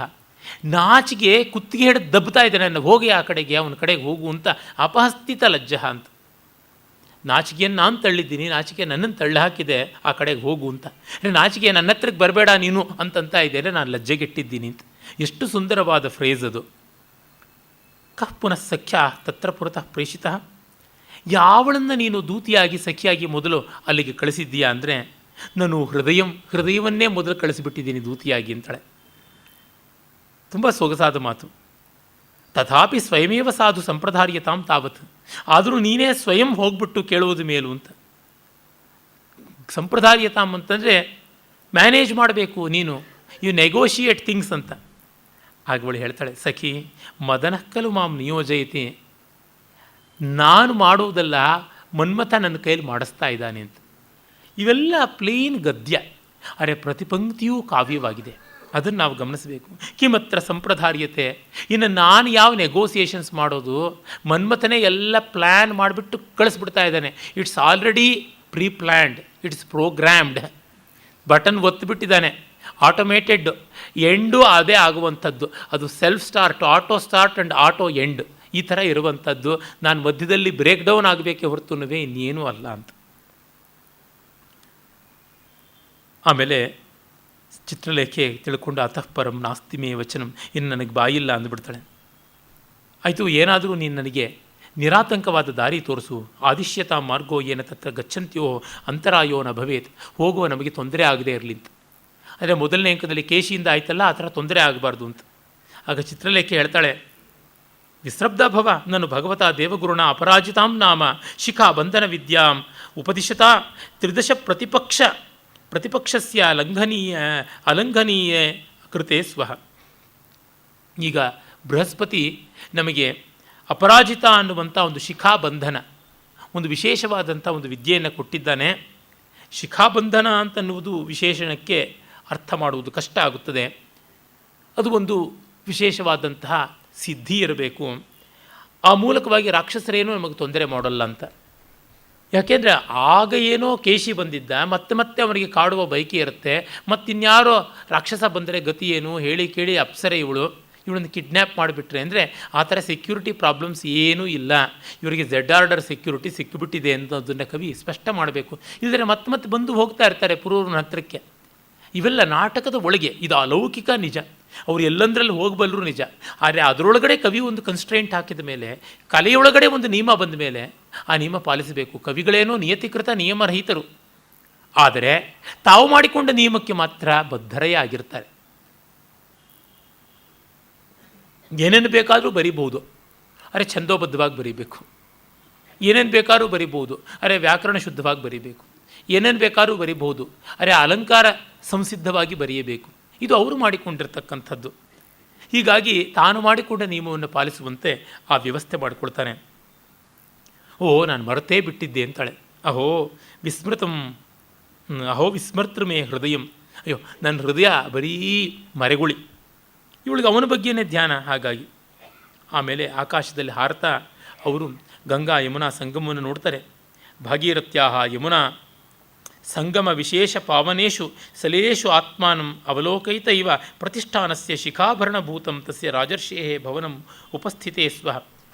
ನಾಚಿಗೆ ಕುತ್ತಿಗೆ ಹಿಡಿದು ದಬ್ಬುತ್ತಾ ಇದ್ದಾನೆ, ನನ್ನ ಹೋಗಿ ಆ ಕಡೆಗೆ, ಅವನ ಕಡೆಗೆ ಹೋಗು ಅಂತ. ಅಪಹಸ್ಥಿತ ಲಜ್ಜ ಅಂತ, ನಾಚಿಕೆಯನ್ನು ನಾನು ತಳ್ಳಿದ್ದೀನಿ, ನಾಚಿಕೆ ನನ್ನನ್ನು ತಳ್ಳಿ ಹಾಕಿದೆ, ಆ ಕಡೆಗೆ ಹೋಗು ಅಂತ. ನಾಚಿಕೆ ನನ್ನ ಹತ್ರಕ್ಕೆ ಬರಬೇಡ ನೀನು ಅಂತಂತ ಇದ್ದೇನೆ, ನಾನು ಲಜ್ಜೆಗೆಟ್ಟಿದ್ದೀನಿ ಅಂತ. ಎಷ್ಟು ಸುಂದರವಾದ ಫ್ರೇಸ್ ಅದು. ಕಃ ಪುನಃ ಸಖ್ಯ ತತ್ರ ಪುರತಃ ಪ್ರೇಷಿತ, ಯಾವಳನ್ನು ನೀನು ದೂತಿಯಾಗಿ ಸಖಿಯಾಗಿ ಮೊದಲು ಅಲ್ಲಿಗೆ ಕಳಿಸಿದ್ದೀಯಾ ಅಂದರೆ, ನಾನು ಹೃದಯವನ್ನೇ ಮೊದಲು ಕಳಿಸಿಬಿಟ್ಟಿದ್ದೀನಿ ದೂತಿಯಾಗಿ ಅಂತಾಳೆ. ತುಂಬ ಸೊಗಸಾದ ಮಾತು. ತಥಾಪಿ ಸ್ವಯಮೇವ ಸಾಧು ಸಂಪ್ರದಾರ್ಯತಾಂ ತಾವತ್, ಆದರೂ ನೀನೇ ಸ್ವಯಂ ಹೋಗ್ಬಿಟ್ಟು ಕೇಳುವುದು ಮೇಲು ಅಂತ. ಸಂಪ್ರದಾರ್ಯತಾಂ ಅಂತಂದರೆ ಮ್ಯಾನೇಜ್ ಮಾಡಬೇಕು ನೀನು, ಯು ನೆಗೋಷಿಯೇಟ್ ಥಿಂಗ್ಸ್ ಅಂತ. ಆಗವಳು ಹೇಳ್ತಾಳೆ, ಸಖಿ ಮದನಕ್ಕಲು ಮಾಂ ನಿಯೋಜಯತಿ, ನಾನು ಮಾಡುವುದಲ್ಲ ಮನ್ಮಥ ನನ್ನ ಕೈಯಲ್ಲಿ ಮಾಡಿಸ್ತಾ ಇದ್ದಾನೆ ಅಂತ. ಇವೆಲ್ಲ ಪ್ಲೇನ್ ಗದ್ಯ, ಅರೆ ಪ್ರತಿಪಂಕ್ತಿಯೂ ಕಾವ್ಯವಾಗಿದೆ, ಅದನ್ನು ನಾವು ಗಮನಿಸಬೇಕು. ಕಿಮತ್ರ ಸಂಪ್ರದಾರ್ಯತೆ, ಇನ್ನು ನಾನು ಯಾವ ನೆಗೋಸಿಯೇಷನ್ಸ್ ಮಾಡೋದು, ಮನ್ಮಥನೇ ಎಲ್ಲ ಪ್ಲ್ಯಾನ್ ಮಾಡಿಬಿಟ್ಟು ಕಳಿಸ್ಬಿಡ್ತಾ ಇದ್ದಾನೆ. It's already pre planned, it's programmed, button ಒತ್ತಿಬಿಟ್ಟಿದ್ದಾನೆ, ಆಟೋಮೇಟೆಡ್, ಎಂಡು ಅದೇ ಆಗುವಂಥದ್ದು. ಅದು self start, auto start and auto end, ಈ ಥರ ಇರುವಂಥದ್ದು. ನಾನು ಮಧ್ಯದಲ್ಲಿ ಬ್ರೇಕ್ ಡೌನ್ ಆಗಬೇಕೇ ಹೊರತುನುವೆ ಇನ್ನೇನೂ ಅಲ್ಲ ಅಂತ. ಆಮೇಲೆ ಚಿತ್ರಲೇಖೆ ತಿಳ್ಕೊಂಡು ಅತಃ ಪರಂ ನಾಸ್ತಿ ಮೇ ವಚನಂ, ಇನ್ನು ನನಗೆ ಬಾಯಿಲ್ಲ ಅಂದುಬಿಡ್ತಾಳೆ. ಆಯಿತು, ಏನಾದರೂ ನೀನು ನನಗೆ ನಿರಾತಂಕವಾದ ದಾರಿ ತೋರಿಸು. ಆದಿಶ್ಯತಾ ಮಾರ್ಗೋ ಏನ ತತ್ರ ಗಚ್ಚಂತ್ಯೋ ಅಂತರಾಯೋ ನ ಭವೇತ್, ಹೋಗುವ ನಮಗೆ ತೊಂದರೆ ಆಗದೇ ಇರಲಿ ಅಂತ. ಅಂದರೆ ಮೊದಲನೇ ಅಂಕದಲ್ಲಿ ಕೇಶಿಯಿಂದ ಆಯ್ತಲ್ಲ, ಆ ಥರ ತೊಂದರೆ ಆಗಬಾರ್ದು ಅಂತ. ಆಗ ಚಿತ್ರಲೇಖೆ ಹೇಳ್ತಾಳೆ, ವಿಸ್ರಬ್ಧ ಭವ ನಾನು ಭಗವತ ದೇವಗುರುಣ ಅಪರಾಜಿತಾಂ ನಾಮ ಶಿಖಾ ಬಂಧನ ವಿದ್ಯಾಂ ಉಪದಿಶತಾ ತ್ರಿದಶ ಪ್ರತಿಪಕ್ಷಸ್ಯ ಅಲಂಘನೀಯ ಕೃತೆ ಸ್ವಹ. ಈಗ ಬೃಹಸ್ಪತಿ ನಮಗೆ ಅಪರಾಜಿತ ಅನ್ನುವಂಥ ಒಂದು ಶಿಖಾಬಂಧನ, ಒಂದು ವಿಶೇಷವಾದಂಥ ಒಂದು ವಿದ್ಯೆಯನ್ನು ಕೊಟ್ಟಿದ್ದಾನೆ. ಶಿಖಾಬಂಧನ ಅಂತನ್ನುವುದು ವಿಶೇಷಣಕ್ಕೆ ಅರ್ಥ ಮಾಡುವುದು ಕಷ್ಟ ಆಗುತ್ತದೆ. ಅದು ಒಂದು ವಿಶೇಷವಾದಂತಹ ಸಿದ್ಧಿ ಇರಬೇಕು. ಆ ಮೂಲಕವಾಗಿ ರಾಕ್ಷಸರೇನೂ ನಮಗೆ ತೊಂದರೆ ಮಾಡೋಲ್ಲ ಅಂತ. ಯಾಕೆಂದರೆ ಆಗ ಏನೋ ಕೇಶಿ ಬಂದಿದ್ದ, ಮತ್ತೆ ಅವನಿಗೆ ಕಾಡುವ ಬಯಕೆ ಇರುತ್ತೆ. ಮತ್ತಿನ್ಯಾರೋ ರಾಕ್ಷಸ ಬಂದರೆ ಗತಿ ಏನು ಹೇಳಿ ಕೇಳಿ ಅಪ್ಸರೆ ಇವಳನ್ನು ಕಿಡ್ನ್ಯಾಪ್ ಮಾಡಿಬಿಟ್ರೆ ಅಂದರೆ ಆ ಥರ ಸೆಕ್ಯೂರಿಟಿ ಪ್ರಾಬ್ಲಮ್ಸ್ ಏನೂ ಇಲ್ಲ. ಇವರಿಗೆ ಝೆಡ್ ಆರ್ಡರ್ ಸೆಕ್ಯೂರಿಟಿ ಸಿಕ್ಕಿಬಿಟ್ಟಿದೆ ಅನ್ನೋದನ್ನು ಕವಿ ಸ್ಪಷ್ಟ ಮಾಡಬೇಕು. ಇಲ್ಲದ್ರೆ ಮತ್ತೆ ಬಂದು ಹೋಗ್ತಾ ಇರ್ತಾರೆ ಪುರೂರನ ಹತ್ರಕ್ಕೆ. ಇವೆಲ್ಲ ನಾಟಕದ ಒಳಗೆ, ಇದು ಅಲೌಕಿಕ ನಿಜ, ಅವರು ಎಲ್ಲಂದ್ರಲ್ಲಿ ಹೋಗಬಲ್ಲರು ನಿಜ. ಆದರೆ ಅದರೊಳಗಡೆ ಕವಿ ಒಂದು ಕನ್ಸ್ಟ್ರೆಂಟ್ ಹಾಕಿದ ಮೇಲೆ, ಕಲೆಯೊಳಗಡೆ ಒಂದು ನಿಯಮ ಬಂದ ಮೇಲೆ ಆ ನಿಯಮ ಪಾಲಿಸಬೇಕು. ಕವಿಗಳೇನೋ ನಿಯತಿಕೃತ ನಿಯಮರಹಿತರು, ಆದರೆ ತಾವು ಮಾಡಿಕೊಂಡ ನಿಯಮಕ್ಕೆ ಮಾತ್ರ ಬದ್ಧರೇ ಆಗಿರ್ತಾರೆ. ಏನೇನು ಬೇಕಾದರೂ ಬರೀಬಹುದು, ಅರೆ ಛಂದೋಬದ್ಧವಾಗಿ ಬರೀಬೇಕು. ಏನೇನು ಬೇಕಾದ್ರೂ ಬರೀಬಹುದು, ಅರೆ ವ್ಯಾಕರಣ ಶುದ್ಧವಾಗಿ ಬರೀಬೇಕು. ಏನೇನು ಬೇಕಾದ್ರೂ ಬರೀಬಹುದು, ಅರೆ ಅಲಂಕಾರ ಸಂಸಿದ್ಧವಾಗಿ ಬರೆಯಬೇಕು. ಇದು ಅವರು ಮಾಡಿಕೊಂಡಿರ್ತಕ್ಕಂಥದ್ದು. ಹೀಗಾಗಿ ತಾನು ಮಾಡಿಕೊಂಡ ನಿಯಮವನ್ನು ಪಾಲಿಸುವಂತೆ ಆ ವ್ಯವಸ್ಥೆ ಮಾಡಿಕೊಳ್ತಾನೆ. ಓ, ನಾನು ಮರೆತೇ ಬಿಟ್ಟಿದ್ದೆ ಅಂತಾಳೆ. ಅಹೋ ವಿಸ್ಮರ್ತೃಮೇ ಹೃದಯಂ, ಅಯ್ಯೋ ನನ್ನ ಹೃದಯ ಬರೀ ಮರೆಗುಳಿ. ಇವಳಿಗೆ ಅವನ ಬಗ್ಗೆನೇ ಧ್ಯಾನ. ಹಾಗಾಗಿ ಆಮೇಲೆ ಆಕಾಶದಲ್ಲಿ ಹಾರತಾ ಅವರು ಗಂಗಾ ಯಮುನಾ ಸಂಗಮವನ್ನು ನೋಡ್ತಾರೆ. ಭಾಗೀರಥ್ಯಾಹ ಯಮುನಾ ಸಂಗಮ ವಿಶೇಷ ಪಾವನೇಶು ಸಲೇಶು ಆತ್ಮಾನಂ ಅವಲೋಕಯಿತ ಇವ ಪ್ರತಿಷ್ಠಾನಸ್ಯ ಶಿಖಾಭರಣಭೂತಂ ತಸ್ಯ ರಾಜರ್ಷೇ ಭವನಂ ಉಪಸ್ಥಿತೇ ಸ್ವಃ.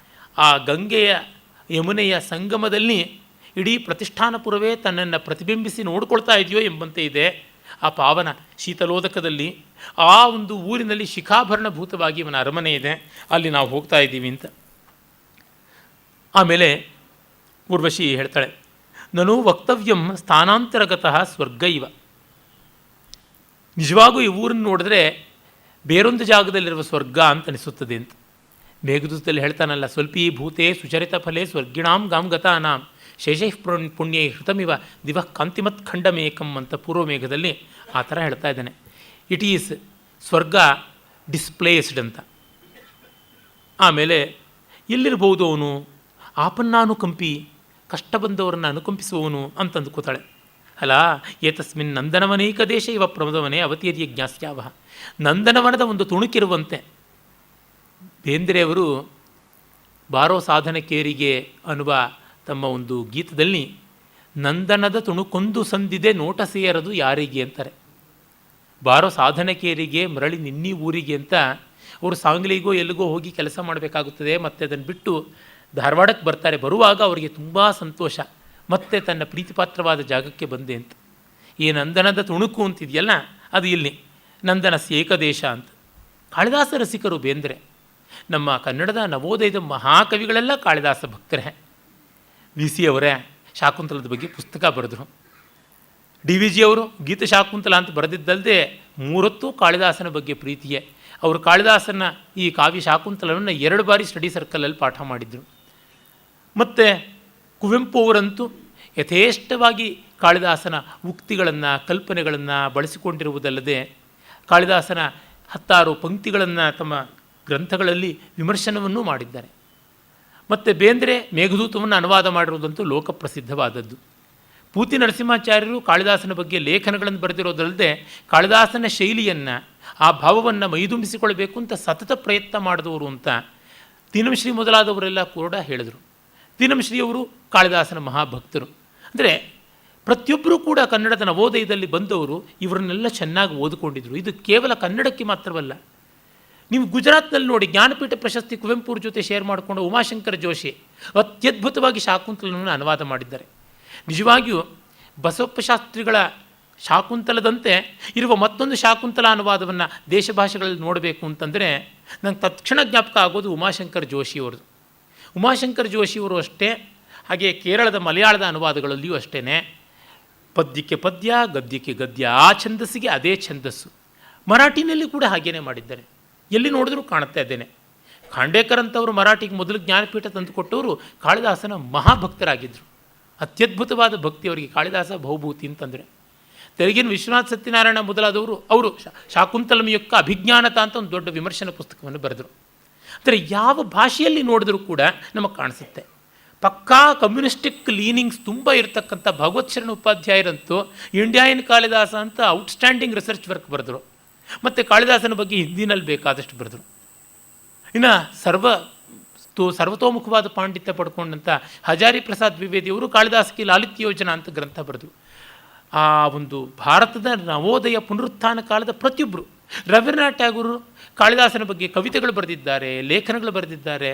ಆ ಗಂಗೆಯ ಯಮುನೆಯ ಸಂಗಮದಲ್ಲಿ ಇಡೀ ಪ್ರತಿಷ್ಠಾನಪುರವೇ ತನ್ನನ್ನು ಪ್ರತಿಬಿಂಬಿಸಿ ನೋಡ್ಕೊಳ್ತಾ ಇದೆಯೋ ಎಂಬಂತೆ ಇದೆ. ಆ ಪಾವನ ಶೀತಲೋದಕದಲ್ಲಿ ಆ ಒಂದು ಊರಿನಲ್ಲಿ ಶಿಖಾಭರಣಭೂತವಾಗಿ ಇವನ ಅರಮನೆ ಇದೆ, ಅಲ್ಲಿ ನಾವು ಹೋಗ್ತಾ ಇದ್ದೀವಿ ಅಂತ. ಆಮೇಲೆ ಊರ್ವಶಿ ಹೇಳ್ತಾಳೆ, ನನು ವಕ್ತವ್ಯಂ ಸ್ಥಾನಾಂತರಗತಃ ಸ್ವರ್ಗ ಇವ. ನಿಜವಾಗೂ ಈ ಊರನ್ನು ನೋಡಿದ್ರೆ ಬೇರೊಂದು ಜಾಗದಲ್ಲಿರುವ ಸ್ವರ್ಗ ಅಂತ ಅನಿಸುತ್ತದೆ ಅಂತ. ಮೇಘದೂತದಲ್ಲಿ ಹೇಳ್ತಾನಲ್ಲ, ಸ್ವಲ್ಪೀ ಭೂತೆ ಸುಚರಿತ ಫಲೆ ಸ್ವರ್ಗಿಣಾಂ ಗಾಂ ಗತಾನಾಂ ಶೇಷೈಃ ಪುಣ್ಯೈ ಹೃತಮಿವ ದಿವಃ ಕಾಂತಿಮತ್ ಖಂಡಮೇಕಂ ಅಂತ ಪೂರ್ವಮೇಘದಲ್ಲಿ ಆ ಥರ ಹೇಳ್ತಾ ಇದ್ದಾನೆ. ಇಟ್ ಈಸ್ ಸ್ವರ್ಗ ಡಿಸ್ಪ್ಲೇಸ್ಡ್ ಅಂತ. ಆಮೇಲೆ ಎಲ್ಲಿರ್ಬೋದು ಅವನು? ಆಪನ್ನಾನುಕಂಪಿ, ಕಷ್ಟ ಬಂದವರನ್ನು ಅನುಕಂಪಿಸುವವನು ಅಂತಂದುಕೋತಾಳೆ. ಅಲ್ಲ, ಏತಸ್ಮಿನ್ ನಂದನವನೇಕ ದೇಶ ಇವ ಪ್ರಮದವನೇ ಅವತೀರ್ಯ ಜ್ಞಾಸ್ಯಾವಹ. ನಂದನವನದ ಒಂದು ತುಣುಕಿರುವಂತೆ ಬೇಂದ್ರೆಯವರು ಬಾರೋ ಸಾಧನಕೇರಿಗೆ ಅನ್ನುವ ತಮ್ಮ ಒಂದು ಗೀತದಲ್ಲಿ ನಂದನದ ತುಣುಕೊಂದು ಸಂದಿದೆ ನೋಟ ಸೇರದು ಯಾರಿಗೆ ಅಂತಾರೆ. ಬಾರೋ ಸಾಧನಕೇರಿಗೆ ಮರಳಿ ನಿನ್ನಿ ಊರಿಗೆ ಅಂತ ಅವರು ಸಾಂಗ್ಲಿಗೋ ಎಲ್ಲಿಗೋ ಹೋಗಿ ಕೆಲಸ ಮಾಡಬೇಕಾಗುತ್ತದೆ. ಮತ್ತು ಅದನ್ನು ಬಿಟ್ಟು ಧಾರವಾಡಕ್ಕೆ ಬರ್ತಾರೆ. ಬರುವಾಗ ಅವರಿಗೆ ತುಂಬ ಸಂತೋಷ, ಮತ್ತೆ ತನ್ನ ಪ್ರೀತಿಪಾತ್ರವಾದ ಜಾಗಕ್ಕೆ ಬಂದೆ ಅಂತ. ಈ ನಂದನದ ತುಣುಕು ಅಂತಿದೆಯಲ್ಲ, ಅದು ಇಲ್ಲಿ ನಂದನ ಏಕದೇಶ ಅಂತ. ಕಾಳಿದಾಸ ರಸಿಕರು ಬೇಂದ್ರೆ. ನಮ್ಮ ಕನ್ನಡದ ನವೋದಯದ ಮಹಾಕವಿಗಳೆಲ್ಲ ಕಾಳಿದಾಸ ಭಕ್ತರೇ. ವಿ ಸಿ ಅವರೇ ಶಾಕುಂತಲದ ಬಗ್ಗೆ ಪುಸ್ತಕ ಬರೆದರು. ಡಿ ವಿ ಜಿ ಅವರು ಗೀತ ಶಾಕುಂತಲ ಅಂತ ಬರೆದಿದ್ದಲ್ಲದೆ 30 ಕಾಳಿದಾಸನ ಬಗ್ಗೆ ಪ್ರೀತಿಯೇ. ಅವರು ಕಾಳಿದಾಸನ ಈ ಕಾವ್ಯ ಶಾಕುಂತಲವನ್ನು 2 ಬಾರಿ ಸ್ಟಡಿ ಸರ್ಕಲಲ್ಲಿ ಪಾಠ ಮಾಡಿದರು. ಮತ್ತು ಕುವೆಂಪು ಅವರಂತೂ ಯಥೇಷ್ಟವಾಗಿ ಕಾಳಿದಾಸನ ಉಕ್ತಿಗಳನ್ನು ಕಲ್ಪನೆಗಳನ್ನು ಬಳಸಿಕೊಂಡಿರುವುದಲ್ಲದೆ ಕಾಳಿದಾಸನ 10 ಪಂಕ್ತಿಗಳನ್ನು ತಮ್ಮ ಗ್ರಂಥಗಳಲ್ಲಿ ವಿಮರ್ಶನವನ್ನೂ ಮಾಡಿದ್ದಾರೆ. ಮತ್ತು ಬೇಂದ್ರೆ ಮೇಘದೂತವನ್ನು ಅನುವಾದ ಮಾಡಿರುವುದಂತೂ ಲೋಕಪ್ರಸಿದ್ಧವಾದದ್ದು. ಪೂತಿ ನರಸಿಂಹಾಚಾರ್ಯರು ಕಾಳಿದಾಸನ ಬಗ್ಗೆ ಲೇಖನಗಳನ್ನು ಬರೆದಿರೋದಲ್ಲದೆ ಕಾಳಿದಾಸನ ಶೈಲಿಯನ್ನು, ಆ ಭಾವವನ್ನು ಮೈದುಂಬಿಸಿಕೊಳ್ಬೇಕು ಅಂತ ಸತತ ಪ್ರಯತ್ನ ಮಾಡಿದವರು ಅಂತ ತೀನಂಶ್ರೀ ಮೊದಲಾದವರೆಲ್ಲ ಕೂಡ ಹೇಳಿದರು. ತೀನಂಶ್ರೀಯವರು ಕಾಳಿದಾಸನ ಮಹಾಭಕ್ತರು. ಅಂದರೆ ಪ್ರತಿಯೊಬ್ಬರೂ ಕೂಡ ಕನ್ನಡದ ನವೋದಯದಲ್ಲಿ ಬಂದವರು ಇವರನ್ನೆಲ್ಲ ಚೆನ್ನಾಗಿ ಓದಿಕೊಂಡಿದ್ರು. ಇದು ಕೇವಲ ಕನ್ನಡಕ್ಕೆ ಮಾತ್ರವಲ್ಲ. ನೀವು ಗುಜರಾತ್ನಲ್ಲಿ ನೋಡಿ, ಜ್ಞಾನಪೀಠ ಪ್ರಶಸ್ತಿ ಕುವೆಂಪುರ ಜೊತೆ ಶೇರ್ ಮಾಡಿಕೊಂಡು ಉಮಾಶಂಕರ ಜೋಶಿ ಅತ್ಯದ್ಭುತವಾಗಿ ಶಾಕುಂತಲವನ್ನು ಅನುವಾದ ಮಾಡಿದ್ದಾರೆ. ನಿಜವಾಗಿಯೂ ಬಸವಪ್ಪ ಶಾಸ್ತ್ರಿಗಳ ಶಾಕುಂತಲದಂತೆ ಇರುವ ಮತ್ತೊಂದು ಶಾಕುಂತಲ ಅನುವಾದವನ್ನು ದೇಶ ಭಾಷೆಗಳಲ್ಲಿ ನೋಡಬೇಕು ಅಂತಂದರೆ ನಂಗೆ ತಕ್ಷಣ ಜ್ಞಾಪಕ ಆಗೋದು ಉಮಾಶಂಕರ ಜೋಶಿಯವ್ರದ್ದು. ಉಮಾಶಂಕರ ಜೋಶಿಯವರು ಅಷ್ಟೇ, ಹಾಗೆ ಕೇರಳದ ಮಲಯಾಳದ ಅನುವಾದಗಳಲ್ಲಿಯೂ ಅಷ್ಟೇ. ಪದ್ಯಕ್ಕೆ ಪದ್ಯ, ಗದ್ಯಕ್ಕೆ ಗದ್ಯ, ಆ ಛಂದಸ್ಸಿಗೆ ಅದೇ ಛಂದಸ್ಸು. ಮರಾಠಿನಲ್ಲಿ ಕೂಡ ಹಾಗೇನೆ ಮಾಡಿದ್ದಾರೆ. ಎಲ್ಲಿ ನೋಡಿದ್ರೂ ಕಾಣುತ್ತಾ ಇದ್ದೇನೆ. ಖಾಂಡೇಕರ್ ಅಂತವರು ಮರಾಠಿಗೆ ಮೊದಲು ಜ್ಞಾನಪೀಠ ತಂದುಕೊಟ್ಟವರು ಕಾಳಿದಾಸನ ಮಹಾಭಕ್ತರಾಗಿದ್ದರು. ಅತ್ಯದ್ಭುತವಾದ ಭಕ್ತಿ ಅವರಿಗೆ ಕಾಳಿದಾಸ ಬಹುಭೂತಿ ಅಂತಂದರೆ. ತೆಲುಗಿನ ವಿಶ್ವನಾಥ ಸತ್ಯನಾರಾಯಣ ಮೊದಲಾದವರು ಅವರು ಶಾಕುಂತಲಮಯೊಕ್ಕ ಅಭಿಜ್ಞಾನತ ಅಂತ ಒಂದು ದೊಡ್ಡ ವಿಮರ್ಶನ ಪುಸ್ತಕವನ್ನು ಬರೆದರು. ಅಂದರೆ ಯಾವ ಭಾಷೆಯಲ್ಲಿ ನೋಡಿದ್ರೂ ಕೂಡ ನಮಗೆ ಕಾಣಿಸುತ್ತೆ. ಪಕ್ಕಾ ಕಮ್ಯುನಿಸ್ಟಿಕ್ ಲೀನಿಂಗ್ಸ್ ತುಂಬ ಇರತಕ್ಕಂಥ ಭಗವತ್ ಶರಣ ಉಪಾಧ್ಯಾಯರಂತೂ ಇಂಡಿಯಾ ಇನ್ ಕಾಳಿದಾಸ ಅಂತ ಔಟ್ಸ್ಟ್ಯಾಂಡಿಂಗ್ ರಿಸರ್ಚ್ ವರ್ಕ್ ಬರೆದರು. ಮತ್ತು ಕಾಳಿದಾಸನ ಬಗ್ಗೆ ಹಿಂದಿನಲ್ಲಿ ಬೇಕಾದಷ್ಟು ಬರೆದರು. ಇನ್ನು ಸರ್ವತೋಮುಖವಾದ ಪಾಂಡಿತ್ಯ ಪಡ್ಕೊಂಡಂಥ ಹಜಾರಿ ಪ್ರಸಾದ್ ದ್ವಿವೇದಿಯವರು ಕಾಳಿದಾಸಕ್ಕೆ ಲಾಲಿತ್ಯ ಯೋಜನಾ ಅಂತ ಗ್ರಂಥ ಬರೆದರು. ಆ ಒಂದು ಭಾರತದ ನವೋದಯ ಪುನರುತ್ಥಾನ ಕಾಲದ ಪ್ರತಿಯೊಬ್ಬರು, ರವೀಂದ್ರನಾಥ್ ಟ್ಯಾಗೂರು ಕಾಳಿದಾಸನ ಬಗ್ಗೆ ಕವಿತೆಗಳು ಬರೆದಿದ್ದಾರೆ, ಲೇಖನಗಳು ಬರೆದಿದ್ದಾರೆ.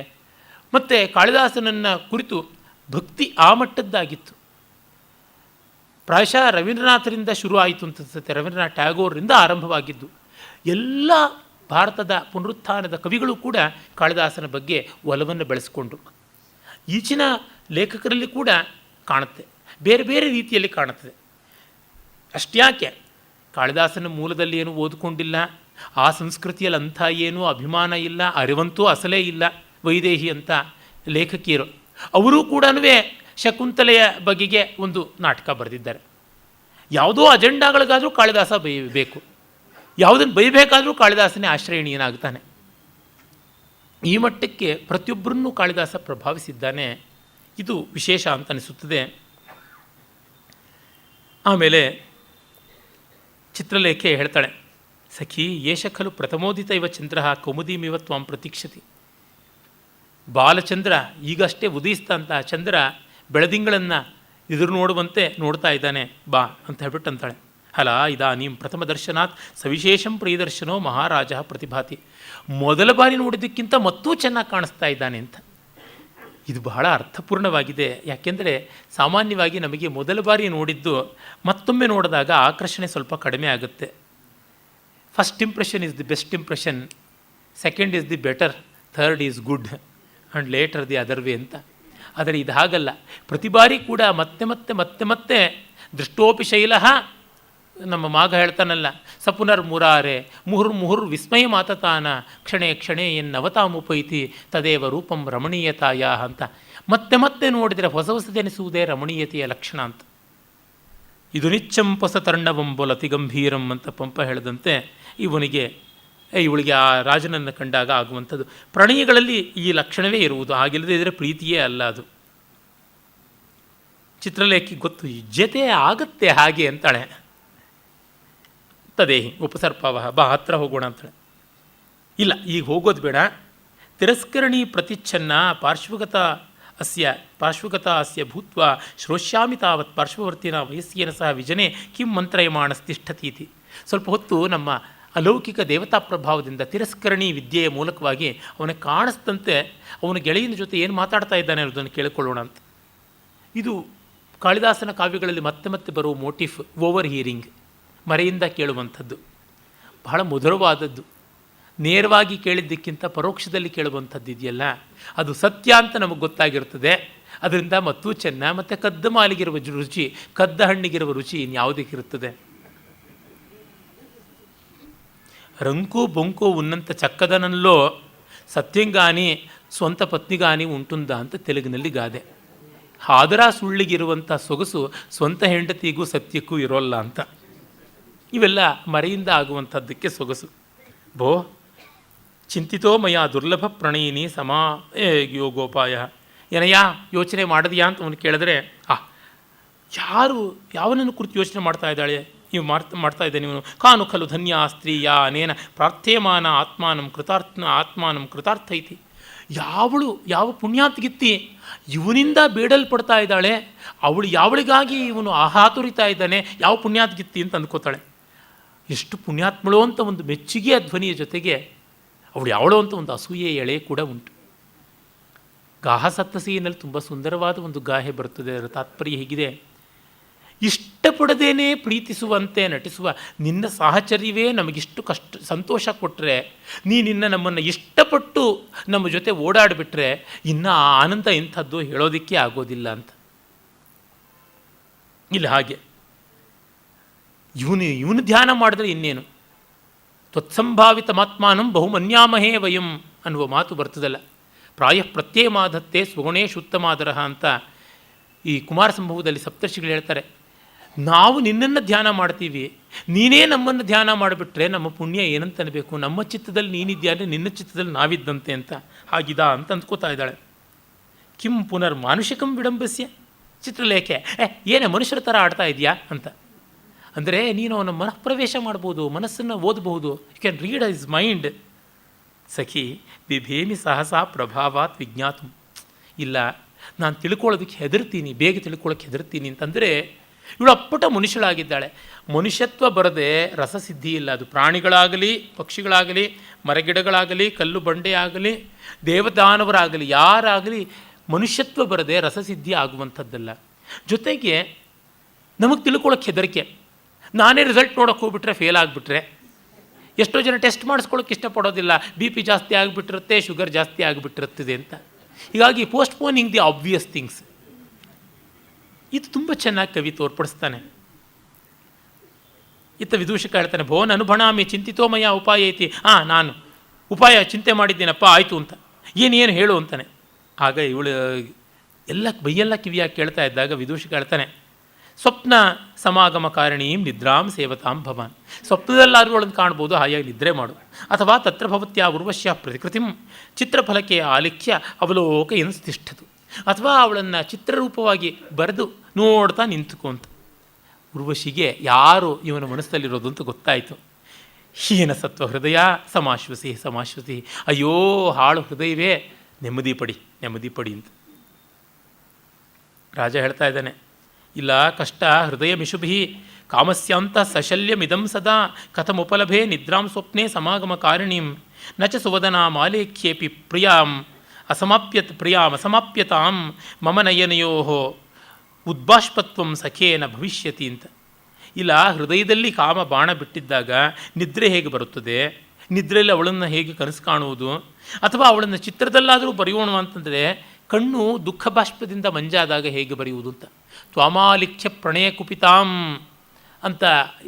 ಮತ್ತು ಕಾಳಿದಾಸನನ್ನು ಕುರಿತು ಭಕ್ತಿ ಆ ಮಟ್ಟದ್ದಾಗಿತ್ತು. ಪ್ರಾಯಶಃ ರವೀಂದ್ರನಾಥರಿಂದ ಶುರು ಆಯಿತು ಅಂತ ಅನಿಸುತ್ತೆ. ರವೀಂದ್ರನಾಥ್ ಟ್ಯಾಗೋರಿಂದ ಆರಂಭವಾಗಿದ್ದು. ಎಲ್ಲ ಭಾರತದ ಪುನರುತ್ಥಾನದ ಕವಿಗಳು ಕೂಡ ಕಾಳಿದಾಸನ ಬಗ್ಗೆ ಒಲವನ್ನು ಬೆಳೆಸಿಕೊಂಡ್ರು. ಈಚಿನ ಲೇಖಕರಲ್ಲಿ ಕೂಡ ಕಾಣುತ್ತೆ, ಬೇರೆ ಬೇರೆ ರೀತಿಯಲ್ಲಿ ಕಾಣುತ್ತದೆ. ಅಷ್ಟ್ಯಾಕೆ ಕಾಳಿದಾಸನ ಮೂಲದಲ್ಲಿ ಏನೂ ಓದಿಕೊಂಡಿಲ್ಲ, ಆ ಸಂಸ್ಕೃತಿಯಲ್ಲಿ ಅಂಥ ಏನೂ ಅಭಿಮಾನ ಇಲ್ಲ, ಅರಿವಂತೂ ಅಸಲೇ ಇಲ್ಲ. ವೈದೇಹಿ ಅಂತ ಲೇಖಕಿಯರು ಅವರೂ ಕೂಡ ಶಕುಂತಲೆಯ ಬಗೆಗೆ ಒಂದು ನಾಟಕ ಬರೆದಿದ್ದಾರೆ. ಯಾವುದೋ ಅಜೆಂಡಾಗಳಿಗಾದರೂ ಕಾಳಿದಾಸ ಬೈಯಬೇಕು, ಯಾವುದನ್ನು ಬೈಬೇಕಾದರೂ ಕಾಳಿದಾಸನೇ ಆಶ್ರಯಣೀಯನಾಗ್ತಾನೆ. ಈ ಮಟ್ಟಕ್ಕೆ ಪ್ರತಿಯೊಬ್ಬರನ್ನೂ ಕಾಳಿದಾಸ ಪ್ರಭಾವಿಸಿದ್ದಾನೆ. ಇದು ವಿಶೇಷ ಅಂತ ಅನಿಸುತ್ತದೆ. ಆಮೇಲೆ ಚಿತ್ರಲೇಖೆ ಹೇಳ್ತಾಳೆ, ಸಖಿ ಯೇಷ ಖಲು ಪ್ರಥಮೋದಿತ ಇವ ಚಂದ್ರ ಕೌಮುದೀಮಿವ ತ್ವಾಂ ಪ್ರತೀಕ್ಷತಿ. ಬಾಲಚಂದ್ರ ಈಗಷ್ಟೇ ಉದಯಿಸಿದಂತಹ ಚಂದ್ರ ಬೆಳದಿಂಗಳನ್ನು ಎದುರು ನೋಡುವಂತೆ ನೋಡ್ತಾ ಇದ್ದಾನೆ, ಬಾ ಅಂತ ಹೇಳ್ಬಿಟ್ಟು ಅಂತಾಳೆ. ಅಲ್ಲ ಇದಾನೀಂ ಪ್ರಥಮ ದರ್ಶನಾತ್ ಸವಿಶೇಷಂ ಪ್ರಿಯದರ್ಶನೋ ಮಹಾರಾಜ ಪ್ರತಿಭಾತಿ. ಮೊದಲ ಬಾರಿ ನೋಡಿದ್ದಕ್ಕಿಂತ ಮತ್ತೂ ಚೆನ್ನಾಗಿ ಕಾಣಿಸ್ತಾ ಇದ್ದಾನೆ ಅಂತ. ಇದು ಬಹಳ ಅರ್ಥಪೂರ್ಣವಾಗಿದೆ. ಯಾಕೆಂದರೆ ಸಾಮಾನ್ಯವಾಗಿ ನಮಗೆ ಮೊದಲ ಬಾರಿ ನೋಡಿದ್ದು ಮತ್ತೊಮ್ಮೆ ನೋಡಿದಾಗ ಆಕರ್ಷಣೆ ಸ್ವಲ್ಪ ಕಡಿಮೆ ಆಗುತ್ತೆ. First impression is the best impression, second is the better, third is good and later the other way ಅಂತ. ಆದರೆ ಇದು ಹಾಗಲ್ಲ. ಪ್ರತಿ ಬಾರಿ ಕೂಡ ಮತ್ತೆ ಮತ್ತೆ ಮತ್ತೆ ಮತ್ತೆ ದೃಷ್ಟೋಪಿ ಶೈಲಃ, ನಮ್ಮ ಮಾಘ ಹೇಳ್ತಾನಲ್ಲ, ಸಪುನರ್ ಮುರಾರೆ ಮುಹುರ್ ವಿಸ್ಮಯ ಮಾತತಾನ ಕ್ಷಣೇ ಕ್ಷಣೇ ಎನ್ನವತಾಮುಪೈತಿ ತದೇವ ರೂಪಂ ರಮಣೀಯತಾಯ ಅಂತ. ಮತ್ತೆ ಮತ್ತೆ ನೋಡಿದರೆ ಹೊಸ ಹೊಸದೆನಿಸುವುದೇ ರಮಣೀಯತೆಯ ಲಕ್ಷಣ ಅಂತ. ಇದು ನಿಚ್ಚಂಪಸ ತರ್ಣವಂಬೊಲತಿ ಗಂಭೀರಂ ಅಂತ ಪಂಪ ಹೇಳಿದಂತೆ ಇವಳಿಗೆ ಆ ರಾಜನನ್ನು ಕಂಡಾಗ ಆಗುವಂಥದ್ದು. ಪ್ರಣಯಗಳಲ್ಲಿ ಈ ಲಕ್ಷಣವೇ ಇರುವುದು, ಹಾಗಿಲ್ಲದೆ ಇದ್ದರೆ ಪ್ರೀತಿಯೇ ಅಲ್ಲ ಅದು. ಚಿತ್ರಲೇಖಿ ಗೊತ್ತು, ಜತೆ ಆಗತ್ತೆ ಹಾಗೆ ಅಂತಾಳೆ. ತದೇಹಿ ಉಪಸರ್ಪವ ಬಾ ಹತ್ರ ಹೋಗೋಣ ಅಂತಾಳೆ. ಇಲ್ಲ, ಈಗ ಹೋಗೋದು ಬೇಡ. ತಿರಸ್ಕರಣಿ ಪ್ರತಿಚ್ಛನ್ನ ಪಾರ್ಶ್ವಗತ ಅಸ್ಯ ಭೂತ್ವ ಶ್ರೋಷ್ಯಾಮಿ ತಾವತ್ ಪಾರ್ಶ್ವವರ್ತಿನ ವಯಸ್ಸಿನ ಸಹ ವಿಜನೆ ಕಿಂ ಮಂತ್ರಯಮಾಣಸ್ತಿಷ್ಠತೀತಿ. ಸ್ವಲ್ಪ ಹೊತ್ತು ನಮ್ಮ ಅಲೌಕಿಕ ದೇವತಾ ಪ್ರಭಾವದಿಂದ ತಿರಸ್ಕರಣಿ ವಿದ್ಯೆಯ ಮೂಲಕವಾಗಿ ಅವನಿಗೆ ಕಾಣಿಸ್ತಂತೆ ಅವನ ಗೆಳೆಯನ ಜೊತೆ ಏನು ಮಾತಾಡ್ತಾ ಇದ್ದಾನೆ ಅನ್ನೋದನ್ನು ಕೇಳಿಕೊಳ್ಳೋಣ ಅಂತ. ಇದು ಕಾಳಿದಾಸನ ಕಾವ್ಯಗಳಲ್ಲಿ ಮತ್ತೆ ಮತ್ತೆ ಬರುವ ಮೋಟಿಫ್, ಓವರ್ ಹೀರಿಂಗ್, ಮರೆಯಿಂದ ಕೇಳುವಂಥದ್ದು. ಬಹಳ ಮಧುರವಾದದ್ದು. ನೇರವಾಗಿ ಕೇಳಿದ್ದಕ್ಕಿಂತ ಪರೋಕ್ಷದಲ್ಲಿ ಕೇಳುವಂಥದ್ದು ಇದೆಯಲ್ಲ, ಅದು ಸತ್ಯ ಅಂತ ನಮಗೆ ಗೊತ್ತಾಗಿರ್ತದೆ. ಅದರಿಂದ ಮತ್ತೂ ಚೆನ್ನ. ಮತ್ತು ಕದ್ದ ಮಾಲಿಗಿರುವ ರುಚಿ, ಕದ್ದ ಹಣ್ಣಿಗಿರುವ ರುಚಿ ಇನ್ಯಾವುದಕ್ಕಿರುತ್ತದೆ? ರಂಕು ಬೊಂಕು ಉನ್ನಂತ ಚಕ್ಕದನಲ್ಲೋ ಸತ್ಯಂಗಾನಿ ಸ್ವಂತ ಪತ್ನಿಗಾನಿ ಉಂಟುಂದ ಅಂತ ತೆಲುಗಿನಲ್ಲಿ ಗಾದೆ. ಆದರ ಸುಳ್ಳಿಗಿರುವಂಥ ಸೊಗಸು ಸ್ವಂತ ಹೆಂಡತಿಗೂ ಸತ್ಯಕ್ಕೂ ಇರೋಲ್ಲ ಅಂತ. ಇವೆಲ್ಲ ಮರೆಯಿಂದ ಆಗುವಂಥದ್ದಕ್ಕೆ ಸೊಗಸು. ಭೋ ಚಿಂತಿತೋ ಮಯ ದುರ್ಲಭ ಪ್ರಣಯಿನಿ ಯೋಗೋಪಾಯ. ಏನಯ್ಯ ಯೋಚನೆ ಮಾಡಿದೆಯಾ ಅಂತ ಅವನು ಕೇಳಿದ್ರೆ, ಯಾವನನ್ನು ಕುರಿತು ಯೋಚನೆ ಮಾಡ್ತಾ ಇದ್ದಾಳೆ ಮಾಡ್ತಾ ಇದ್ದಾನೆ ಇವನು? ಕಾನು ಖಲು ಧನ್ಯ ಸ್ತ್ರೀ ಯಾ ಅನೇನ ಪ್ರಾರ್ಥ್ಯಮಾನ ಆತ್ಮಾನಂ ಕೃತಾರ್ಥ ಐತಿ. ಯಾವ ಪುಣ್ಯಾತ್ಗಿತ್ತಿ ಇವನಿಂದ ಬೇಡಲ್ಪಡ್ತಾ ಇದ್ದಾಳೆ, ಯಾವಳಿಗಾಗಿ ಇವನು ಆಹಾತುರಿತಾ ಇದ್ದಾನೆ, ಯಾವ ಪುಣ್ಯಾತ್ಗಿತ್ತಿ ಅಂತ ಅಂದ್ಕೋತಾಳೆ. ಎಷ್ಟು ಪುಣ್ಯಾತ್ಮಳು ಅಂತ ಒಂದು ಮೆಚ್ಚುಗೆಯ ಧ್ವನಿಯ ಜೊತೆಗೆ ಯಾವಳೋ ಅಂತ ಒಂದು ಅಸೂಯೆ ಎಳೆ ಕೂಡ ಉಂಟು. ಗಾಹ ಸಪ್ತಸಿಯಲ್ಲಿ ತುಂಬ ಸುಂದರವಾದ ಒಂದು ಗಾಹೆ ಬರ್ತದೆ. ಅದರ ತಾತ್ಪರ್ಯ ಹೀಗಿದೆ: ಇಷ್ಟಪಡದೇನೆ ಪ್ರೀತಿಸುವಂತೆ ನಟಿಸುವ ನಿನ್ನ ಸಾಹಚರ್ಯವೇ ನಮಗಿಷ್ಟು ಸಂತೋಷ ಕೊಟ್ಟರೆ, ನಮ್ಮನ್ನು ಇಷ್ಟಪಟ್ಟು ನಮ್ಮ ಜೊತೆ ಓಡಾಡಿಬಿಟ್ರೆ ಇನ್ನು ಆ ಆನಂದ ಇಂಥದ್ದು ಹೇಳೋದಕ್ಕೆ ಆಗೋದಿಲ್ಲ ಅಂತ. ಇಲ್ಲ, ಹಾಗೆ ಇವನು ಧ್ಯಾನ ಮಾಡಿದ್ರೆ ಇನ್ನೇನು? ತ್ವತ್ಸಂಭಾವಿತ ಮಾತ್ಮಾನಂ ಬಹುಮನ್ಯಾಮಹೇ ವಯಂ ಅನ್ನುವ ಮಾತು ಬರ್ತದಲ್ಲ. ಪ್ರಾಯ ಪ್ರತ್ಯೇಮಾಧತ್ತೆ ಸ್ವಗುಣೇಶ್ ಉತ್ತಮಾದರ ಅಂತ ಈ ಕುಮಾರ ಸಂಭವದಲ್ಲಿ ಸಪ್ತರ್ಷಿಗಳು ಹೇಳ್ತಾರೆ. ನಾವು ನಿನ್ನನ್ನು ಧ್ಯಾನ ಮಾಡ್ತೀವಿ, ನೀನೇ ನಮ್ಮನ್ನು ಧ್ಯಾನ ಮಾಡಿಬಿಟ್ರೆ ನಮ್ಮ ಪುಣ್ಯ ಏನಂತ ಅನ್ಬೇಕು? ನಮ್ಮ ಚಿತ್ತದಲ್ಲಿ ನೀನಿದ್ಯಾನೆ, ನಿನ್ನ ಚಿತ್ತದಲ್ಲಿ ನಾವಿದ್ದಂತೆ ಅಂತ ಹಾಗಿದಾ ಅಂತ ಅಂದ್ಕೋತಾ ಇದ್ದಾಳೆ. ಕಿಂ ಪುನರ್ ಮಾನುಷಿಕಂ ವಿಡಂಬಸ್ಯ ಚಿತ್ರಲೇಖೆ. ಏನೇ ಮನುಷ್ಯರ ಥರ ಆಡ್ತಾ ಇದೆಯಾ ಅಂತ. ಅಂದರೆ ನೀನು ಅವನ ಮನಃಪ್ರವೇಶ ಮಾಡ್ಬೋದು, ಮನಸ್ಸನ್ನು ಓದಬಹುದು. You can read his mind. ಸಖಿ ಬಿಭೇಮಿ ಸಹಸಾ ಪ್ರಭಾವಾತ್ ವಿಜ್ಞಾತು. ಇಲ್ಲ, ನಾನು ತಿಳ್ಕೊಳ್ಳೋದಕ್ಕೆ ಹೆದರ್ತೀನಿ, ಬೇಗ ತಿಳ್ಕೊಳ್ಳೋಕ್ಕೆ ಹೆದರ್ತೀನಿ ಅಂತಂದರೆ ಇವಳು ಅಪ್ಪಟ ಮನುಷ್ಯಳಾಗಿದ್ದಾಳೆ. ಮನುಷ್ಯತ್ವ ಬರದೆ ರಸಸಿದ್ಧಿ ಇಲ್ಲ. ಅದು ಪ್ರಾಣಿಗಳಾಗಲಿ, ಪಕ್ಷಿಗಳಾಗಲಿ, ಮರಗಿಡಗಳಾಗಲಿ, ಕಲ್ಲು ಬಂಡೆ ಆಗಲಿ, ದೇವದಾನವರಾಗಲಿ, ಯಾರಾಗಲಿ ಮನುಷ್ಯತ್ವ ಬರದೆ ರಸಸಿದ್ಧಿ ಆಗುವಂಥದ್ದಲ್ಲ. ಜೊತೆಗೆ ನಮಗೆ ತಿಳ್ಕೊಳ್ಳೋಕ್ಕೆ ಹೆದರಿಕೆ. ನಾನೇ ರಿಸಲ್ಟ್ ನೋಡೋಕ್ಕೆ ಹೋಗ್ಬಿಟ್ರೆ ಫೇಲ್ ಆಗಿಬಿಟ್ರೆ, ಎಷ್ಟೋ ಜನ ಟೆಸ್ಟ್ ಮಾಡಿಸ್ಕೊಳ್ಳೋಕೆ ಇಷ್ಟಪಡೋದಿಲ್ಲ, BP ಜಾಸ್ತಿ ಆಗಿಬಿಟ್ಟಿರುತ್ತೆ, ಶುಗರ್ ಜಾಸ್ತಿ ಆಗಿಬಿಟ್ಟಿರುತ್ತದೆ ಅಂತ. ಹೀಗಾಗಿ ಪೋಸ್ಟ್ಪೋನಿಂಗ್ ದಿ ಆಬ್ವಿಯಸ್ ಥಿಂಗ್ಸ್. ಇದು ತುಂಬ ಚೆನ್ನಾಗಿ ಕವಿ ತೋರ್ಪಡಿಸ್ತಾನೆ. ಇತ್ತ ವಿದೂಷಕ ಹೇಳ್ತಾನೆ, ಭೋನ್ ಅನುಭಣಾಮಿ ಚಿಂತಿತೋಮಯ ಉಪಾಯ ಐತಿ. ನಾನು ಉಪಾಯ ಚಿಂತೆ ಮಾಡಿದ್ದೀನಪ್ಪ, ಆಯಿತು ಅಂತ. ಏನೇನು ಹೇಳು ಅಂತಾನೆ. ಆಗ ಇವಳು ಬೈಯೆಲ್ಲ ಕಿವಿಯಾಗಿ ಕೇಳ್ತಾ ಇದ್ದಾಗ ವಿದೂಷಕ ಹೇಳ್ತಾನೆ, ಸ್ವಪ್ನ ಸಮಾಗಮ ಕಾರಣೀಂ ನಿದ್ರಾಂ ಸೇವತಾಂ ಭವಾನ್. ಸ್ವಪ್ನದಲ್ಲಾದರೂ ಅವಳನ್ನು ಕಾಣ್ಬೋದು, ಹಾಯಾಗಿ ನಿದ್ರೆ ಮಾಡು. ಅಥವಾ ತತ್ರ ಭವತ್ಯ ಉರ್ವಶ್ಯ ಪ್ರತಿಕೃತಿಂ ಚಿತ್ರಫಲಕ್ಕೆ ಆಲಿಖ್ಯ ಅವಲೋಕ ಎನ್ಸ್ತಿಷ್ಠತು. ಅಥವಾ ಅವಳನ್ನು ಚಿತ್ರರೂಪವಾಗಿ ಬರೆದು ನೋಡ್ತಾ ನಿಂತುಕೊಂತ. ಉರ್ವಶಿಗೆ ಯಾರು ಇವನ ಮನಸ್ಸಲ್ಲಿರೋದು ಅಂತ ಗೊತ್ತಾಯಿತು. ಹೀನ ಸತ್ವ ಹೃದಯ ಸಮಾಶ್ವಸಿ. ಅಯ್ಯೋ ಹಾಳು ಹೃದಯವೇ, ನೆಮ್ಮದಿ ಪಡಿ ಅಂತ ರಾಜ ಹೇಳ್ತಾ ಇದ್ದಾನೆ. ಇಲ್ಲ, ಕಷ್ಟ ಹೃದಯ ಮಿಶುಭಿ ಕಾಮಸ್ಯಾಂತ ಸಶಲ್ಯಮಿದಂ ಸದಾ ಕಥಮುಪಲಭೆ ನಿದ್ರಾಂ ಸ್ವಪ್ನೆ ಸಮಾಗಮ ಕಾರಿಣೀಂ ನ ಚ ಸುವದನಾ ಮಾಲೇಖ್ಯೇಪಿ ಪ್ರಿಯಾಂ ಅಸಮಾಪ್ಯತಾಂ ಮಮ ನಯನಯೋ ಉದ್ಬಾಷ್ಪತ್ವಂ ಸಖೇನ ಭವಿಷ್ಯತಿ ಅಂತ. ಇಲ್ಲ, ಹೃದಯದಲ್ಲಿ ಕಾಮ ಬಾಣ ಬಿಟ್ಟಿದ್ದಾಗ ನಿದ್ರೆ ಹೇಗೆ ಬರುತ್ತದೆ? ನಿದ್ರೆಯಲ್ಲಿ ಅವಳನ್ನು ಹೇಗೆ ಕನಸು ಕಾಣುವುದು? ಅಥವಾ ಅವಳನ್ನು ಚಿತ್ರದಲ್ಲಾದರೂ ಬರೆಯೋಣ ಅಂತಂದರೆ ಕಣ್ಣು ದುಃಖ ಬಾಷ್ಪದಿಂದ ಮಂಜಾದಾಗ ಹೇಗೆ ಬರೆಯುವುದು ಅಂತ. ತ್ವಾಮಾಲಿಖ್ಯ ಪ್ರಣಯ ಕುಪಿತಾಂ ಅಂತ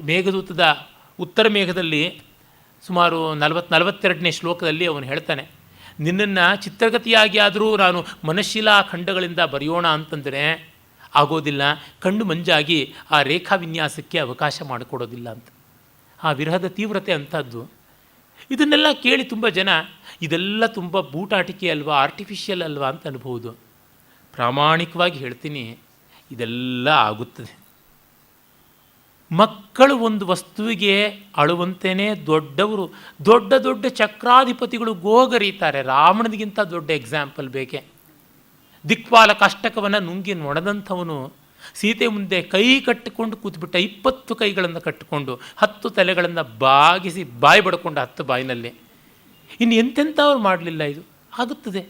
ಮೇಘದೂತದ ಉತ್ತರ ಮೇಘದಲ್ಲಿ ಸುಮಾರು 42ನೇ ಶ್ಲೋಕದಲ್ಲಿ ಅವನು ಹೇಳ್ತಾನೆ. ನಿನ್ನನ್ನು ಚಿತ್ರಗತಿಯಾಗಿ ಆದರೂ ನಾನು ಮನಶಿಲಾ ಖಂಡಗಳಿಂದ ಬರೆಯೋಣ ಅಂತಂದರೆ ಆಗೋದಿಲ್ಲ, ಕಣ್ಣು ಮಂಜಾಗಿ ಆ ರೇಖಾ ವಿನ್ಯಾಸಕ್ಕೆ ಅವಕಾಶ ಮಾಡಿಕೊಡೋದಿಲ್ಲ ಅಂತ. ಆ ವಿರಹದ ತೀವ್ರತೆ ಅಂಥದ್ದು. ಇದನ್ನೆಲ್ಲ ಕೇಳಿ ತುಂಬ ಜನ ಇದೆಲ್ಲ ತುಂಬ ಬೂಟಾಟಿಕೆ ಅಲ್ವಾ, ಆರ್ಟಿಫಿಷಿಯಲ್ ಅಲ್ವಾ ಅಂತ ಅನ್ಬೋದು. ಪ್ರಾಮಾಣಿಕವಾಗಿ ಹೇಳ್ತೀನಿ, ಇದೆಲ್ಲ ಆಗುತ್ತದೆ. ಮಕ್ಕಳು ಒಂದು ವಸ್ತುವಿಗೆ ಅಳುವಂತೆಯೇ ದೊಡ್ಡವರು, ದೊಡ್ಡ ದೊಡ್ಡ ಚಕ್ರಾಧಿಪತಿಗಳು ಗೋಗರೀತಾರೆ. ರಾವಣನಿಗಿಂತ ದೊಡ್ಡ ಎಕ್ಸಾಂಪಲ್ ಬೇಕೆ. ದಿಕ್ಪಾಲಕ ಅಷ್ಟಕವನ್ನು ನುಂಗಿ ನೊಣದಂಥವನು ಸೀತೆ ಮುಂದೆ ಕೈ ಕಟ್ಟಿಕೊಂಡು ಕೂತ್ಬಿಟ್ಟ. 20 ಕೈಗಳನ್ನು ಕಟ್ಟಿಕೊಂಡು 10 ತಲೆಗಳನ್ನು ಬಾಗಿಸಿ ಬಾಯಿ ಬಡ್ಕೊಂಡು 10 ಬಾಯಿನಲ್ಲಿ. ಇನ್ನು ಎಂತೆಂಥವ್ರು ಮಾಡಲಿಲ್ಲ. ಇದು ಆಗುತ್ತದೆ.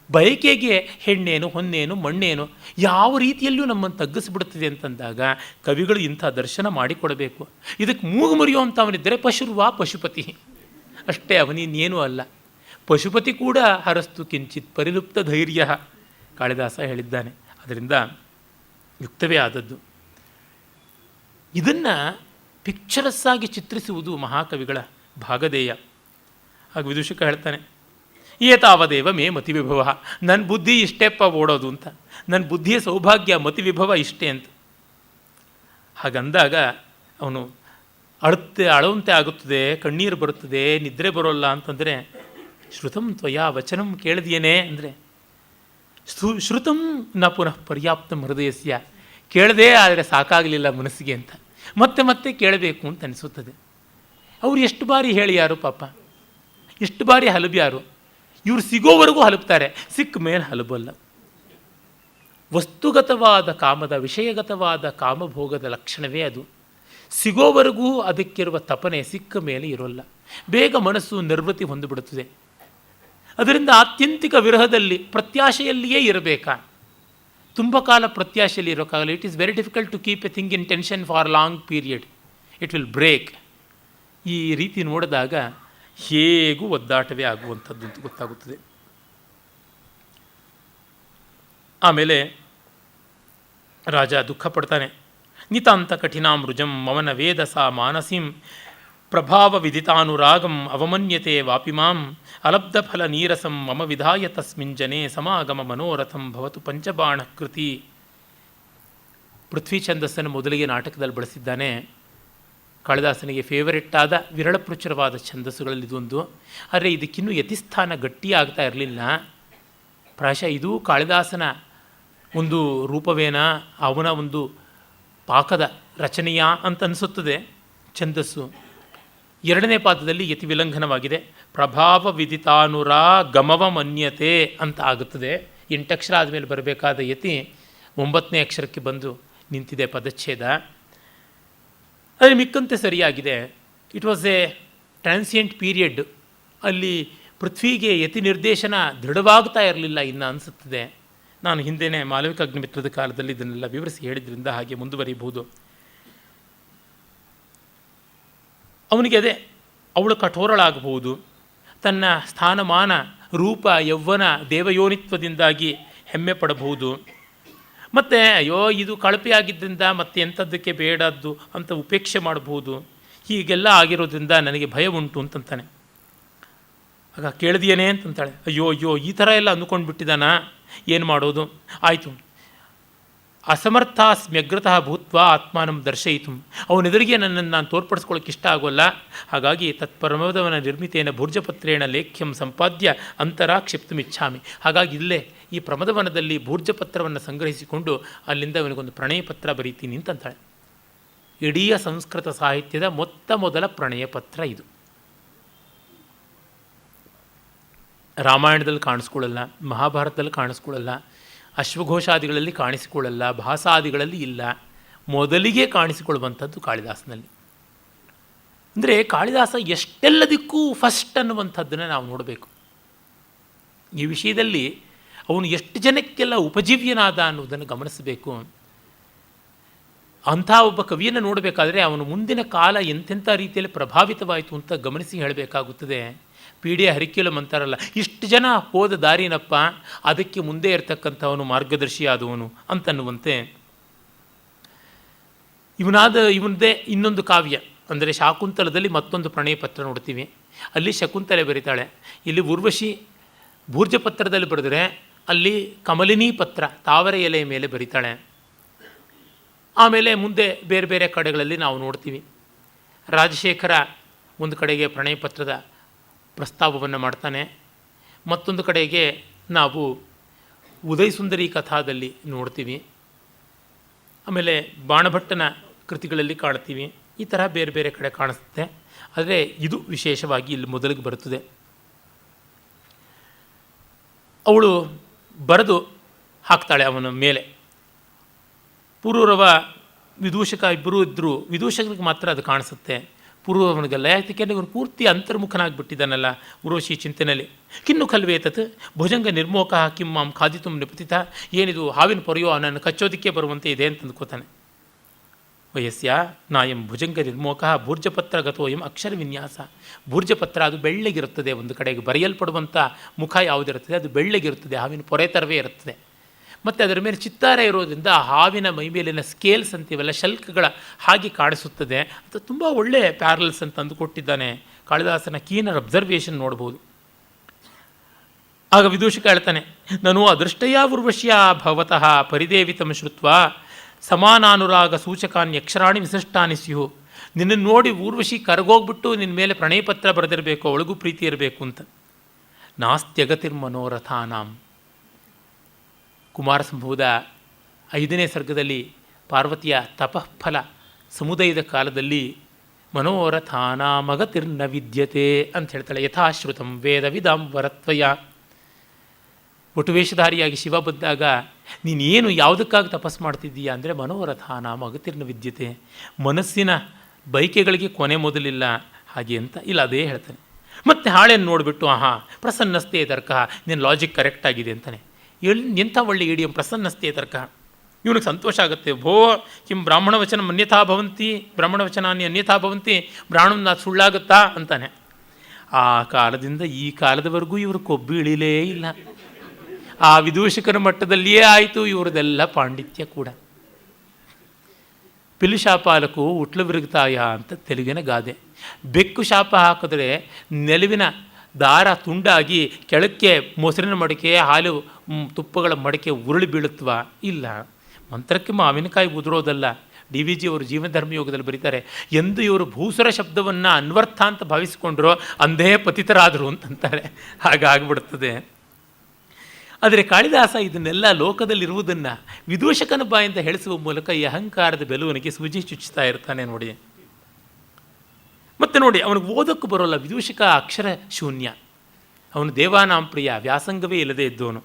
ಬಯಕೆಗೆ ಹೆಣ್ಣೇನು ಹೊನ್ನೇನು ಮಣ್ಣೇನು ಯಾವ ರೀತಿಯಲ್ಲೂ ನಮ್ಮನ್ನು ತಗ್ಗಿಸ್ಬಿಡುತ್ತದೆ ಅಂತಂದಾಗ ಕವಿಗಳು ಇಂಥ ದರ್ಶನ ಮಾಡಿಕೊಡಬೇಕು. ಇದಕ್ಕೆ ಮೂಗು ಮುರಿಯುವಂಥವನಿದ್ದರೆ ಪಶುರ್ವಾ ಪಶುಪತಿ ಅಷ್ಟೇ, ಅವನಿನ್ನೇನೂ ಅಲ್ಲ. ಪಶುಪತಿ ಕೂಡ ಹರಸ್ತು ಕಿಂಚಿತ್ ಪರಿಲುಪ್ತ ಧೈರ್ಯ ಕಾಳಿದಾಸ ಹೇಳಿದ್ದಾನೆ. ಅದರಿಂದ ಯುಕ್ತವೇ ಆದದ್ದು. ಇದನ್ನು ಪಿಕ್ಚರಸ್ಸಾಗಿ ಚಿತ್ರಿಸುವುದು ಮಹಾಕವಿಗಳ ಭಾಗಧೇಯ. ಹಾಗೆ ವಿದೂಷಕ ಹೇಳ್ತಾನೆ, ಏತಾವದೇವ ಮೇ ಮತಿವಿಭವ. ನನ್ನ ಬುದ್ಧಿ ಇಷ್ಟೇಪ್ಪ ಓಡೋದು ಅಂತ, ನನ್ನ ಬುದ್ಧಿಯ ಸೌಭಾಗ್ಯ ಮತಿವಿಭವ ಇಷ್ಟೇ ಅಂತ. ಹಾಗಂದಾಗ ಅವನು ಅಳುವಂತೆ ಆಗುತ್ತದೆ, ಕಣ್ಣೀರು ಬರುತ್ತದೆ, ನಿದ್ರೆ ಬರೋಲ್ಲ ಅಂತಂದರೆ ಶ್ರುತಂ ತ್ವಯಾ ವಚನಂ ಕೇಳಿದೆಯೇನೆ ಅಂದರೆ ಶ್ರುತಂ ನ ಪುನಃ ಪರ್ಯಾಪ್ತಂ ಹೃದಯಸ್ಯ. ಕೇಳದೆ ಆದರೆ ಸಾಕಾಗಲಿಲ್ಲ ಮನಸ್ಸಿಗೆ ಅಂತ ಮತ್ತೆ ಮತ್ತೆ ಕೇಳಬೇಕು ಅಂತ ಅನಿಸುತ್ತದೆ. ಅವರು ಎಷ್ಟು ಬಾರಿ ಹೇಳಿ ಯಾರು ಪಾಪ, ಎಷ್ಟು ಬಾರಿ ಹಲಬ್ಯಾರು. ಇವರು ಸಿಗೋವರೆಗೂ ಹಲಬ್ತಾರೆ, ಸಿಕ್ಕ ಮೇಲೆ ಹಲಬಲ್ಲ. ವಸ್ತುಗತವಾದ ಕಾಮದ, ವಿಷಯಗತವಾದ ಕಾಮಭೋಗದ ಲಕ್ಷಣವೇ ಅದು. ಸಿಗೋವರೆಗೂ ಅದಕ್ಕಿರುವ ತಪನೆ ಸಿಕ್ಕ ಮೇಲೆ ಇರೋಲ್ಲ. ಬೇಗ ಮನಸ್ಸು ನಿರ್ವೃತ್ತಿ ಹೊಂದಿಬಿಡುತ್ತದೆ. ಅದರಿಂದ ಆತ್ಯಂತಿಕ ವಿರಹದಲ್ಲಿ ಪ್ರತ್ಯಾಶೆಯಲ್ಲಿಯೇ ಇರಬೇಕಾ. ತುಂಬ ಕಾಲ ಪ್ರತ್ಯಾಶೆಯಲ್ಲಿ ಇರೋಕ್ಕಾಗಲ್ಲ. It is very difficult to keep a thing in tension for long period. It will break. ಈ ರೀತಿ ನೋಡಿದಾಗ ಹೇಗೂ ಒದ್ದಾಟವೇ ಆಗುವಂಥದ್ದು ಅಂತ ಗೊತ್ತಾಗುತ್ತದೆ. ಆಮೇಲೆ ರಾಜ ದುಃಖ ಪಡ್ತಾನೆ. ನಿತಾಂತ ಕಠಿನಾಂ ರುಜಂ ಮಮನ ವೇದ ಸಾ ಮಾನಸಿಂ ಪ್ರಭಾವ ವಿದಿತಾನುರಾಗಂ ಅವಮನ್ಯತೆ ವಾಪಿ ಮಾಂ ಅಲಬ್ಧ ಫಲ ನೀರಸಂ ಮಮ ವಿಧಾಯ ತಸ್ಮಿನ್ ಜನೆ ಸಮಾಗಮ ಮನೋರಥಂ ಭವತು ಪಂಚಬಾಣ ಕೃತಿ. ಪೃಥ್ವಿ ಛಂದಸ್ಸನ್ನು ಮೊದಲಿಗೆ ನಾಟಕದಲ್ಲಿ ಬಳಸಿದ್ದಾನೆ. ಕಾಳಿದಾಸನಿಗೆ ಫೇವರೆಟ್ ಆದ ವಿರಳ ಪ್ರಚುರವಾದ ಛಂದಸ್ಸುಗಳಲ್ಲಿ ಇದೊಂದು. ಆದರೆ ಇದಕ್ಕಿನ್ನೂ ಯತಿಸ್ಥಾನ ಗಟ್ಟಿಯಾಗ್ತಾ ಇರಲಿಲ್ಲ. ಪ್ರಾಯಶಃ ಇದು ಕಾಳಿದಾಸನ ಒಂದು ರೂಪವೇನ, ಅವನ ಒಂದು ಪಾಕದ ರಚನೆಯ ಅಂತ ಅನಿಸುತ್ತದೆ ಛಂದಸ್ಸು. 2ನೇ ಪಾದದಲ್ಲಿ ಯತಿ ವಿಲಂಘನವಾಗಿದೆ. ಪ್ರಭಾವ ವಿದಿತಾನುರಾ ಗಮವ ಮನ್ಯತೆ ಅಂತ ಆಗುತ್ತದೆ. 8 ಅಕ್ಷರ ಆದಮೇಲೆ ಬರಬೇಕಾದ ಯತಿ 9ನೇ ಅಕ್ಷರಕ್ಕೆ ಬಂದು ನಿಂತಿದೆ ಪದಚ್ಛೇದ. ಆದರೆ ಮಿಕ್ಕಂತೆ ಸರಿಯಾಗಿದೆ. It was A transient period. ಅಲ್ಲಿ ಪೃಥ್ವಿಗೆ ಯತಿ ನಿರ್ದೇಶನ ದೃಢವಾಗ್ತಾ ಇರಲಿಲ್ಲ ಇನ್ನು ಅನಿಸುತ್ತದೆ. ನಾನು ಹಿಂದೆಯೇ ಮಾಲವಿಕ ಅಗ್ನಿಮಿತ್ರದ ಕಾಲದಲ್ಲಿ ಇದನ್ನೆಲ್ಲ ವಿವರಿಸಿ ಹೇಳಿದ್ರಿಂದ ಹಾಗೆ ಮುಂದುವರಿಬಹುದು. ಅವನಿಗೆ ಅದೇ, ಅವಳು ಕಠೋರಳಾಗಬಹುದು, ತನ್ನ ಸ್ಥಾನಮಾನ ರೂಪ ಯೌವನ ದೇವಯೋನಿತ್ವದಿಂದಾಗಿ ಹೆಮ್ಮೆ ಪಡಬಹುದು, ಮತ್ತು ಅಯ್ಯೋ ಇದು ಕಳಪೆಯಾಗಿದ್ದರಿಂದ ಮತ್ತೆ ಎಂಥದ್ದಕ್ಕೆ ಬೇಡದ್ದು ಅಂತ ಉಪೇಕ್ಷೆ ಮಾಡಬಹುದು. ಹೀಗೆಲ್ಲ ಆಗಿರೋದ್ರಿಂದ ನನಗೆ ಭಯ ಉಂಟು ಅಂತಂತಾನೆ. ಆಗ ಕೇಳಿದೆಯೇನೆ ಅಂತಂತಾಳೆ. ಅಯ್ಯೋ ಅಯ್ಯೋ ಈ ಥರ ಎಲ್ಲ ಅಂದುಕೊಂಡು ಬಿಟ್ಟಿದ್ದಾನ, ಏನು ಮಾಡೋದು. ಆಯಿತು, ಅಸಮರ್ಥಾಸ್ಮ್ಯಗ್ರತಃ ಭೂತ್ವ ಆತ್ಮಾನಂ ದರ್ಶಯಿತು. ಅವನೆದುರಿಗೆ ನನ್ನನ್ನು ನಾನು ತೋರ್ಪಡಿಸ್ಕೊಳ್ಳೋಕೆ ಇಷ್ಟ ಆಗೋಲ್ಲ. ಹಾಗಾಗಿ ತತ್ಪರಮದವನ ನಿರ್ಮಿತೇನ ಭೂರ್ಜಪತ್ರೇಣ ಲೇಖ್ಯಂ ಸಂಪಾದ್ಯ ಅಂತರ ಕ್ಷಿಪ್ತುಮಿಚ್ಛಾಮಿ. ಹಾಗಾಗಿ ಇಲ್ಲೇ ಈ ಪ್ರಮದವನದಲ್ಲಿ ಭೂರ್ಜಪತ್ರವನ್ನು ಸಂಗ್ರಹಿಸಿಕೊಂಡು ಅಲ್ಲಿಂದ ಅವನಿಗೊಂದು ಪ್ರಣಯ ಪತ್ರ ಬರೀತೀನಿ ಅಂತಂತಾಳೆ. ಇಡೀ ಸಂಸ್ಕೃತ ಸಾಹಿತ್ಯದ ಮೊದಲ ಪ್ರಣಯ ಪತ್ರ ಇದು. ರಾಮಾಯಣದಲ್ಲಿ ಕಾಣಿಸ್ಕೊಳ್ಳಲ್ಲ, ಮಹಾಭಾರತದಲ್ಲಿ ಕಾಣಿಸ್ಕೊಳ್ಳಲ್ಲ, ಅಶ್ವಘೋಷಾದಿಗಳಲ್ಲಿ ಕಾಣಿಸಿಕೊಳ್ಳಲ್ಲ, ಭಾಸಾದಿಗಳಲ್ಲಿ ಇಲ್ಲ. ಮೊದಲಿಗೆ ಕಾಣಿಸಿಕೊಳ್ಳುವಂಥದ್ದು ಕಾಳಿದಾಸನಲ್ಲಿ. ಅಂದರೆ ಕಾಳಿದಾಸ ಎಷ್ಟೆಲ್ಲದಕ್ಕೂ ಫಸ್ಟ್ ಅನ್ನುವಂಥದ್ದನ್ನು ನಾವು ನೋಡಬೇಕು. ಈ ವಿಷಯದಲ್ಲಿ ಅವನು ಎಷ್ಟು ಜನಕ್ಕೆಲ್ಲ ಉಪಜೀವ್ಯನಾದ ಅನ್ನೋದನ್ನು ಗಮನಿಸಬೇಕು. ಅಂಥ ಒಬ್ಬ ಕವಿಯನ್ನು ನೋಡಬೇಕಾದ್ರೆ ಅವನು ಮುಂದಿನ ಕಾಲ ಎಂತೆಂಥ ರೀತಿಯಲ್ಲಿ ಪ್ರಭಾವಿತವಾಯಿತು ಅಂತ ಗಮನಿಸಿ ಹೇಳಬೇಕಾಗುತ್ತದೆ. ಪೀಡಿಯ ಹರಿಕೆಲಂ ಅಂತಾರಲ್ಲ, ಇಷ್ಟು ಜನ ಹೋದ ದಾರಿನಪ್ಪ, ಅದಕ್ಕೆ ಮುಂದೆ ಇರತಕ್ಕಂಥವನು ಮಾರ್ಗದರ್ಶಿಯಾದವನು ಅಂತನ್ನುವಂತೆ ಇವನದೇ ಇನ್ನೊಂದು ಕಾವ್ಯ ಅಂದರೆ ಶಾಕುಂತಲದಲ್ಲಿ ಮತ್ತೊಂದು ಪ್ರಣಯ ಪತ್ರ ನೋಡ್ತೀವಿ. ಅಲ್ಲಿ ಶಕುಂತಲೆ ಬರೀತಾಳೆ. ಇಲ್ಲಿ ಉರ್ವಶಿ ಭೂರ್ಜಪತ್ರದಲ್ಲಿ ಬರೆದರೆ ಅಲ್ಲಿ ಕಮಲಿನಿ ಪತ್ರ ತಾವರೆ ಎಲೆಯ ಮೇಲೆ ಬರೀತಾಳೆ. ಆಮೇಲೆ ಮುಂದೆ ಬೇರೆ ಬೇರೆ ಕಡೆಗಳಲ್ಲಿ ನಾವು ನೋಡ್ತೀವಿ. ರಾಜಶೇಖರ ಒಂದು ಕಡೆಗೆ ಪ್ರಣಯ ಪತ್ರದ ಪ್ರಸ್ತಾವವನ್ನು ಮಾಡ್ತಾನೆ, ಮತ್ತೊಂದು ಕಡೆಗೆ ನಾವು ಉದಯ ಸುಂದರಿ ಕಥಾದಲ್ಲಿ ನೋಡ್ತೀವಿ, ಆಮೇಲೆ ಬಾಣಭಟ್ಟನ ಕೃತಿಗಳಲ್ಲಿ ಕಾಣ್ತೀವಿ. ಈ ಥರ ಬೇರೆ ಬೇರೆ ಕಡೆ ಕಾಣಿಸುತ್ತೆ. ಆದರೆ ಇದು ವಿಶೇಷವಾಗಿ ಇಲ್ಲಿ ಮೊದಲಿಗೆ ಬರುತ್ತದೆ. ಅವಳು ಬರೆದು ಹಾಕ್ತಾಳೆ ಅವನ ಮೇಲೆ. ಪುರೂರವ ವಿದೂಷಕ ಇಬ್ಬರೂ ಇದ್ದರೂ ವಿದೂಷಕರಿಗೆ ಮಾತ್ರ ಅದು ಕಾಣಿಸುತ್ತೆ, ಪುರೂರವನಿಗೆಲ್ಲ. ಯಾಕೆಂದರೆ ಇವನು ಪೂರ್ತಿ ಅಂತರ್ಮುಖನಾಗಿಬಿಟ್ಟಿದ್ದಾನಲ್ಲ ಉರ್ವಶಿ ಚಿಂತನೆಯಲ್ಲಿ. ಕಿನ್ನು ಖಲ್ವೇತತ್ ಭುಜಂಗ ನಿರ್ಮೋಕ ಕಿಂ ಮಾಂ ಖಾದಿತು ನಿಪತಿತ. ಏನಿದು ಹಾವಿನ ಪೊರೆಯೋ ನನ್ನ ಕಚ್ಚೋದಕ್ಕೆ ಬರುವಂತೆ ಇದೆ ಅಂತ ಅಂದ್ಕೋತಾನೆ. ವಯಸ್ಯ ನಾಯಂ ಭುಜಂಗ ನಿರ್ಮೋಕ ಭೂರ್ಜಪತ್ರ ಗತೋಯಂ ಅಕ್ಷರ ವಿನ್ಯಾಸ. ಭೂರ್ಜಪತ್ರ ಅದು ಬೆಳ್ಳಗಿರುತ್ತದೆ, ಒಂದು ಕಡೆಗೆ ಬರೆಯಲ್ಪಡುವಂಥ ಮುಖ ಯಾವುದಿರುತ್ತದೆ ಅದು ಬೆಳ್ಳಗಿರುತ್ತದೆ, ಹಾವಿನ ಪೊರೆ ಥರವೇ ಇರುತ್ತದೆ. ಮತ್ತು ಅದರ ಮೇಲೆ ಚಿತ್ತಾರ ಇರೋದರಿಂದ ಹಾವಿನ ಮೈಮೇಲಿನ ಸ್ಕೇಲ್ಸ್ ಅಂತೀವಲ್ಲ, ಶಲ್ಕಗಳ ಹಾಗೆ ಕಾಣಿಸುತ್ತದೆ. ಅದು ತುಂಬ ಒಳ್ಳೆಯ ಪ್ಯಾರಲ್ಸ್ ಅಂತ ಅಂದುಕೊಟ್ಟಿದ್ದಾನೆ. ಕಾಳಿದಾಸನ ಕೀನರ್ ಅಬ್ಸರ್ವೇಷನ್ ನೋಡ್ಬೋದು. ಆಗ ವಿದೂಷಕ ಹೇಳ್ತಾನೆ, ನಾನು ಅದೃಷ್ಟಯ ಉರ್ವಶ್ಯ ಭವತಃ ಪರಿದೇವಿತಂ ಶ್ರುತ್ವ ಸಮಾನಾನುರಾಗ ಸೂಚಕಾನ್ ಅಕ್ಷರಾಣಿ ವಿಶಿಷ್ಟಾನಿ ಸ್ಯು. ನಿನ್ನನ್ನು ನೋಡಿ ಊರ್ವಶಿ ಕರಗೋಗ್ಬಿಟ್ಟು ನಿನ್ನ ಮೇಲೆ ಪ್ರಣಯ ಪತ್ರ ಬರೆದಿರಬೇಕು, ಅವಳಿಗೂ ಪ್ರೀತಿ ಇರಬೇಕು ಅಂತ. ನಾಸ್ತ್ಯಗತಿರ್ಮನೋರಥಾನಾಂ. ಕುಮಾರಸಂಭವದ 5ನೇ ಸರ್ಗದಲ್ಲಿ ಪಾರ್ವತಿಯ ತಪಃಫಲ ಸಮುದಯದ ಕಾಲದಲ್ಲಿ ಮನೋರಥಾನಾಮಗತಿರ್ನ ವಿದ್ಯತೆ ಅಂತ ಹೇಳ್ತಾಳೆ. ಯಥಾಶ್ರುತಂ ವೇದವಿದಾಂ ವರತ್ವಯ. ಒಟುವೇಷಧಾರಿಯಾಗಿ ಶಿವ ಬಂದಾಗ ನೀನೇನು ಯಾವುದಕ್ಕಾಗಿ ತಪಸ್ಸು ಮಾಡ್ತಿದ್ದೀಯಾ ಅಂದರೆ ಮನೋರಥಾನಾಮ ಅಗತಿರ್ನ ವಿದ್ಯತೆ, ಮನಸ್ಸಿನ ಬೈಕೆಗಳಿಗೆ ಕೊನೆ ಮೊದಲಿಲ್ಲ ಹಾಗೆ ಅಂತ ಇಲ್ಲ ಅದೇ ಹೇಳ್ತಾನೆ. ಮತ್ತು ಹಾಳೆಯನ್ನು ನೋಡಿಬಿಟ್ಟು ಪ್ರಸನ್ನಸ್ತೆ ತರ್ಕ, ನಿನ್ನ ಲಾಜಿಕ್ ಕರೆಕ್ಟ್ ಆಗಿದೆ ಅಂತಾನೆ. ಎಂಥ ಒಳ್ಳೆ ಇಡಿಯಂ ಪ್ರಸನ್ನಸ್ತೆ ತರ್ಕ. ಇವನಿಗೆ ಸಂತೋಷ ಆಗುತ್ತೆ. ಭೋ ಕಿಂ ಬ್ರಾಹ್ಮಣ ವಚನ ಅನ್ಯಥಾ ಭವಂತಿ, ಬ್ರಾಹ್ಮಣ ವಚನಾನಿ ಅನ್ಯಥಾ ಭವಂತಿ, ಬ್ರಾಹ್ಮಣ ಸುಳ್ಳಾಗುತ್ತಾ ಅಂತಾನೆ. ಆ ಕಾಲದಿಂದ ಈ ಕಾಲದವರೆಗೂ ಇವರು ಕೊಬ್ಬು ಇಳಿಲೇ ಇಲ್ಲ. ಆ ವಿದೂಷಕನ ಮಟ್ಟದಲ್ಲಿಯೇ ಆಯಿತು ಇವರದೆಲ್ಲ ಪಾಂಡಿತ್ಯ ಕೂಡ. ಪಿಲು ಶಾಪಾಲಕು ಉಟ್ಲು ವಿರುಗ್ತಾಯ ಅಂತ ತೆಲುಗಿನ ಗಾದೆ. ಬೆಕ್ಕು ಶಾಪ ಹಾಕಿದ್ರೆ ನೆಲುವಿನ ದಾರ ತುಂಡಾಗಿ ಕೆಳಕ್ಕೆ ಮೊಸರಿನ ಮಡಿಕೆ ಹಾಲು ತುಪ್ಪಗಳ ಮಡಿಕೆ ಉರುಳಿ ಬೀಳುತ್ತವ? ಇಲ್ಲ. ಮಂತ್ರಕ್ಕೆ ಮಾವಿನಕಾಯಿ ಉದುರೋದಲ್ಲ. DVG ಅವರು ಜೀವನಧರ್ಮ ಯೋಗದಲ್ಲಿ ಬರೀತಾರೆ, ಎಂದು ಇವರು ಭೂಸುರ ಶಬ್ದವನ್ನು ಅನ್ವರ್ಥ ಅಂತ ಭಾವಿಸಿಕೊಂಡ್ರೋ ಅಂದೇ ಪತಿತರಾದರು ಅಂತಂತಾರೆ. ಹಾಗಾಗ್ಬಿಡ್ತದೆ. ಆದರೆ ಕಾಳಿದಾಸ ಇದನ್ನೆಲ್ಲ ಲೋಕದಲ್ಲಿರುವುದನ್ನು ವಿದೂಷಕನ ಬಾಯಿಂದ ಹೇಳಿಸುವ ಮೂಲಕ ಈ ಅಹಂಕಾರದ ಬೆಲುವನಿಗೆ ಸೂಜಿ ಚುಚ್ಚುತ್ತಾ ಇರ್ತಾನೆ ನೋಡಿ. ಮತ್ತು ನೋಡಿ, ಅವನಿಗೆ ಓದೋಕ್ಕೂ ಬರೋಲ್ಲ. ವಿದೂಷಕ ಅಕ್ಷರ ಶೂನ್ಯ, ಅವನು ದೇವಾನಾಂ ಪ್ರಿಯ, ವ್ಯಾಸಂಗವೇ ಇಲ್ಲದೆ ಇದ್ದವನು.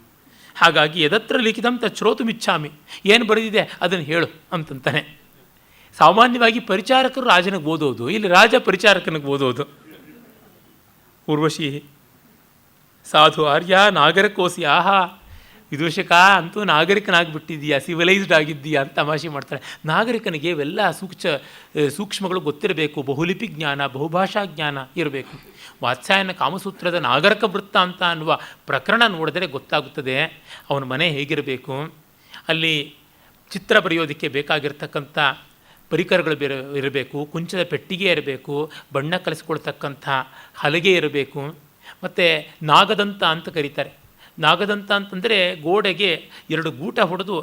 ಹಾಗಾಗಿ ಯದತ್ರ ಲಿಖಿತಂ ತಚ್ಛ್ರೋತುಮಿಚ್ಛಾಮಿ, ಏನು ಬರೆದಿದೆ ಅದನ್ನು ಹೇಳು ಅಂತಂತಾನೆ. ಸಾಮಾನ್ಯವಾಗಿ ಪರಿಚಾರಕರು ರಾಜನಿಗೆ ಓದೋದು, ಇಲ್ಲಿ ರಾಜ ಪರಿಚಾರಕನಿಗೆ ಓದೋದು. ಉರ್ವಶಿ ಸಾಧು ಆರ್ಯ ನಾಗರಿಕೋಸಿ. ವಿದೂಷಕ ಅಂತೂ ನಾಗರಿಕನಾಗಿಬಿಟ್ಟಿದ್ದೀಯಾ, ಸಿವಿಲೈಸ್ಡ್ ಆಗಿದ್ದೀಯಾ ಅಂತ ತಮಾಷೆ ಮಾಡ್ತಾಳೆ. ನಾಗರಿಕನಿಗೆ ಇವೆಲ್ಲ ಸೂಕ್ಷ್ಮಗಳು ಗೊತ್ತಿರಬೇಕು. ಬಹುಲಿಪಿ ಜ್ಞಾನ, ಬಹುಭಾಷಾ ಜ್ಞಾನ ಇರಬೇಕು. ವಾತ್ಸಾಯನ ಕಾಮಸೂತ್ರದ ನಾಗರಿಕ ವೃತ್ತ ಅಂತ ಅನ್ನುವ ಪ್ರಕರಣ ನೋಡಿದರೆ ಗೊತ್ತಾಗುತ್ತದೆ ಅವನ ಮನೆ ಹೇಗಿರಬೇಕು. ಅಲ್ಲಿ ಚಿತ್ರ ಬರೆಯೋದಕ್ಕೆ ಬೇಕಾಗಿರ್ತಕ್ಕಂಥ ಪರಿಕರಗಳು ಇರಬೇಕು, ಕುಂಚದ ಪೆಟ್ಟಿಗೆ ಇರಬೇಕು, ಬಣ್ಣ ಕಲಿಸ್ಕೊಳ್ತಕ್ಕಂಥ ಹಲಗೆ ಇರಬೇಕು. ಮತ್ತು ನಾಗದಂತ ಅಂತ ಕರೀತಾರೆ. ನಾಗದಂತ ಅಂತಂದರೆ ಗೋಡೆಗೆ 2 ಗೂಟ ಹೊಡೆದು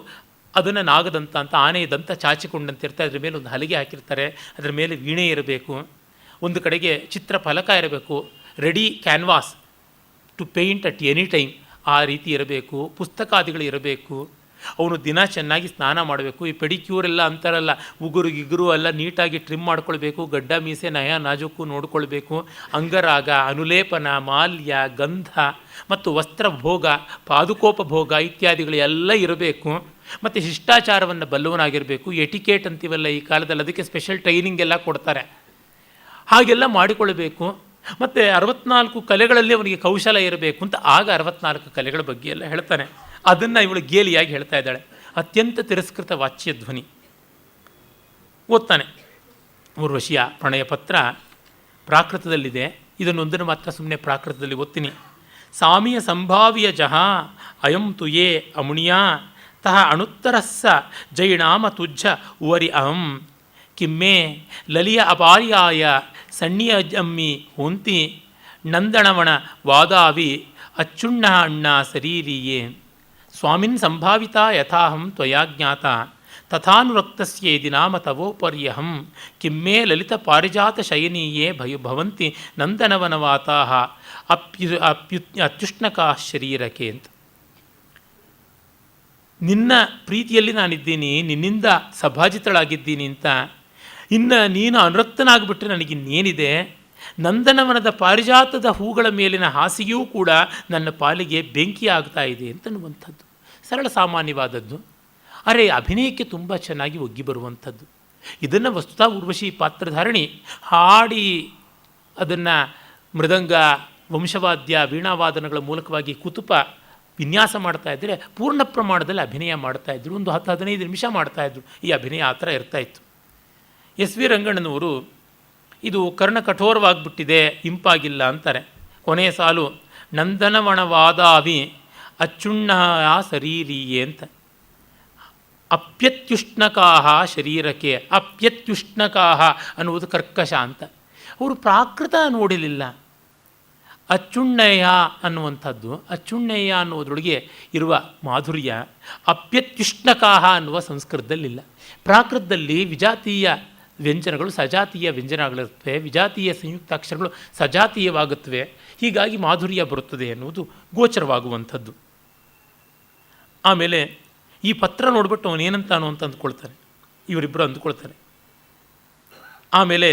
ಅದನ್ನು ನಾಗದಂತ ಅಂತ, ಆನೆಯ ದಂತ ಚಾಚಿಕೊಂಡಂತಿರ್ತಾರೆ. ಅದರ ಮೇಲೆ ಒಂದು ಹಲಗೆ ಹಾಕಿರ್ತಾರೆ, ಅದರ ಮೇಲೆ ವೀಣೆ ಇರಬೇಕು. ಒಂದು ಕಡೆಗೆ ಚಿತ್ರ ಫಲಕ ಇರಬೇಕು, ready canvas to paint at any time, ಆ ರೀತಿ ಇರಬೇಕು. ಪುಸ್ತಕಾದಿಗಳು ಇರಬೇಕು. ಅವನು ದಿನ ಚೆನ್ನಾಗಿ ಸ್ನಾನ ಮಾಡಬೇಕು. ಈ ಪೆಡಿಕ್ಯೂರೆಲ್ಲ ಅಂತಾರಲ್ಲ, ಉಗುರು ಗಿಗುರು ಎಲ್ಲ ನೀಟಾಗಿ ಟ್ರಿಮ್ ಮಾಡ್ಕೊಳ್ಬೇಕು. ಗಡ್ಡ ಮೀಸೆ ನಯ ನಾಜೂಕು ನೋಡಿಕೊಳ್ಬೇಕು. ಅಂಗರಾಗ, ಅನುಲೇಪನ, ಮಾಲ್ಯ, ಗಂಧ ಮತ್ತು ವಸ್ತ್ರ ಭೋಗ, ಪಾದುಕೋಪಭೋಗ ಇತ್ಯಾದಿಗಳು ಎಲ್ಲ ಇರಬೇಕು. ಮತ್ತು ಶಿಷ್ಟಾಚಾರವನ್ನು ಬಲ್ಲವನಾಗಿರಬೇಕು. ಎಟಿಕೇಟ್ ಅಂತೀವಲ್ಲ ಈ ಕಾಲದಲ್ಲಿ, ಅದಕ್ಕೆ ಸ್ಪೆಷಲ್ ಟ್ರೈನಿಂಗ್ ಎಲ್ಲ ಕೊಡ್ತಾರೆ. ಹಾಗೆಲ್ಲ ಮಾಡಿಕೊಳ್ಬೇಕು. ಮತ್ತು 64 ಕಲೆಗಳಲ್ಲಿ ಅವನಿಗೆ ಕೌಶಲ ಇರಬೇಕು ಅಂತ. ಆಗ 64 ಕಲೆಗಳ ಬಗ್ಗೆ ಎಲ್ಲ ಹೇಳ್ತಾನೆ. ಅದನ್ನು ಇವಳು ಗೇಲಿಯಾಗಿ ಹೇಳ್ತಾ ಇದ್ದಾಳೆ. ಅತ್ಯಂತ ತಿರಸ್ಕೃತ ವಾಚ್ಯ ಧ್ವನಿ. ಓದ್ತಾನೆ. ಉರ್ವಶಿಯ ಪ್ರಣಯ ಪತ್ರ ಪ್ರಾಕೃತದಲ್ಲಿದೆ. ಇದನ್ನೊಂದನ್ನು ಮಾತ್ರ ಸುಮ್ಮನೆ ಪ್ರಾಕೃತದಲ್ಲಿ ಓದ್ತೀನಿ. ಸಾಮಿಯ ಸಂಭಾವ್ಯ ಜಹ ಅಯಂ ತುಯೇ ಅಮುಣಿಯಾ ತಹ ಅಣುತ್ತರಸ್ಸ ಜೈಣಾಮ ತುಜ್ಜ ಉವರಿ ಅಹಂ ಕಿಮ್ಮೆ ಲಲಿಯ ಅಪಾರ್ಯಾಯ ಸಣ್ಣಿಯ ಅಮ್ಮಿ ಹೊಂತಿ ನಂದಣವಣ ವಾದಾವಿ ಅಚ್ಚುಣ್ಣ ಅಣ್ಣ ಶರೀರಿಯೇ ಸ್ವಾಮಿನ್ ಸಂಭಾವಿತ ಯಥಾಹಂ ತ್ವಯಾ ಜ್ಞಾತ ತಥಾನುರಕ್ತಸ್ಯೇದಿ ನಾಮ ತವೋಪರ್ಯಹಂ ಕಿಮ್ಮೇ ಲಲಿತ ಪಾರಿಜಾತ ಶಯನೀಯೇ ಭವಂತಿ ನಂದನವನವಾತಾಹ ಅತ್ಯುಷ್ಣಕಾ ಶರೀರಕ್ಕೆ ಅಂತ. ನಿನ್ನ ಪ್ರೀತಿಯಲ್ಲಿ ನಾನಿದ್ದೀನಿ, ನಿನ್ನಿಂದ ಸಭಾಜಿತಳಾಗಿದ್ದೀನಿ ಅಂತ. ಇನ್ನು ನೀನು ಅನುರಕ್ತನಾಗ್ಬಿಟ್ರೆ ನನಗಿನ್ನೇನಿದೆ? ನಂದನವನದ ಪಾರಿಜಾತದ ಹೂಗಳ ಮೇಲಿನ ಹಾಸಿಗೆಯೂ ಕೂಡ ನನ್ನ ಪಾಲಿಗೆ ಬೆಂಕಿ ಆಗ್ತಾ ಇದೆ ಅಂತನ್ನುವಂಥದ್ದು ಸರಳ ಸಾಮಾನ್ಯವಾದದ್ದು. ಅರೆ ಅಭಿನಯಕ್ಕೆ ತುಂಬ ಚೆನ್ನಾಗಿ ಒಗ್ಗಿ ಬರುವಂಥದ್ದು. ಇದನ್ನು ವಸ್ತುತಃ ಊರ್ವಶಿ ಪಾತ್ರಧಾರಣಿ ಹಾಡಿ ಅದನ್ನು ಮೃದಂಗ, ವಂಶವಾದ್ಯ, ವೀಣಾವಾದನಗಳ ಮೂಲಕವಾಗಿ ಕುತುಪ ವಿನ್ಯಾಸ ಮಾಡ್ತಾಯಿದ್ರೆ ಪೂರ್ಣ ಪ್ರಮಾಣದಲ್ಲಿ ಅಭಿನಯ ಮಾಡ್ತಾಯಿದ್ರು. ಒಂದು 10-15 ನಿಮಿಷ ಮಾಡ್ತಾಯಿದ್ರು. ಈ ಅಭಿನಯ ಆ ಥರ ಇರ್ತಾಯಿತ್ತು. ಎಸ್ ವಿ ರಂಗಣ್ಣನವರು ಇದು ಕರ್ಣ ಕಠೋರವಾಗಿಬಿಟ್ಟಿದೆ, ಇಂಪಾಗಿಲ್ಲ ಅಂತಾರೆ. ಕೊನೆಯ ಸಾಲು ನಂದನವಣವಾದಾವಿ ಅಚ್ಚುಣ್ಣ ಶರೀರಿಯೇ ಅಂತ. ಅಪ್ಯತ್ಯುಷ್ಣಕಾಹ ಶರೀರಕ್ಕೆ, ಅಪ್ಯತ್ಯುಷ್ಣಕಾಹ ಅನ್ನುವುದು ಕರ್ಕಶ ಅಂತ. ಅವರು ಪ್ರಾಕೃತ ನೋಡಲಿಲ್ಲ. ಅಚ್ಚುಣ್ಣಯ್ಯ ಅನ್ನುವಂಥದ್ದು, ಅಚ್ಚುಣ್ಣಯ್ಯ ಅನ್ನೋದ್ರೊಳಗೆ ಇರುವ ಮಾಧುರ್ಯ ಅಪ್ಯತ್ಯುಷ್ಣಕಾಹ ಅನ್ನುವ ಸಂಸ್ಕೃತದಲ್ಲಿಲ್ಲ. ಪ್ರಾಕೃತದಲ್ಲಿ ವಿಜಾತೀಯ ವ್ಯಂಜನಗಳು ಸಜಾತೀಯ ವ್ಯಂಜನಗಳಿರುತ್ತವೆ, ವಿಜಾತೀಯ ಸಂಯುಕ್ತಾಕ್ಷರಗಳು ಸಜಾತೀಯವಾಗುತ್ತವೆ. ಹೀಗಾಗಿ ಮಾಧುರ್ಯ ಬರುತ್ತದೆ ಎನ್ನುವುದು ಗೋಚರವಾಗುವಂಥದ್ದು. ಆಮೇಲೆ ಈ ಪತ್ರ ನೋಡಿಬಿಟ್ಟು ಅವನೇನಂತಾನು ಅಂತ ಅಂದ್ಕೊಳ್ತಾನೆ, ಇವರಿಬ್ಬರು ಅಂದ್ಕೊಳ್ತಾರೆ. ಆಮೇಲೆ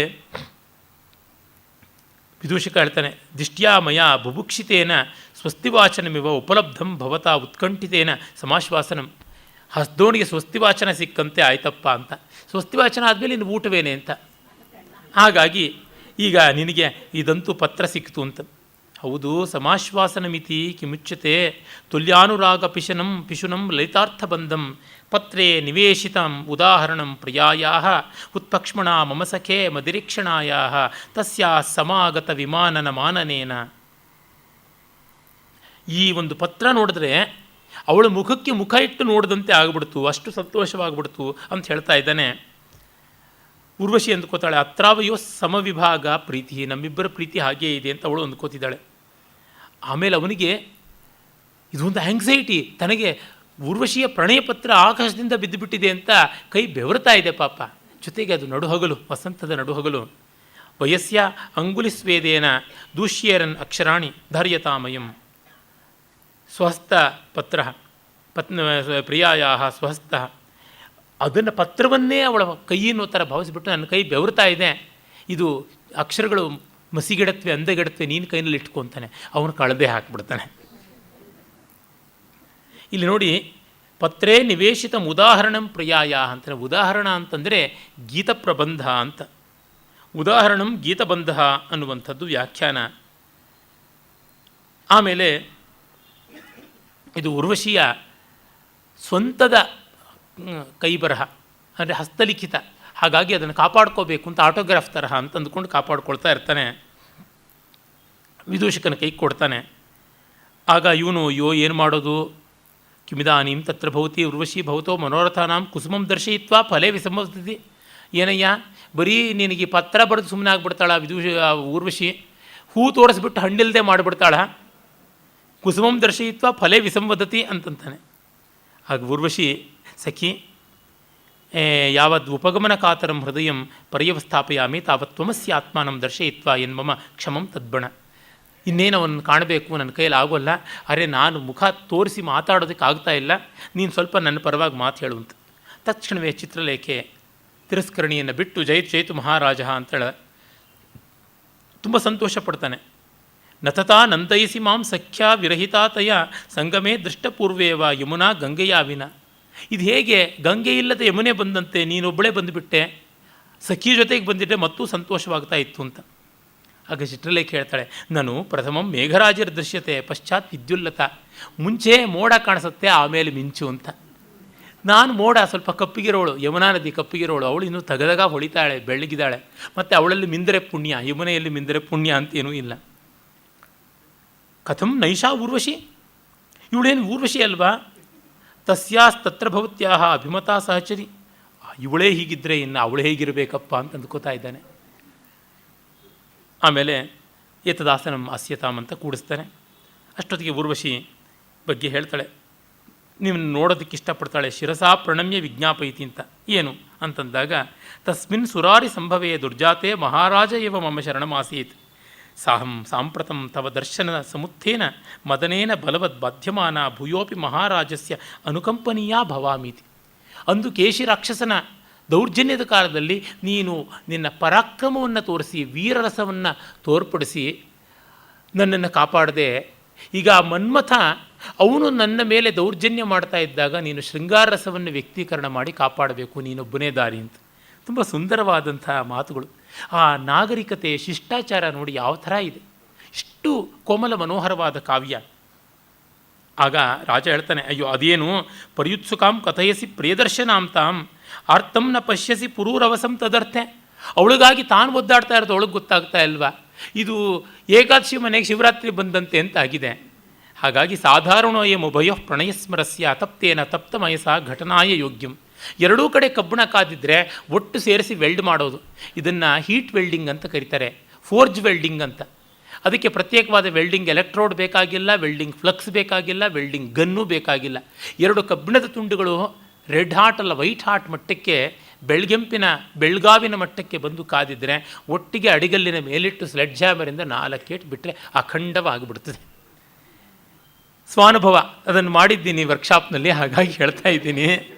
ವಿದೂಷಕ ಹೇಳ್ತಾನೆ, ದಿಷ್ಟ್ಯಾ ಮಯ ಬುಭುಕ್ಷಿತೇನ ಸ್ವಸ್ತಿವಾಚನಮಿವ ಉಪಲಬ್ಧಂ ಭವತಾ ಉತ್ಕಂಠಿತೇನ ಸಮಾಶ್ವಾಸನಂ. ಹಸ್ದೋಣಿಗೆ ಸ್ವಸ್ತಿವಾಚನ ಸಿಕ್ಕಂತೆ ಆಯ್ತಪ್ಪ ಅಂತ. ಸ್ವಸ್ತಿವಾಚನ ಆದಮೇಲೆ ಇನ್ನು ಊಟವೇನೆ ಅಂತ. ಹಾಗಾಗಿ ಈಗ ನಿನಗೆ ಇದಂತೂ ಪತ್ರ ಸಿಕ್ತು ಅಂತ. ಹೌದು, ಸಮಾಶ್ವಾಸನ ಮಿತಿ ಕಿಮುಚ್ಯತೆ ತುಲ್ಯಾನುರಾಗ ಪಿಶುನಂ ಲಲಿತಾರ್ಥಬಂಧಂ ಪತ್ರೇ ನಿವೇಶಿತಂ ಉದಾಹರಣಂ ಪ್ರಿಯಾಯಾ ಉತ್ಪಕ್ಷ್ಮಣ ಮಮ ಸಖೇ ಮದಿರೀಕ್ಷಣಾಯ ತಸ್ಯಾ ಸಮಾಗತ ವಿಮಾನನ ಮಾನನೇನ. ಈ ಒಂದು ಪತ್ರ ನೋಡಿದ್ರೆ ಅವಳ ಮುಖಕ್ಕೆ ಮುಖ ಇಟ್ಟು ನೋಡಿದಂತೆ ಆಗಿಬಿಡ್ತು, ಅಷ್ಟು ಸಂತೋಷವಾಗಿಬಿಡ್ತು ಅಂತ ಹೇಳ್ತಾ ಇದ್ದಾನೆ. ಊರ್ವಶಿ ಅಂದ್ಕೋತಾಳೆ, ಅತ್ರಾವಯೋ ಸಮವಿಭಾಗ ಪ್ರೀತಿ, ನಮ್ಮಿಬ್ಬರ ಪ್ರೀತಿ ಹಾಗೇ ಇದೆ ಅಂತ ಅವಳು ಅಂದ್ಕೋತಿದ್ದಾಳೆ. ಆಮೇಲೆ ಅವನಿಗೆ ಇದೊಂದು ಆ್ಯಂಗ್ಸೈಟಿ, ತನಗೆ ಊರ್ವಶಿಯ ಪ್ರಣಯ ಪತ್ರ ಆಕಾಶದಿಂದ ಬಿದ್ದುಬಿಟ್ಟಿದೆ ಅಂತ ಕೈ ಬೆವರ್ತಾ ಇದೆ ಪಾಪ. ಜೊತೆಗೆ ಅದು ನಡುಹಗಲು, ವಸಂತದ ನಡುಹಗಲು. ವಯಸ್ಯ ಅಂಗುಲಿಸ್ವೇದೇನ ದೂಷ್ಯೇರನ್ ಅಕ್ಷರಾಣಿ ಧಾರ್ಯತಾಮಯಂ. ಸ್ವಹಸ್ತ ಪತ್ರ ಪ್ರಿಯಾಯ ಸ್ವಹಸ್ತ. ಅದನ್ನು ಪತ್ರವನ್ನೇ ಅವಳ ಕೈಯಿನೋ ಥರ ಭಾವಿಸಿಬಿಟ್ಟು ನನ್ನ ಕೈ ಬೆವರ್ತಾ ಇದೆ, ಇದು ಅಕ್ಷರಗಳು ಮಸಿಗಿಡತ್ವೆ ಅಂದಗಿಡತ್ವೆ, ನೀನು ಕೈನಲ್ಲಿ ಇಟ್ಕೊತಾನೆ. ಅವನು ಕಳದೆ ಹಾಕಿಬಿಡ್ತಾನೆ. ಇಲ್ಲಿ ನೋಡಿ, ಪತ್ರೇ ನಿವೇಶಿತ ಉದಾಹರಣಂ ಪ್ರಿಯಾಯ ಅಂತಾನೆ. ಉದಾಹರಣ ಅಂತಂದರೆ ಗೀತಪ್ರಬಂಧ ಅಂತ. ಉದಾಹರಣಂ ಗೀತಬಂಧ ಅನ್ನುವಂಥದ್ದು ವ್ಯಾಖ್ಯಾನ. ಆಮೇಲೆ ಇದು ಉರ್ವಶಿಯ ಸ್ವಂತದ ಕೈಬರಹ, ಅಂದರೆ ಹಸ್ತಲಿಖಿತ. ಹಾಗಾಗಿ ಅದನ್ನು ಕಾಪಾಡ್ಕೋಬೇಕು ಅಂತ ಆಟೋಗ್ರಾಫ್ ತರಹ ಅಂತ ಅಂದ್ಕೊಂಡು ಕಾಪಾಡ್ಕೊಳ್ತಾ ಇರ್ತಾನೆ. ವಿದೂಷಕನ ಕೈ ಕೊಡ್ತಾನೆ. ಆಗ ಇವನು ಏನು ಮಾಡೋದು? ಕಿಮಿದಾನೀಂ ತತ್ರ ಭವತಿ ಉರ್ವಶಿ ಭವತೋ ಮನೋರಥಾನಾಂ ಕುಸುಮಂ ದರ್ಶಯಿತ್ವ ಫಲೇ ವಿಸಂಭವತಿ. ಏನಯ್ಯ, ಬರೀ ನಿನಗೆ ಪತ್ರ ಬರೆದು ಸುಮ್ಮನೆ ಆಗಿಬಿಡ್ತಾಳ ಊರ್ವಶಿ, ಹೂ ತೋರಿಸ್ಬಿಟ್ಟು ಹಣ್ಣಿಲ್ಲದೆ ಮಾಡಿಬಿಡ್ತಾಳ. ಕುಸುಮಂ ದರ್ಶಯಿತ್ವ ಫಲೇ ವಿಸಂವದತಿ ಅಂತಂತಾನೆ. ಆಗ ಊರ್ವಶಿ, ಸಖಿ ಯಾವದ್ ಉಪಗಮನ ಕಾತರಂ ಹೃದಯಂ ಪರ್ಯವಸ್ಥಾಪಯಾಮಿ ತಾವತ್ ತ್ವಮಸ್ಯ ಆತ್ಮಾನಂ ದರ್ಶಯಿತ್ವ ಎನ್ಮಮ ಕ್ಷಮಂ ತದ್ಬಣ. ಇನ್ನೇನು ಅವನು ಕಾಣಬೇಕು, ನನ್ನ ಕೈಯಲ್ಲಿ ಆಗೋಲ್ಲ. ಅರೆ, ನಾನು ಮುಖ ತೋರಿಸಿ ಮಾತಾಡೋದಕ್ಕೆ ಆಗ್ತಾ ಇಲ್ಲ, ನೀನು ಸ್ವಲ್ಪ ನನ್ನ ಪರವಾಗಿ ಮಾತು ಹೇಳುವಂತ. ತಕ್ಷಣವೇ ಚಿತ್ರಲೇಖೆ ತಿರಸ್ಕರಣಿಯನ್ನು ಬಿಟ್ಟು ಜಯಿತು ಮಹಾರಾಜ ಅಂತೇಳ ತುಂಬ ಸಂತೋಷ ಪಡ್ತಾನೆ. ನತತಾ ನಂದಯಿಸಿ ಮಾಂ ಸಖ್ಯ ವಿರಹಿತಾತಯ ಸಂಗಮೇ ದೃಷ್ಟಪೂರ್ವೇವ ಯಮುನಾ ಗಂಗೆಯಾವಿನ. ಇದು ಹೇಗೆ ಗಂಗೆ ಇಲ್ಲದೆ ಯಮುನೆ ಬಂದಂತೆ, ನೀನೊಬ್ಬಳೇ ಬಂದುಬಿಟ್ಟೆ, ಸಖಿ ಜೊತೆಗೆ ಬಂದಿದ್ದರೆ ಮತ್ತೂ ಸಂತೋಷವಾಗ್ತಾ ಇತ್ತು ಅಂತ. ಆಗ ಚಿತ್ರಲೇಖೆ ಹೇಳ್ತಾಳೆ, ನಾನು ಪ್ರಥಮಂ ಮೇಘರಾಜರ ದೃಶ್ಯತೆ ಪಶ್ಚಾತ್ ವಿದ್ಯುಲ್ಲತ. ಮುಂಚೆ ಮೋಡ ಕಾಣಿಸುತ್ತೆ, ಆಮೇಲೆ ಮಿಂಚು ಅಂತ. ನಾನು ಮೋಡ ಸ್ವಲ್ಪ ಕಪ್ಪಿಗಿರೋಳು, ಯಮುನಾ ನದಿ ಕಪ್ಪಿಗಿರೋಳು, ಅವಳು ಇನ್ನೂ ತಗದಗ ಹೊಳಿತಾಳೆ, ಬೆಳ್ಳಗಿದ್ದಾಳೆ. ಮತ್ತು ಅವಳಲ್ಲಿ ಮಿಂದರೆ ಪುಣ್ಯ, ಯಮುನೆಯಲ್ಲಿ ಮಿಂದರೆ ಪುಣ್ಯ ಅಂತೇನೂ ಇಲ್ಲ. ಕಥಂ ನೈಷಾ ಊರ್ವಶಿ, ಇವಳೇನು ಊರ್ವಶಿ ಅಲ್ವಾ? ತಸ್ಯಾಸ್ತತ್ರ ಭವತ್ಯಾ ಅಭಿಮತಾ ಸಹಚರಿ. ಇವಳೇ ಹೀಗಿದ್ದರೆ ಇನ್ನು ಅವಳು ಹೇಗಿರಬೇಕಪ್ಪ ಅಂತ ಅಂದ್ಕೋತಾ ಇದ್ದಾನೆ. ಆಮೇಲೆ ಏತದಾಸನಂ ಅಸ್ಯತಾಮ್ ಅಂತ ಕೂಡಿಸ್ತಾನೆ. ಅಷ್ಟೊತ್ತಿಗೆ ಊರ್ವಶಿ ಬಗ್ಗೆ ಹೇಳ್ತಾಳೆ, ನೀವು ನೋಡೋದಕ್ಕೆ ಇಷ್ಟಪಡ್ತಾಳೆ. ಶಿರಸಾ ಪ್ರಣಮ್ಯ ವಿಜ್ಞಾಪಯಿತಿ ಅಂತ. ಏನು ಅಂತಂದಾಗ, ತಸ್ಮಿನ್ ಸುರಾರಿ ಸಂಭವೇ ದುರ್ಜಾತೆ ಮಹಾರಾಜ ಇವ ಮಮ ಶರಣಮಾಸೀತ್ ಸಾಹಂ ಸಾಂಪ್ರತಂ ತವ ದರ್ಶನ ಸಮುತ್ಥೇನ ಮದನೇನ ಬಲವದ್ ಬಾಧ್ಯಮಾನ ಭೂಯೋಪಿ ಮಹಾರಾಜಸ್ಯ ಅನುಕಂಪನೀಯ ಭವಾಮೀತಿ. ಅಂದು ಕೇಶಿ ರಾಕ್ಷಸನ ದೌರ್ಜನ್ಯದ ಕಾಲದಲ್ಲಿ ನೀನು ನಿನ್ನ ಪರಾಕ್ರಮವನ್ನು ತೋರಿಸಿ ವೀರರಸವನ್ನು ತೋರ್ಪಡಿಸಿ ನನ್ನನ್ನು ಕಾಪಾಡದೆ, ಈಗ ಆ ಮನ್ಮಥ ಅವನು ನನ್ನ ಮೇಲೆ ದೌರ್ಜನ್ಯ ಮಾಡ್ತಾ ಇದ್ದಾಗ ನೀನು ಶೃಂಗಾರ ರಸವನ್ನು ವ್ಯಕ್ತೀಕರಣ ಮಾಡಿ ಕಾಪಾಡಬೇಕು, ನೀನೊಬ್ಬನೇ ದಾರಿ ಅಂತ. ತುಂಬ ಸುಂದರವಾದಂಥ ಮಾತುಗಳು. ಆ ನಾಗರಿಕತೆ, ಶಿಷ್ಟಾಚಾರ ನೋಡಿ ಯಾವ ಥರ ಇದೆ, ಇಷ್ಟು ಕೋಮಲ ಮನೋಹರವಾದ ಕಾವ್ಯ. ಆಗ ರಾಜ ಹೇಳ್ತಾನೆ, ಅಯ್ಯೋ ಅದೇನು ಪರ್ಯುತ್ಸುಕಾಂ ಕಥಯಸಿ ಪ್ರಿಯದರ್ಶನಾಂ ತಾಂ ಆರ್ತಂ ನ ಪಶ್ಯಸಿ ಪುರೂರವಸಂ ತದರ್ಥೆ. ಅವಳಿಗಾಗಿ ತಾನು ಒದ್ದಾಡ್ತಾ ಇರೋದು ಅವಳಿಗೆ ಗೊತ್ತಾಗ್ತಾ ಇಲ್ವಾ? ಇದು ಏಕಾದಶಿ ಮನೆಗೆ ಶಿವರಾತ್ರಿ ಬಂದಂತೆ ಅಂತ ಆಗಿದೆ. ಹಾಗಾಗಿ ಸಾಧಾರಣೋಯಂ ಉಭಯೋ ಪ್ರಣಯಸ್ಮರಸ್ಯ ತಪ್ತೇನ ತಪ್ತಮಯಸ ಘಟನಾಯ ಯೋಗ್ಯಂ. ಎರಡೂ ಕಡೆ ಕಬ್ಬಣ ಕಾದಿದ್ರೆ ಒಟ್ಟು ಸೇರಿಸಿ ವೆಲ್ಡ್ ಮಾಡೋದು. ಇದನ್ನು ಹೀಟ್ ವೆಲ್ಡಿಂಗ್ ಅಂತ ಕರೀತಾರೆ, ಫೋರ್ಜ್ ವೆಲ್ಡಿಂಗ್ ಅಂತ. ಅದಕ್ಕೆ ಪ್ರತ್ಯೇಕವಾದ ವೆಲ್ಡಿಂಗ್ ಎಲೆಕ್ಟ್ರೋಡ್ ಬೇಕಾಗಿಲ್ಲ, ವೆಲ್ಡಿಂಗ್ ಫ್ಲಕ್ಸ್ ಬೇಕಾಗಿಲ್ಲ, ವೆಲ್ಡಿಂಗ್ ಗನ್ನೂ ಬೇಕಾಗಿಲ್ಲ. ಎರಡು ಕಬ್ಬಿಣದ ತುಂಡುಗಳು ರೆಡ್ ಹಾಟ್ ಅಲ್ಲ ವೈಟ್ ಹಾಟ್ ಮಟ್ಟಕ್ಕೆ, ಬೆಳ್ಗಾವಿನ ಮಟ್ಟಕ್ಕೆ ಬಂದು ಕಾದಿದ್ರೆ ಒಟ್ಟಿಗೆ ಅಡಿಗಲ್ಲಿನ ಮೇಲಿಟ್ಟು ಸ್ಲೆಡ್ಜ್ ಹ್ಯಾಮರಿಂದ 4 ಏಟು ಬಿಟ್ಟರೆ ಅಖಂಡವಾಗಿಬಿಡ್ತದೆ. ಸ್ವಾನುಭವ ಅದನ್ನು ಮಾಡಿದ್ದೀನಿ ವರ್ಕ್ಶಾಪ್ನಲ್ಲಿ, ಹಾಗಾಗಿ ಹೇಳ್ತಾ ಇದ್ದೀನಿ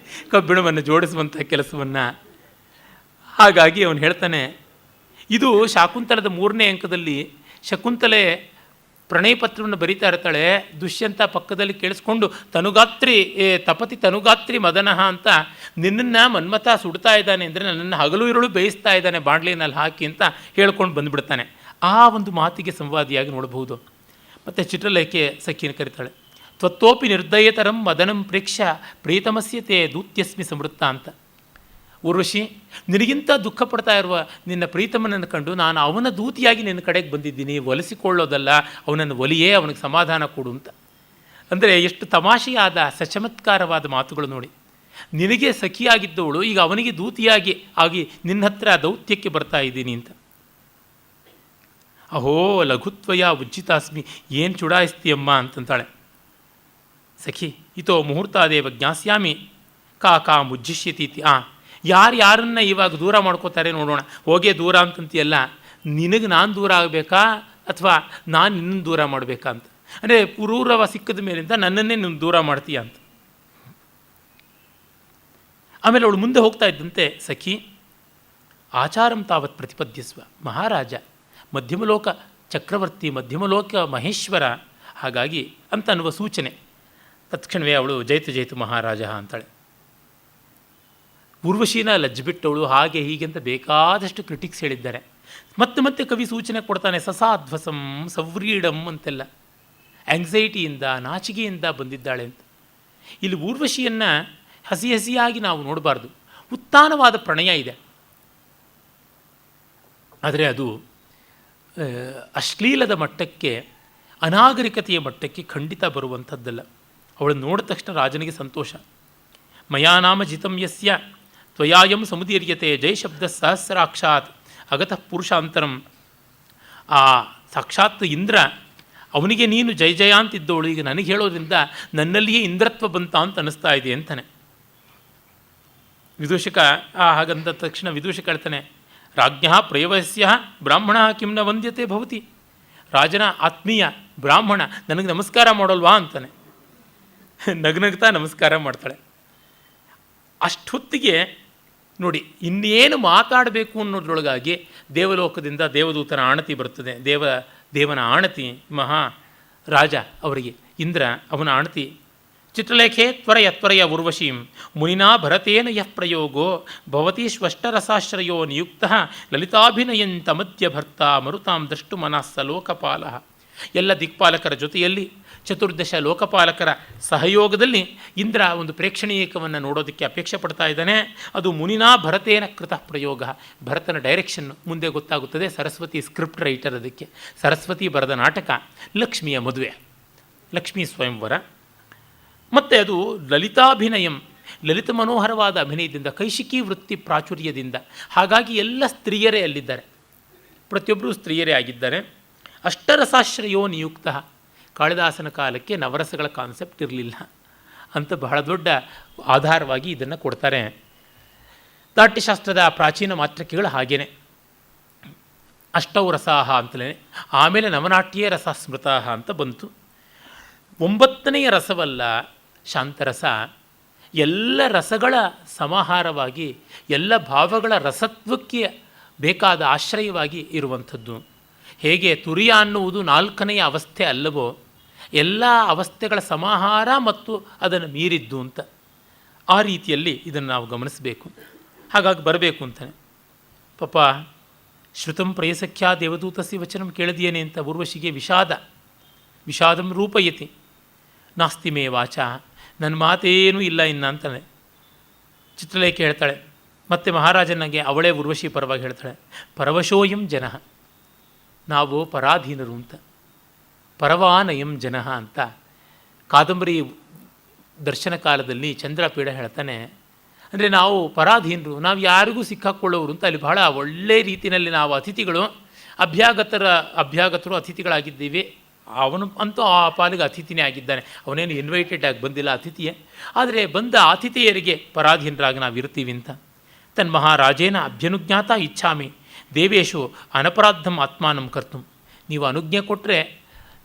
ಕಬ್ಬಿಣವನ್ನು ಜೋಡಿಸುವಂಥ ಕೆಲಸವನ್ನು. ಹಾಗಾಗಿ ಅವನು ಹೇಳ್ತಾನೆ, ಇದು ಶಾಕುಂತಲದ 3ನೇ ಅಂಕದಲ್ಲಿ ಶಕುಂತಲೆ ಪ್ರಣಯ ಪತ್ರವನ್ನು ಬರೀತಾ ಇರ್ತಾಳೆ. ದುಷ್ಯಂತ ಪಕ್ಕದಲ್ಲಿ ಕೇಳಿಸ್ಕೊಂಡು ತನುಗಾತ್ರಿ ತಪತಿ ತನುಗಾತ್ರಿ ಮದನಃ ಅಂತ, ನಿನ್ನನ್ನು ಮನ್ಮಥ ಸುಡ್ತಾ ಇದ್ದಾನೆ ಅಂದರೆ ನನ್ನನ್ನು ಹಗಲು ಇರುಳು ಬೇಯಿಸ್ತಾ ಇದ್ದಾನೆ ಬಾಂಡ್ಲಿನಲ್ಲಿ ಹಾಕಿ ಅಂತ ಹೇಳ್ಕೊಂಡು ಬಂದುಬಿಡ್ತಾನೆ. ಆ ಒಂದು ಮಾತಿಗೆ ಸಂವಾದಿಯಾಗಿ ನೋಡಬಹುದು. ಮತ್ತು ಚಿತ್ರಲೇಖೆ ಸಖಿನ ಕರೀತಾಳೆ, ತ್ವತ್ತೋಪಿ ನಿರ್ದಯತರಂ ಮದನಂ ಪ್ರೇಕ್ಷ ಪ್ರೀತಮಸ್ಯತೆ ದೂತ್ಯಸ್ಮಿ ಸಮೃತ್ತ ಅಂತ. ಊರ್ವಶಿ, ನಿನಗಿಂತ ದುಃಖ ಪಡ್ತಾ ಇರುವ ನಿನ್ನ ಪ್ರೀತಮನನ್ನು ಕಂಡು ನಾನು ಅವನ ದೂತಿಯಾಗಿ ನಿನ್ನ ಕಡೆಗೆ ಬಂದಿದ್ದೀನಿ, ಒಲಿಸಿಕೊಳ್ಳೋದಲ್ಲ, ಅವನನ್ನು ಒಲಿಯೇ, ಅವನಿಗೆ ಸಮಾಧಾನ ಕೊಡು ಅಂತ. ಅಂದರೆ ಎಷ್ಟು ತಮಾಷೆಯಾದ ಸಚಮತ್ಕಾರವಾದ ಮಾತುಗಳು ನೋಡಿ. ನಿನಗೆ ಸಖಿಯಾಗಿದ್ದವಳು ಈಗ ಅವನಿಗೆ ದೂತಿಯಾಗಿ ಆಗಿ ನಿನ್ನ ಹತ್ರ ದೌತ್ಯಕ್ಕೆ ಬರ್ತಾ ಇದ್ದೀನಿ ಅಂತ. ಅಹೋ ಲಘುತ್ವಯ ಉಜ್ಜಿತಾಸ್ಮಿ, ಏನು ಚುಡಾಯಿಸ್ತೀಯಮ್ಮ ಅಂತಂತಾಳೆ ಸಖಿ. ಇತೋ ಮುಹೂರ್ತಾದೇವ ಜ್ಞಾಸ್ಯಾಮಿ ಕಾ ಮುಜ್ಜಿಷ್ಯತೀತಿ. ಯಾರನ್ನ ಇವಾಗ ದೂರ ಮಾಡ್ಕೋತಾರೆ ನೋಡೋಣ. ಹೋಗೇ ದೂರ ಅಂತಂತೀಯಲ್ಲ, ನಿನಗೆ ನಾನು ದೂರ ಆಗಬೇಕಾ ಅಥವಾ ನಾನು ನಿನ್ನನ್ನು ದೂರ ಮಾಡಬೇಕಾ ಅಂತ. ಅಂದರೆ ಪುರೂರವ ಸಿಕ್ಕದ ಮೇಲಿಂದ ನನ್ನನ್ನೇ ನೀನು ದೂರ ಮಾಡ್ತೀಯ ಅಂತ. ಆಮೇಲೆ ಅವಳು ಮುಂದೆ ಹೋಗ್ತಾ ಇದ್ದಂತೆ, ಸಖಿ ಆಚಾರಂ ತಾವತ್ ಪ್ರತಿಪದ್ಯಸ್ವ, ಮಹಾರಾಜ ಮಧ್ಯಮಲೋಕ ಚಕ್ರವರ್ತಿ, ಮಧ್ಯಮಲೋಕ ಮಹೇಶ್ವರ, ಹಾಗಾಗಿ ಅಂತ ಅನ್ನುವ ಸೂಚನೆ. ತತ್ಕ್ಷಣವೇ ಅವಳು ಜೈತು ಜೈತು ಮಹಾರಾಜ ಅಂತಾಳೆ. ಊರ್ವಶೀನ ಲಜ್ಜಿಬಿಟ್ಟವಳು ಹಾಗೆ ಹೀಗೆ ಅಂತ ಬೇಕಾದಷ್ಟು ಕ್ರಿಟಿಕ್ಸ್ ಹೇಳಿದ್ದಾರೆ. ಮತ್ತೆ ಮತ್ತೆ ಕವಿ ಸೂಚನೆ ಕೊಡ್ತಾನೆ, ಸಸಾಧ್ವಸಂ ಸವ್ರೀಡಂ ಅಂತೆಲ್ಲ, ಆಂಗ್ಸೈಟಿಯಿಂದ ನಾಚಿಕೆಯಿಂದ ಬಂದಿದ್ದಾಳೆ ಅಂತ. ಇಲ್ಲಿ ಊರ್ವಶಿಯನ್ನು ಹಸಿ ಹಸಿಯಾಗಿ ನಾವು ನೋಡಬಾರ್ದು. ಉತ್ತಾನವಾದ ಪ್ರಣಯ ಇದೆ, ಆದರೆ ಅದು ಅಶ್ಲೀಲದ ಮಟ್ಟಕ್ಕೆ, ಅನಾಗರಿಕತೆಯ ಮಟ್ಟಕ್ಕೆ ಖಂಡಿತ ಬರುವಂಥದ್ದಲ್ಲ. ಅವಳನ್ನು ನೋಡಿದ ತಕ್ಷಣ ರಾಜನಿಗೆ ಸಂತೋಷ. ಮಯಾನಾಮ ಜಿತಂ ಯಸ್ಯ ತ್ವಯಾಯಂ ಸಮುದೀರ್ಯತೆ ಜೈ ಶಬ್ದ ಸಹಸ್ರಾಕ್ಷಾತ್ ಅಗತಃ ಪುರುಷಾಂತರಂ. ಆ ಸಾಕ್ಷಾತ್ ಇಂದ್ರ, ಅವನಿಗೆ ನೀನು ಜಯ ಜಯ ಅಂತಿದ್ದವಳು, ಈಗ ನನಗೆ ಹೇಳೋದ್ರಿಂದ ನನ್ನಲ್ಲಿಯೇ ಇಂದ್ರತ್ವ ಬಂತ ಅಂತ ಅನ್ನಿಸ್ತಾ ಇದೆ ಅಂತಾನೆ ವಿದೂಷಕ. ಹಾಗಂದ ತಕ್ಷಣ ವಿದೂಷಕ ಹೇಳ್ತಾನೆ, ರಾಜ್ಞ ಪ್ರಯವಸ್ಯ ಬ್ರಾಹ್ಮಣ ಕಿಂ ನ ವಂದ್ಯತೆ ಭವತಿ. ರಾಜನ ಆತ್ಮೀಯ ಬ್ರಾಹ್ಮಣ ನನಗೆ ನಮಸ್ಕಾರ ಮಾಡೋಲ್ವಾ ಅಂತಾನೆ. ನಗ್ನಗ್ತಾ ನಮಸ್ಕಾರ ಮಾಡ್ತಾಳೆ. ಅಷ್ಟೊತ್ತಿಗೆ ನೋಡಿ, ಇನ್ನೇನು ಮಾತಾಡಬೇಕು ಅನ್ನೋದ್ರೊಳಗಾಗಿ ದೇವಲೋಕದಿಂದ ದೇವದೂತನ ಆಣತಿ ಬರ್ತದೆ. ದೇವನ ಆಣತಿ, ಮಹಾ ರಾಜ ಅವರಿಗೆ ಇಂದ್ರ, ಅವನ ಆಣತಿ. ಚಿತ್ರಲೇಖೆ ತ್ವರಯ ಊರ್ವಶೀಂ ಮುನಿನಾ ಭರತೇನ ಯಃ ಪ್ರಯೋಗೋ ಭವತಿ ಶ್ವಷ್ಟರಸಾಶ್ರಯೋ ನಿಯುಕ್ತ ಲಲಿತಾಭಿನಯಂತ ಮಧ್ಯ ಭರ್ತ ಮರುತಾಂ ದ್ರಷ್ಟು ಮನಸ್ಸ ಲೋಕಪಾಲ. ಎಲ್ಲ ದಿಕ್ಪಾಲಕರ ಜೊತೆಯಲ್ಲಿ 14 ಲೋಕಪಾಲಕರ ಸಹಯೋಗದಲ್ಲಿ ಇಂದ್ರ ಒಂದು ಪ್ರೇಕ್ಷಣೀಯಕವನ್ನು ನೋಡೋದಕ್ಕೆ ಅಪೇಕ್ಷೆ ಪಡ್ತಾ ಇದ್ದಾನೆ. ಅದು ಮುನಿನಾ ಭರತೇನ ಕೃತ ಪ್ರಯೋಗ. ಭರತನ ಡೈರೆಕ್ಷನ್ನು ಮುಂದೆ ಗೊತ್ತಾಗುತ್ತದೆ. ಸರಸ್ವತಿ ಸ್ಕ್ರಿಪ್ಟ್ ರೈಟರ್, ಅದಕ್ಕೆ ಸರಸ್ವತಿ ಬರೆದ ನಾಟಕ ಲಕ್ಷ್ಮಿಯ ಮದುವೆ, ಲಕ್ಷ್ಮೀ ಸ್ವಯಂವರ. ಮತ್ತು ಅದು ಲಲಿತಾಭಿನಯಂ, ಲಲಿತ ಮನೋಹರವಾದ ಅಭಿನಯದಿಂದ, ಕೈಶಿಕಿ ವೃತ್ತಿ ಪ್ರಾಚುರ್ಯದಿಂದ. ಹಾಗಾಗಿ ಎಲ್ಲ ಸ್ತ್ರೀಯರೇ ಅಲ್ಲಿದ್ದಾರೆ, ಪ್ರತಿಯೊಬ್ಬರೂ ಸ್ತ್ರೀಯರೇ ಆಗಿದ್ದಾರೆ. ಅಷ್ಟರಸಾಶ್ರಯೋ ನಿಯುಕ್ತ. ಕಾಳಿದಾಸನ ಕಾಲಕ್ಕೆ ನವರಸಗಳ ಕಾನ್ಸೆಪ್ಟ್ ಇರಲಿಲ್ಲ ಅಂತ ಬಹಳ ದೊಡ್ಡ ಆಧಾರವಾಗಿ ಇದನ್ನು ಕೊಡ್ತಾರೆ. ನಾಟ್ಯಶಾಸ್ತ್ರದ ಪ್ರಾಚೀನ ಮಾತೃಕೆಗಳು ಹಾಗೇನೆ, ಅಷ್ಟೌ ರಸಾಹ ಅಂತಲೇ. ಆಮೇಲೆ ನವನಾಟ್ಯೇ ರಸ ಸ್ಮೃತಃ ಅಂತ ಬಂತು. 9ನೆಯ ರಸವಲ್ಲ ಶಾಂತರಸ, ಎಲ್ಲ ರಸಗಳ ಸಮಾಹಾರವಾಗಿ, ಎಲ್ಲ ಭಾವಗಳ ರಸತ್ವಕ್ಕೆ ಬೇಕಾದ ಆಶ್ರಯವಾಗಿ ಇರುವಂಥದ್ದು. ಹೇಗೆ ತುರಿಯ ಅನ್ನುವುದು 4ನೆಯ ಅವಸ್ಥೆ ಅಲ್ಲವೋ, ಎಲ್ಲ ಅವಸ್ಥೆಗಳ ಸಮಾಹಾರ ಮತ್ತು ಅದನ್ನು ಮೀರಿದ್ದು ಅಂತ. ಆ ರೀತಿಯಲ್ಲಿ ಇದನ್ನು ನಾವು ಗಮನಿಸಬೇಕು. ಹಾಗಾಗಿ ಬರಬೇಕು ಅಂತಾನೆ. ಪಾಪ ಶ್ರುತಂ ಪ್ರೇಯಸಖ್ಯಾ ದೇವದೂತಸ್ಯ ವಚನಂ ಕೇಳಿದೆಯೇನೆ ಅಂತ ಊರ್ವಶಿಗೆ ವಿಷಾದಂ ರೂಪಯತಿ. ನಾಸ್ತಿ ಮೇ ವಾಚ, ನನ್ನ ಮಾತೇನೂ ಇಲ್ಲ ಇನ್ನು ಅಂತಾನೆ. ಚಿತ್ರಲೇಖೆ ಹೇಳ್ತಾಳೆ. ಮತ್ತು ಮಹಾರಾಜನಿಗೆ ಅವಳೇ ಊರ್ವಶಿ ಪರವಾಗಿ ಹೇಳ್ತಾಳೆ, ಪರವಶೋಯಂ ಜನಃ, ನಾವು ಪರಾಧೀನರು ಅಂತ. ಪರವಾನಯಂ ಜನಃ ಅಂತ ಕಾದಂಬರಿ ದರ್ಶನ ಕಾಲದಲ್ಲಿ ಚಂದ್ರಪೀಡ ಹೇಳ್ತಾನೆ. ಅಂದರೆ ನಾವು ಪರಾಧೀನರು, ನಾವು ಯಾರಿಗೂ ಸಿಕ್ಕಾಕೊಳ್ಳೋರು ಅಂತ. ಅಲ್ಲಿ ಬಹಳ ಒಳ್ಳೆಯ ರೀತಿಯಲ್ಲಿ ನಾವು ಅತಿಥಿಗಳು, ಅಭ್ಯಾಗತರು ಅತಿಥಿಗಳಾಗಿದ್ದೀವಿ. ಅವನು ಅಂತೂ ಆ ಪಾಲಿಗೆ ಅತಿಥಿನೇ ಆಗಿದ್ದಾನೆ, ಅವನೇನು ಇನ್ವೈಟೆಡ್ ಆಗಿ ಬಂದಿಲ್ಲ, ಅತಿಥಿಯೇ. ಆದರೆ ಬಂದ ಆತಿಥೇಯರಿಗೆ ಪರಾಧೀನರಾಗಿ ನಾವು ಇರ್ತೀವಿ ಅಂತ. ತನ್ಮಹಾರಾಜೇನ ಅಭ್ಯನುಜ್ಞಾತ ಇಚ್ಛಾಮಿ ದೇವೇಶು ಅನಪರಾಧಂ ಆತ್ಮಾನಂ ಕರ್ತುಂ. ನೀವು ಅನುಜ್ಞೆ ಕೊಟ್ಟರೆ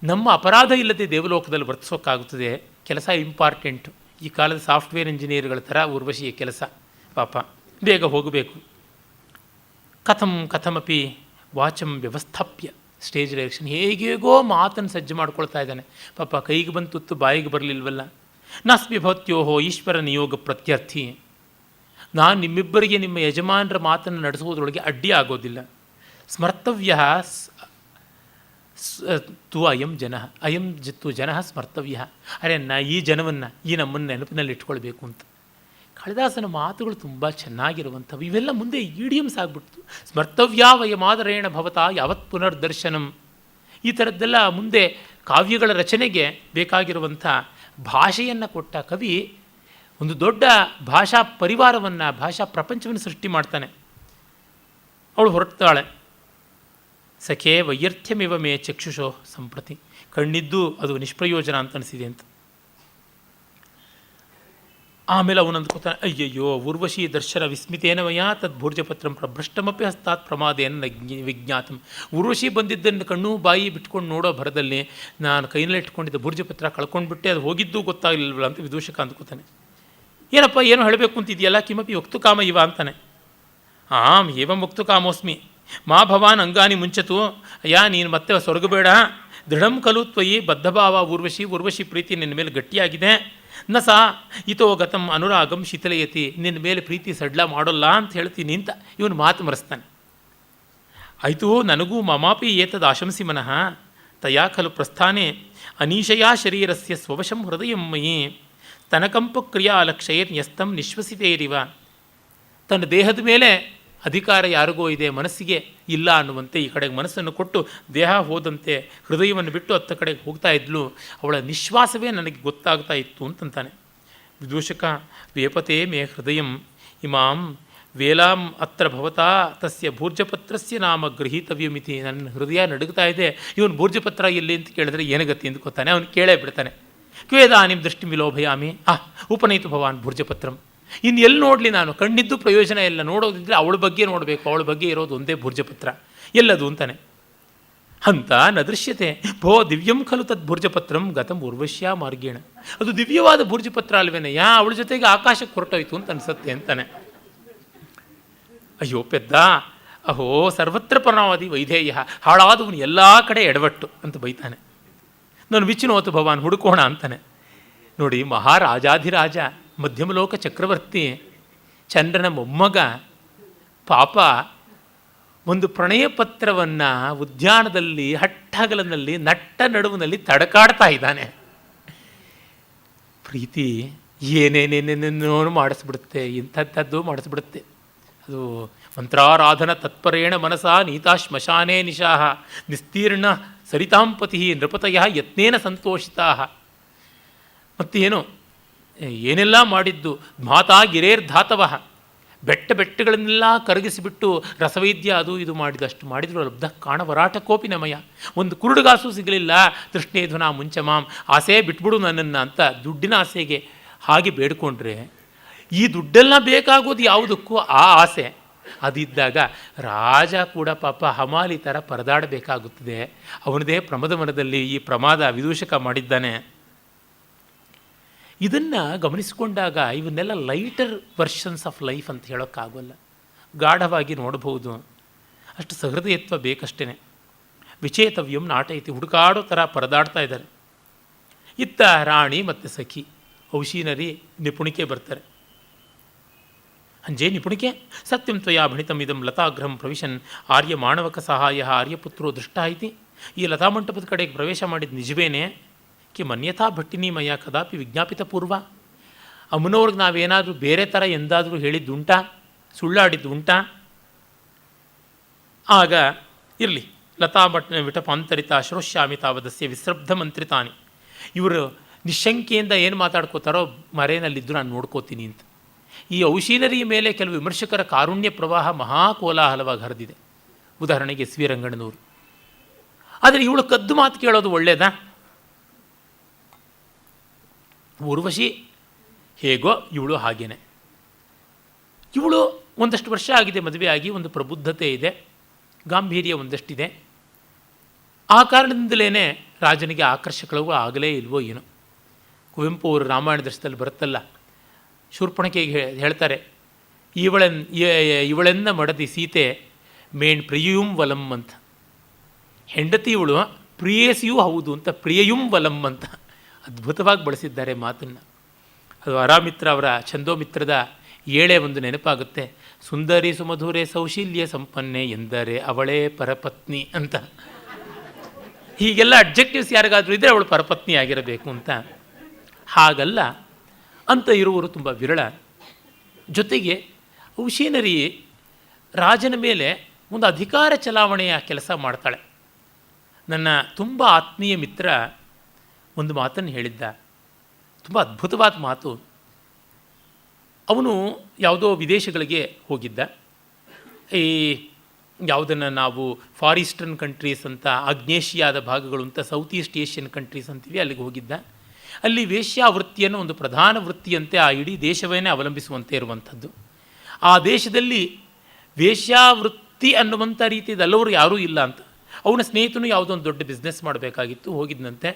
ನಮ್ಮ ಅಪರಾಧ ಇಲ್ಲದೆ ದೇವಲೋಕದಲ್ಲಿ ವರ್ತಿಸೋಕ್ಕಾಗುತ್ತದೆ. ಕೆಲಸ ಇಂಪಾರ್ಟೆಂಟು. ಈ ಕಾಲದ ಸಾಫ್ಟ್ವೇರ್ ಇಂಜಿನಿಯರ್ಗಳ ಥರ ಊರ್ವಶಿಯ ಕೆಲಸ. ಪಾಪ ಬೇಗ ಹೋಗಬೇಕು. ಕಥಮಪಿ ವಾಚಂ ವ್ಯವಸ್ಥಾಪ್ಯ, ಸ್ಟೇಜ್ ಡೈರೆಕ್ಷನ್, ಹೇಗೇಗೋ ಮಾತನ್ನು ಸಜ್ಜು ಮಾಡ್ಕೊಳ್ತಾ ಇದ್ದಾನೆ. ಪಾಪ ಕೈಗೆ ಬಂದು ತುತ್ತು ಬಾಯಿಗೆ ಬರಲಿಲ್ವಲ್ಲ. ನಾಸ್ಮಿ ಭವತ್ಯೋಹೋ ಈಶ್ವರ ನಿಯೋಗ ಪ್ರತ್ಯರ್ಥಿ, ನಾನು ನಿಮ್ಮಿಬ್ಬರಿಗೆ ನಿಮ್ಮ ಯಜಮಾನರ ಮಾತನ್ನು ನಡೆಸುವುದರೊಳಗೆ ಅಡ್ಡಿ ಆಗೋದಿಲ್ಲ. ಸ್ಮರ್ತವ್ಯ ತು ಅಯಂ ಜನ, ಅಯಂ ಜಿತ್ತು ಜನ ಸ್ಮರ್ತವ್ಯ. ಅರೆ ಈ ಜನವನ್ನು, ಈ ನಮ್ಮನ್ನು ನೆನಪಿನಲ್ಲಿ ಇಟ್ಕೊಳ್ಬೇಕು ಅಂತ. ಕಾಳಿದಾಸನ ಮಾತುಗಳು ತುಂಬ ಚೆನ್ನಾಗಿರುವಂಥವು. ಇವೆಲ್ಲ ಮುಂದೆ ಈಡಿಯಮ್ಸ್ ಆಗಿಬಿಡ್ತು. ಸ್ಮರ್ತವ್ಯಾವಯಮಾದರೇಣ ಭವತಾ ಯಾವತ್ ಪುನರ್ದರ್ಶನಂ. ಈ ಥರದ್ದೆಲ್ಲ ಮುಂದೆ ಕಾವ್ಯಗಳ ರಚನೆಗೆ ಬೇಕಾಗಿರುವಂಥ ಭಾಷೆಯನ್ನು ಕೊಟ್ಟ ಕವಿ ಒಂದು ದೊಡ್ಡ ಭಾಷಾ ಪರಿವಾರವನ್ನು, ಭಾಷಾ ಪ್ರಪಂಚವನ್ನು ಸೃಷ್ಟಿ ಮಾಡ್ತಾನೆ. ಅವಳು ಹೊರಡ್ತಾಳೆ. ಸಖೇ ವೈಯರ್ಥ್ಯಮಿವ ಮೇ ಚಕ್ಷುಷೋ ಸಂಪ್ರತಿ, ಕಣ್ಣಿದ್ದು ಅದು ನಿಷ್ಪ್ರಯೋಜನ ಅಂತ ಅನಿಸಿದೆ ಅಂತ. ಆಮೇಲೆ ಅವನು ಅಂದ್ಕೋತಾನೆ, ಅಯ್ಯಯ್ಯೋ ಊರ್ವಶಿ ದರ್ಶನ ವಿಸ್ಮಿತೇನ ಮಯ ತದ್ಭೂರ್ಜಪತ್ರಂ ಪ್ರಭ್ರಷ್ಟಮಪಿ ಹಸ್ತಾತ್ ಪ್ರಮಾದೇನ ವಿಜ್ಞಾತಂ. ಊರ್ವಶಿ ಬಂದಿದ್ದನ್ನು ಕಣ್ಣು ಬಾಯಿ ಬಿಟ್ಕೊಂಡು ನೋಡೋ ಭರದಲ್ಲಿ ನಾನು ಕೈನಲ್ಲಿ ಇಟ್ಕೊಂಡಿದ್ದ ಭೂರ್ಜಪತ್ರ ಕಳ್ಕೊಂಡ್ಬಿಟ್ಟೆ, ಅದು ಹೋಗಿದ್ದು ಗೊತ್ತಾಗಲಿಲ್ವಲ್ಲ ಅಂತ ವಿದೂಷಕ ಅಂದ್ಕೋತಾನೆ. ಏನಪ್ಪ ಏನೋ ಹೇಳಬೇಕು ಅಂತಿದೆಯಲ್ಲ, ಕಿಮಪಿ ವಕ್ತುಕಾಮ ಇವ ಅಂತಾನೆ. ಏವಂ ವಕ್ತುಕಾಮೋಸ್ಮಿ ಮಾ ಭವಾನ್ ಅಂಗಾನಿ ಮುಂಚತು. ಅಯ್ಯ ನೀನು ಮತ್ತೆ ಸ್ವರ್ಗಬೇಡ. ದೃಢಂ ಖಲು ತ್ವಯಿ ಬದ್ಧಭಾವ ಊರ್ವಶಿ ಪ್ರೀತಿ ನಿನ್ನ ಮೇಲೆ ಗಟ್ಟಿಯಾಗಿದೆ. ನ ಸಾ ಇತೋ ಗತಂ ಅನುರಾಗಂ ಶೀತಲಯತಿ, ನಿನ್ನ ಮೇಲೆ ಪ್ರೀತಿ ಸಡ್ಲ ಮಾಡೋಲ್ಲ ಅಂತ ಹೇಳ್ತೀನಿ ಅಂತ ಇವನು ಮಾತು ಮರೆಸ್ತಾನೆ. ಆಯಿತು, ನನಗೂ ಮಮಾಪಿ ಏತದ್ ಆಶಂಸಿ ಮನಃ ತಯಾ ಖಲು ಪ್ರಸ್ಥಾನೆ ಅನೀಶಯಾ ಶರೀರಸ್ಯ ಸ್ವವಶಂ ಹೃದಯಂ ಮಯಿ ತನಕಂಪ ಕ್ರಿಯಾ ಲಕ್ಷಯೇರ್ ನ್ಯಸ್ತಂ ನಿಶ್ವಸಿತೇರಿವ. ತನ್ನ ದೇಹದ ಮೇಲೆ ಅಧಿಕಾರ ಯಾರಿಗೋ ಇದೆ, ಮನಸ್ಸಿಗೆ ಇಲ್ಲ ಅನ್ನುವಂತೆ ಈ ಕಡೆಗೆ ಮನಸ್ಸನ್ನು ಕೊಟ್ಟು ದೇಹ ಹೋದಂತೆ ಹೃದಯವನ್ನು ಬಿಟ್ಟು ಹತ್ತ ಕಡೆಗೆ ಹೋಗ್ತಾ ಇದ್ಲು. ಅವಳ ನಿಶ್ವಾಸವೇ ನನಗೆ ಗೊತ್ತಾಗ್ತಾ ಇತ್ತು ಅಂತಂತಾನೆ ವಿದೂಷಕ. ವೇಪತೆ ಮೇ ಹೃದಯಂ ಇಮಾಂ ವೇಲಾಂ ಅತ್ರ ಭವತಾ ತಸ್ಯ ಭೂರ್ಜಪತ್ರಸ್ಯ ನಾಮ ಗೃಹೀತವ್ಯಮಿತಿ. ನನ್ನ ಹೃದಯ ನಡುಗ್ತಾ ಇದೆ, ಇವನು ಭೂರ್ಜಪತ್ರ ಎಲ್ಲಿ ಅಂತ ಕೇಳಿದ್ರೆ ಏನಗತಿ ಅಂದ್ಕೋತಾನೆ. ಅವನು ಕೇಳೇ ಬಿಡ್ತಾನೆ. ಕ್ವೇದಾನಿಂ ದೃಷ್ಟಿ ವಿಲೋಭಯಾಮಿ ಉಪನಯಿತು ಭವಾನ್ ಭೂರ್ಜಪತ್ರಂ. ಇನ್ನು ಎಲ್ಲಿ ನೋಡಲಿ ನಾನು, ಕಣ್ಣಿದ್ದು ಪ್ರಯೋಜನ ಇಲ್ಲ. ನೋಡೋದಿದ್ರೆ ಅವಳ ಬಗ್ಗೆ ನೋಡಬೇಕು, ಅವಳ ಬಗ್ಗೆ ಇರೋದು ಒಂದೇ ಭೂರ್ಜಪತ್ರ, ಎಲ್ಲದು ಅಂತಾನೆ. ಅಂತ ನ ದೃಶ್ಯತೆ ಭೋ ದಿವ್ಯಂ ಖಲು ತದ್ ಭೂರ್ಜಪತ್ರಂ ಗತಂ ಊರ್ವಶ್ಯಾ ಮಾರ್ಗೇಣ. ಅದು ದಿವ್ಯವಾದ ಭೂರ್ಜಪತ್ರ ಅಲ್ವೇನೆ, ಅವಳ ಜೊತೆಗೆ ಆಕಾಶಕ್ಕೆ ಹೊರಟೋಯ್ತು ಅಂತ ಅನಿಸುತ್ತೆ ಅಂತಾನೆ. ಅಯ್ಯೋ ಪೆದ್ದ, ಅಹೋ ಸರ್ವತ್ರ ಪರಮಾವಧಿ ವೈಧೇಯ, ಹಾಳಾದವನು ಎಲ್ಲ ಕಡೆ ಎಡವಟ್ಟು ಅಂತ ಬೈತಾನೆ. ನಾನು ವಿಚಿನೋತು ಭವಾನ್, ಹುಡುಕೋಣ ಅಂತಾನೆ. ನೋಡಿ, ಮಹಾರಾಜಾಧಿರಾಜ ಮಧ್ಯಮಲೋಕ ಚಕ್ರವರ್ತಿ ಚಂದ್ರನ ಮೊಮ್ಮಗ ಪಾಪ ಒಂದು ಪ್ರಣಯ ಪತ್ರವನ್ನು ಉದ್ಯಾನದಲ್ಲಿ ಹಟ್ಟಗಲಿನಲ್ಲಿ ನಟ್ಟ ನಡುವಿನಲ್ಲಿ ತಡಕಾಡ್ತಾ ಇದ್ದಾನೆ. ಪ್ರೀತಿ ಏನೇನೇನೇನೇನೋ ಮಾಡಿಸ್ಬಿಡುತ್ತೆ, ಇಂಥದ್ದು ಮಾಡಿಸ್ಬಿಡುತ್ತೆ. ಅದು ಮಂತ್ರಾರಾಧನ ತತ್ಪರೇಣ ಮನಸ ನೀತಾ ಶ್ಮಶಾನೇ ನಿಶಾಹ ನಿಸ್ತೀರ್ಣ ಸರಿತಾಂಪತಿ ನೃಪತಯ ಯತ್ನೇನ ಸಂತೋಷಿತಾ. ಮತ್ತೇನು ಏನೆಲ್ಲ ಮಾಡಿದ್ದು. ಮಾತಾ ಗಿರೇರ್ಧಾತವ ಬೆಟ್ಟಗಳನ್ನೆಲ್ಲ ಕರಗಿಸಿಬಿಟ್ಟು ರಸವೈದ್ಯ ಅದು ಇದು ಮಾಡಿದಷ್ಟು ಮಾಡಿದ್ರು ಲಬ್ಧ ಕಾಣವರಾಟ ಕೋಪಿನಮಯ. ಒಂದು ಕುರುಡುಗಾಸು ಸಿಗಲಿಲ್ಲ. ತೃಷ್ಣೇಧ್ವನ ಮುಂಚಮಾಂ, ಆಸೆ ಬಿಟ್ಬಿಡು ನನ್ನನ್ನು ಅಂತ ದುಡ್ಡಿನ ಆಸೆಗೆ ಹಾಗೆ ಬೇಡ್ಕೊಂಡ್ರೆ, ಈ ದುಡ್ಡೆಲ್ಲ ಬೇಕಾಗೋದು ಯಾವುದಕ್ಕೂ ಆ ಆಸೆ ಅದಿದ್ದಾಗ ರಾಜ ಕೂಡ ಪಾಪ ಹಮಾಲಿ ಥರ ಪರದಾಡಬೇಕಾಗುತ್ತದೆ. ಅವನದೇ ಪ್ರಮದ ಮನದಲ್ಲಿ ಈ ಪ್ರಮಾದ ವಿದೂಷಕ ಮಾಡಿದ್ದಾನೆ. ಇದನ್ನು ಗಮನಿಸಿಕೊಂಡಾಗ ಇವನ್ನೆಲ್ಲ ಲೈಟರ್ ವರ್ಷನ್ಸ್ ಆಫ್ ಲೈಫ್ ಅಂತ ಹೇಳೋಕ್ಕಾಗೋಲ್ಲ, ಗಾಢವಾಗಿ ನೋಡಬಹುದು. ಅಷ್ಟು ಸಹೃದಯತ್ವ ಬೇಕಷ್ಟೇ. ವಿಚೇತವ್ಯಂ ನಾಟೈತಿ, ಹುಡುಕಾಡೋ ಥರ ಪರದಾಡ್ತಾ ಇದ್ದಾರೆ. ಇತ್ತ ರಾಣಿ ಮತ್ತು ಸಖಿ ಔಶೀನರಿ ನಿಪುಣಿಕೆ ಬರ್ತಾರೆ. ಅಂಜೇ ನಿಪುಣಿಕೆ ಸತ್ಯಂ ತ್ವಯಾ ಭಣಿತಂ ಇದಂ ಲತಾಗ್ರಹಂ ಪ್ರವಿಶನ್ ಆರ್ಯ ಮಾಣವಕ ಸಹಾಯ ಆರ್ಯಪುತ್ರೋ ದೃಷ್ಟ ಐತಿ. ಈ ಲತಾಮಂಟಪದ ಕಡೆಗೆ ಪ್ರವೇಶ ಮಾಡಿದ ನಿಜವೇನೆ? ಕಿ ಮನ್ಯಥಾ ಭಟ್ಟಿನಿ ಮಯ ಕದಾಪಿ ವಿಜ್ಞಾಪಿತ ಪೂರ್ವ. ಅಮ್ಮನವ್ರಿಗೆ ನಾವೇನಾದರೂ ಬೇರೆ ಥರ ಎಂದಾದರೂ ಹೇಳಿದ್ದುಂಟಾ, ಸುಳ್ಳಾಡಿದ್ದುಂಟಾ? ಆಗ ಇರಲಿ, ಲತಾ ವಿಟಪಾಂತರಿತ ಶ್ರೋಷ್ಯಾಮಿ ತಾವದಸ್ಯ ವಿಸ್ರಬ್ಧ ಮಂತ್ರಿತಾನಿ. ಇವರು ನಿಶಂಕೆಯಿಂದ ಏನು ಮಾತಾಡ್ಕೋತಾರೋ ಮರೆಯಲ್ಲಿದ್ದು ನಾನು ನೋಡ್ಕೋತೀನಿ ಅಂತ. ಈ ಔಶೀನರಿಯ ಮೇಲೆ ಕೆಲವು ವಿಮರ್ಶಕರ ಕಾರುಣ್ಯ ಪ್ರವಾಹ ಮಹಾಕೋಲಾಹಲವಾಗಿ ಹರಿದಿದೆ. ಉದಾಹರಣೆಗೆ ಎಸ್ ವಿ ರಂಗಣ್ಣನವರು. ಆದರೆ ಇವಳು ಕದ್ದು ಮಾತು ಕೇಳೋದು ಒಳ್ಳೆಯದಾ? ಊರ್ವಶಿ ಹೇಗೋ ಇವಳು ಹಾಗೇನೆ. ಇವಳು ಒಂದಷ್ಟು ವರ್ಷ ಆಗಿದೆ ಮದುವೆಯಾಗಿ, ಒಂದು ಪ್ರಬುದ್ಧತೆ ಇದೆ, ಗಾಂಭೀರ್ಯ ಒಂದಷ್ಟಿದೆ. ಆ ಕಾರಣದಿಂದಲೇ ರಾಜನಿಗೆ ಆಕರ್ಷಕಗಳು ಆಗಲೇ ಇಲ್ವೋ ಏನೋ. ಕುವೆಂಪು ಅವರು ರಾಮಾಯಣ ದರ್ಶನದಲ್ಲಿ ಬರುತ್ತಲ್ಲ, ಶೂರ್ಪಣಖಿಗೆ ಹೇಳ್ತಾರೆ, ಇವಳೆನ್ನ ಮಡದಿ ಸೀತೆ ಮೇಣ್ ಪ್ರಿಯಯುಂ ವಲಂ ಅಂತ. ಹೆಂಡತಿ ಇವಳು ಪ್ರಿಯಸಿಯೂ ಹೌದು ಅಂತ, ಪ್ರಿಯಯುಂ ವಲಂ ಅಂತ ಅದ್ಭುತವಾಗಿ ಬಳಸಿದ್ದಾರೆ ಮಾತನ್ನು. ಅದು ಅರಾಮಿತ್ರ ಅವರ ಛಂದೋಮಿತ್ರದ ಏಳೆ ಒಂದು ನೆನಪಾಗುತ್ತೆ. ಸುಂದರಿ ಸುಮಧುರೆ ಸೌಶೀಲ್ಯ ಸಂಪನ್ನೆ ಎಂದರೆ ಅವಳೇ ಪರಪತ್ನಿ ಅಂತ. ಹೀಗೆಲ್ಲ ಅಬ್ಜೆಕ್ಟಿವ್ಸ್ ಯಾರಿಗಾದರೂ ಇದ್ದರೆ ಅವಳು ಪರಪತ್ನಿ ಆಗಿರಬೇಕು ಅಂತ. ಹಾಗಲ್ಲ ಅಂತ ಇರುವರು ತುಂಬ ವಿರಳ. ಜೊತೆಗೆ ಔಶೀನರಿ ರಾಜನ ಮೇಲೆ ಒಂದು ಅಧಿಕಾರ ಚಲಾವಣೆಯ ಕೆಲಸ ಮಾಡ್ತಾಳೆ. ನನ್ನ ತುಂಬ ಆತ್ಮೀಯ ಮಿತ್ರ ಒಂದು ಮಾತನ್ನು ಹೇಳಿದ್ದ, ತುಂಬ ಅದ್ಭುತವಾದ ಮಾತು. ಅವನು ಯಾವುದೋ ವಿದೇಶಗಳಿಗೆ ಹೋಗಿದ್ದ. ಈ ಯಾವುದನ್ನು ನಾವು ಫಾರ್ ಈಸ್ಟರ್ನ್ ಕಂಟ್ರೀಸ್ ಅಂತ, ಆಗ್ನೇಷಿಯಾದ ಭಾಗಗಳು ಅಂತ, ಸೌತ್ ಈಸ್ಟ್ ಏಷ್ಯನ್ ಕಂಟ್ರೀಸ್ ಅಂತೀವಿ, ಅಲ್ಲಿಗೆ ಹೋಗಿದ್ದ. ಅಲ್ಲಿ ವೇಶ್ಯಾವೃತ್ತಿಯನ್ನು ಒಂದು ಪ್ರಧಾನ ವೃತ್ತಿಯಂತೆ ಆ ಇಡೀ ದೇಶವನ್ನೇ ಅವಲಂಬಿಸುವಂತೆ ಇರುವಂಥದ್ದು. ಆ ದೇಶದಲ್ಲಿ ವೇಶ್ಯಾವೃತ್ತಿ ಅನ್ನುವಂಥ ರೀತಿಯದಲ್ಲವರು ಯಾರೂ ಇಲ್ಲ ಅಂತ. ಅವನ ಸ್ನೇಹಿತನು ಯಾವುದೋ ಒಂದು ದೊಡ್ಡ ಬಿಸ್ನೆಸ್ ಮಾಡಬೇಕಾಗಿತ್ತು, ಹೋಗಿದ್ದಂತೆ.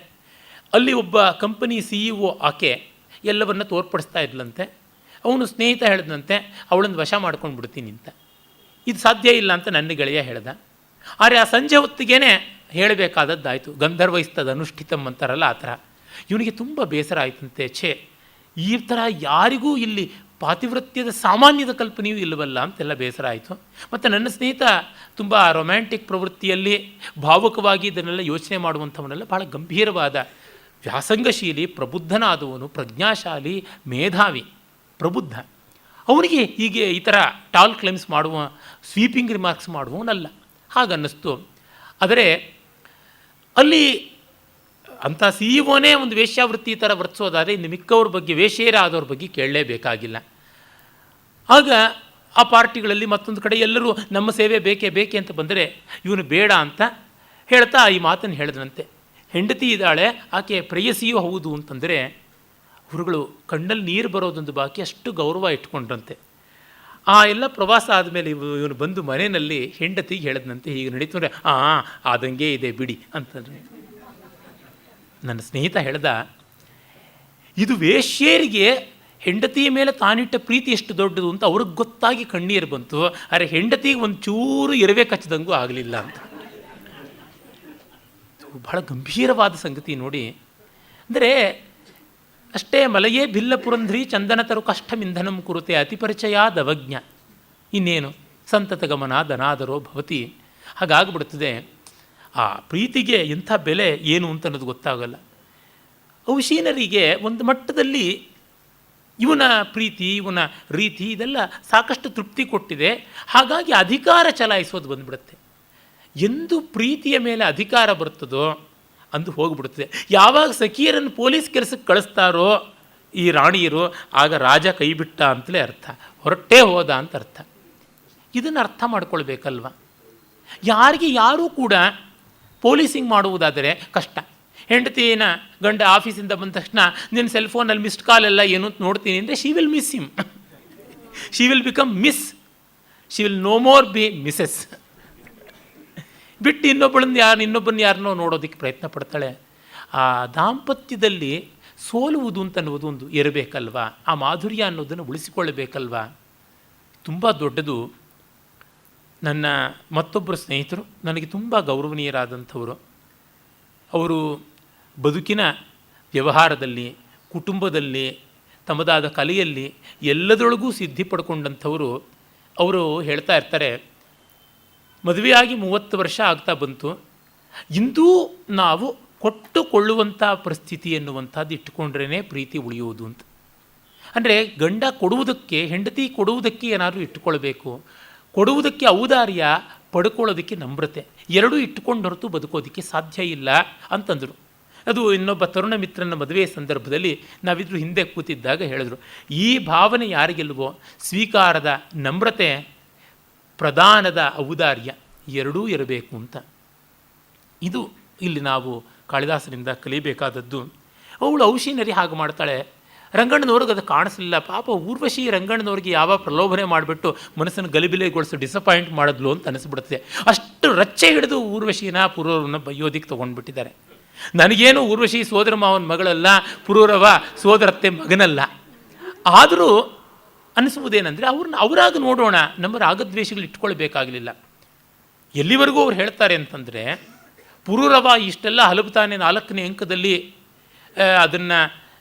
ಅಲ್ಲಿ ಒಬ್ಬ ಕಂಪನಿ CEO ಆಕೆ ಎಲ್ಲವನ್ನ ತೋರ್ಪಡಿಸ್ತಾ ಇದ್ಲಂತೆ. ಅವನು ಸ್ನೇಹಿತ ಹೇಳಿದಂತೆ, ಅವಳನ್ನು ವಶ ಮಾಡ್ಕೊಂಡು ಬಿಡ್ತೀನಿ ಅಂತ. ಇದು ಸಾಧ್ಯ ಇಲ್ಲ ಅಂತ ನನ್ನ ಗೆಳೆಯ ಹೇಳ್ದ. ಆದರೆ ಆ ಸಂಜೆ ಹೊತ್ತಿಗೇ ಹೇಳಬೇಕಾದದ್ದಾಯಿತು. ಗಂಧರ್ವೈಸ್ತದ ಅನುಷ್ಠಿತಂ ಅಂತಾರಲ್ಲ ಆ ಥರ. ಇವನಿಗೆ ತುಂಬ ಬೇಸರ ಆಯ್ತಂತೆ. ಈ ಥರ ಯಾರಿಗೂ ಇಲ್ಲಿ ಪಾತಿವೃತ್ಯದ ಸಾಮಾನ್ಯದ ಕಲ್ಪನೆಯೂ ಇಲ್ಲವಲ್ಲ ಅಂತೆಲ್ಲ ಬೇಸರ ಆಯಿತು. ಮತ್ತು ನನ್ನ ಸ್ನೇಹಿತ ತುಂಬ ರೊಮ್ಯಾಂಟಿಕ್ ಪ್ರವೃತ್ತಿಯಲ್ಲಿ ಭಾವುಕವಾಗಿ ಇದನ್ನೆಲ್ಲ ಯೋಚನೆ ಮಾಡುವಂಥವನ್ನೆಲ್ಲ ಭಾಳ ಗಂಭೀರವಾದ ವ್ಯಾಸಂಗಶೀಲಿ, ಪ್ರಬುದ್ಧನಾದವನು, ಪ್ರಜ್ಞಾಶಾಲಿ, ಮೇಧಾವಿ, ಪ್ರಬುದ್ಧ. ಅವನಿಗೆ ಹೀಗೆ ಈ ಥರ ಟಾಲ್ ಕ್ಲೈಮ್ಸ್ ಮಾಡುವ, ಸ್ವೀಪಿಂಗ್ ರಿಮಾರ್ಕ್ಸ್ ಮಾಡುವವನಲ್ಲ ಹಾಗನ್ನಿಸ್ತು. ಆದರೆ ಅಲ್ಲಿ ಅಂಥ CEO ಒಂದು ವೇಶ್ಯಾವೃತ್ತಿ ಥರ ವರ್ತಿಸೋದಾದರೆ ಇನ್ನು ಮಿಕ್ಕವ್ರ ಬಗ್ಗೆ, ವೇಶ್ಯೇರ ಆದವ್ರ ಬಗ್ಗೆ ಕೇಳಲೇಬೇಕಾಗಿಲ್ಲ. ಆಗ ಆ ಪಾರ್ಟಿಗಳಲ್ಲಿ ಮತ್ತೊಂದು ಕಡೆ ಎಲ್ಲರೂ ನಮ್ಮ ಸೇವೆ ಬೇಕೇ ಅಂತ ಬಂದರೆ ಇವನು ಬೇಡ ಅಂತ ಹೇಳ್ತಾ ಈ ಮಾತನ್ನು ಹೇಳಿದ್ರಂತೆ. ಹೆಂಡತಿ ಇದ್ದಾಳೆ, ಆಕೆ ಪ್ರೇಯಸಿಯೂ ಹೌದು ಅಂತಂದರೆ ಅವರುಗಳು ಕಣ್ಣಲ್ಲಿ ನೀರು ಬರೋದೊಂದು ಬಾಕಿ, ಅಷ್ಟು ಗೌರವ ಇಟ್ಕೊಂಡ್ರಂತೆ. ಆ ಎಲ್ಲ ಪ್ರವಾಸ ಆದಮೇಲೆ ಇವನು ಬಂದು ಮನೆಯಲ್ಲಿ ಹೆಂಡತಿಗೆ ಹೇಳಿದ್ನಂತೆ, ಹೀಗೆ ನಡೀತು ಅಂದರೆ ಆದಂಗೆ ಇದೆ ಬಿಡಿ ಅಂತಂದರೆ. ನನ್ನ ಸ್ನೇಹಿತ ಹೇಳ್ದ, ಇದು ವೇಶ್ಯರಿಗೆ ಹೆಂಡತಿಯ ಮೇಲೆ ತಾನಿಟ್ಟ ಪ್ರೀತಿ ಎಷ್ಟು ದೊಡ್ಡದು ಅಂತ ಅವ್ರಿಗೆ ಗೊತ್ತಾಗಿ ಕಣ್ಣೀರು ಬಂತು. ಆದರೆ ಹೆಂಡತಿಗೆ ಒಂದು ಚೂರು ಇರವೇ ಕಚ್ಚದಂಗೂ ಆಗಲಿಲ್ಲ ಅಂತ. ಬಹಳ ಗಂಭೀರವಾದ ಸಂಗತಿ ನೋಡಿ. ಅಂದರೆ ಅಷ್ಟೇ ಮಲಯೇ ಭಿಲ್ಲ ಪುರಂಧ್ರಿ ಚಂದನ ತರು ಕಷ್ಟಮಿಂಧನಂ ಕುರುತೆ ಅತಿಪರಿಚಯಾದವಜ್ಞ. ಇನ್ನೇನು ಸಂತತ ಗಮನ ಧನಾದರೋ ಭವತಿ. ಹಾಗಾಗ್ಬಿಡ್ತದೆ. ಆ ಪ್ರೀತಿಗೆ ಎಂಥ ಬೆಲೆ ಏನು ಅಂತ ಅನ್ನೋದು ಗೊತ್ತಾಗಲ್ಲ. ಔಶೀನರಿಗೆ ಒಂದು ಮಟ್ಟದಲ್ಲಿ ಇವನ ಪ್ರೀತಿ, ಇವನ ರೀತಿ ಇದೆಲ್ಲ ಸಾಕಷ್ಟು ತೃಪ್ತಿ ಕೊಟ್ಟಿದೆ. ಹಾಗಾಗಿ ಅಧಿಕಾರ ಚಲಾಯಿಸೋದು ಬಂದುಬಿಡುತ್ತೆ. ಎಂದು ಪ್ರೀತಿಯ ಮೇಲೆ ಅಧಿಕಾರ ಬರ್ತದೋ ಅಂದು ಹೋಗಿಬಿಡುತ್ತದೆ. ಯಾವಾಗ ಸಖಿಯರನ್ನು ಪೊಲೀಸ್ ಕೆಲಸಕ್ಕೆ ಕಳಿಸ್ತಾರೋ ಈ ರಾಣಿಯರು, ಆಗ ರಾಜ ಕೈಬಿಟ್ಟ ಅಂತಲೇ ಅರ್ಥ, ಹೊರಟೇ ಹೋದ ಅಂತ ಅರ್ಥ. ಇದನ್ನು ಅರ್ಥ ಮಾಡ್ಕೊಳ್ಬೇಕಲ್ವ. ಯಾರಿಗೆ ಯಾರೂ ಕೂಡ ಪೊಲೀಸಿಂಗ್ ಮಾಡುವುದಾದರೆ ಕಷ್ಟ. ಹೆಂಡತಿನ ಗಂಡ ಆಫೀಸಿಂದ ಬಂದ ತಕ್ಷಣ ನಿನ್ನ ಸೆಲ್ಫೋನಲ್ಲಿ ಮಿಸ್ಡ್ ಕಾಲ್ ಎಲ್ಲ ಏನು ಅಂತ ನೋಡ್ತೀನಿ ಅಂದರೆ she will miss him, she will become Miss, she will no more be Mrs. ಬಿಟ್ಟು ಇನ್ನೊಬ್ಬನ ಯಾರನ್ನೋ ನೋಡೋದಕ್ಕೆ ಪ್ರಯತ್ನ ಪಡ್ತಾಳೆ. ಆ ದಾಂಪತ್ಯದಲ್ಲಿ ಸೋಲುವುದು ಅಂತನ್ನುವುದು ಒಂದು ಇರಬೇಕಲ್ವ, ಆ ಮಾಧುರ್ಯ ಅನ್ನೋದನ್ನು ಉಳಿಸಿಕೊಳ್ಳಬೇಕಲ್ವ. ತುಂಬ ದೊಡ್ಡದು. ನನ್ನ ಮತ್ತೊಬ್ಬರು ಸ್ನೇಹಿತರು, ನನಗೆ ತುಂಬ ಗೌರವನೀಯರಾದಂಥವರು. ಅವರು ಬದುಕಿನ ವ್ಯವಹಾರದಲ್ಲಿ, ಕುಟುಂಬದಲ್ಲಿ, ತಮ್ಮದಾದ ಕಲೆಯಲ್ಲಿ ಎಲ್ಲದರೊಳಗೂ ಸಿದ್ಧಿ ಪಡ್ಕೊಂಡಂಥವರು. ಅವರು ಹೇಳ್ತಾ ಇರ್ತಾರೆ, ಮದುವೆಯಾಗಿ 30 ವರ್ಷ ಆಗ್ತಾ ಬಂತು, ಇಂದೂ ನಾವು ಕೊಟ್ಟುಕೊಳ್ಳುವಂಥ ಪರಿಸ್ಥಿತಿ ಎನ್ನುವಂಥದ್ದು ಇಟ್ಟುಕೊಂಡ್ರೇ ಪ್ರೀತಿ ಉಳಿಯುವುದು ಅಂತ. ಅಂದರೆ ಗಂಡ ಕೊಡುವುದಕ್ಕೆ, ಹೆಂಡತಿ ಕೊಡುವುದಕ್ಕೆ ಏನಾದರೂ ಇಟ್ಟುಕೊಳ್ಬೇಕು, ಕೊಡುವುದಕ್ಕೆ ಔದಾರ್ಯ, ಪಡ್ಕೊಳ್ಳೋದಕ್ಕೆ ನಮ್ರತೆ, ಎರಡೂ ಇಟ್ಟುಕೊಂಡು ಹೊರತು ಬದುಕೋದಕ್ಕೆ ಸಾಧ್ಯ ಇಲ್ಲ ಅಂತಂದರು. ಅದು ಇನ್ನೊಬ್ಬ ತರುಣ ಮಿತ್ರನ ಮದುವೆ ಸಂದರ್ಭದಲ್ಲಿ ನಾವಿದ್ರು ಹಿಂದೆ ಕೂತಿದ್ದಾಗ ಹೇಳಿದ್ರು, ಈ ಭಾವನೆ ಯಾರಿಗೆಲ್ವೋ, ಸ್ವೀಕಾರದ ನಮ್ರತೆ, ಪ್ರದಾನದ ಔದಾರ್ಯ ಎರಡೂ ಇರಬೇಕು ಅಂತ. ಇದು ಇಲ್ಲಿ ನಾವು ಕಾಳಿದಾಸರಿಂದ ಕಲಿಯಬೇಕಾದದ್ದು. ಅವಳು ಔಷಿನರಿ ಹಾಗೆ ಮಾಡ್ತಾಳೆ. ರಂಗಣ್ಣನವ್ರಿಗೆ ಅದು ಕಾಣಿಸಲಿಲ್ಲ. ಪಾಪ ಊರ್ವಶಿ ರಂಗಣ್ಣನವ್ರಿಗೆ ಯಾವ ಪ್ರಲೋಭನೆ ಮಾಡಿಬಿಟ್ಟು ಮನಸ್ಸನ್ನು ಗಲಿಬಿಲೆಗೊಳಿಸಿ ಡಿಸಪಾಯಿಂಟ್ ಮಾಡಿದ್ಲು ಅಂತ ಅನಿಸ್ಬಿಡುತ್ತೆ. ಅಷ್ಟು ರಚ್ಚೆ ಹಿಡಿದು ಊರ್ವಶಿನ ಪುರೂರವನ್ನ ಬೈಯೋದಿಕ್ಕೆ ತೊಗೊಂಡ್ಬಿಟ್ಟಿದ್ದಾರೆ. ನನಗೇನು ಊರ್ವಶಿ ಸೋದರ ಮಾವನ ಮಗಳಲ್ಲ, ಪುರೂರವ ಸೋದರತ್ತೆ ಮಗನಲ್ಲ. ಆದರೂ ಅನಿಸುವುದೇನೆಂದರೆ ಅವರಾಗ ನೋಡೋಣ, ನಮ್ಮ ರಾಗದ್ವೇಷಗಳು ಇಟ್ಕೊಳ್ಬೇಕಾಗಲಿಲ್ಲ. ಎಲ್ಲಿವರೆಗೂ ಅವ್ರು ಹೇಳ್ತಾರೆ ಅಂತಂದರೆ, ಪುರೂರವ ಇಷ್ಟೆಲ್ಲ ಹಲಬುತ್ತಾನೆ 4ನೇ ಅಂಕದಲ್ಲಿ ಅದನ್ನು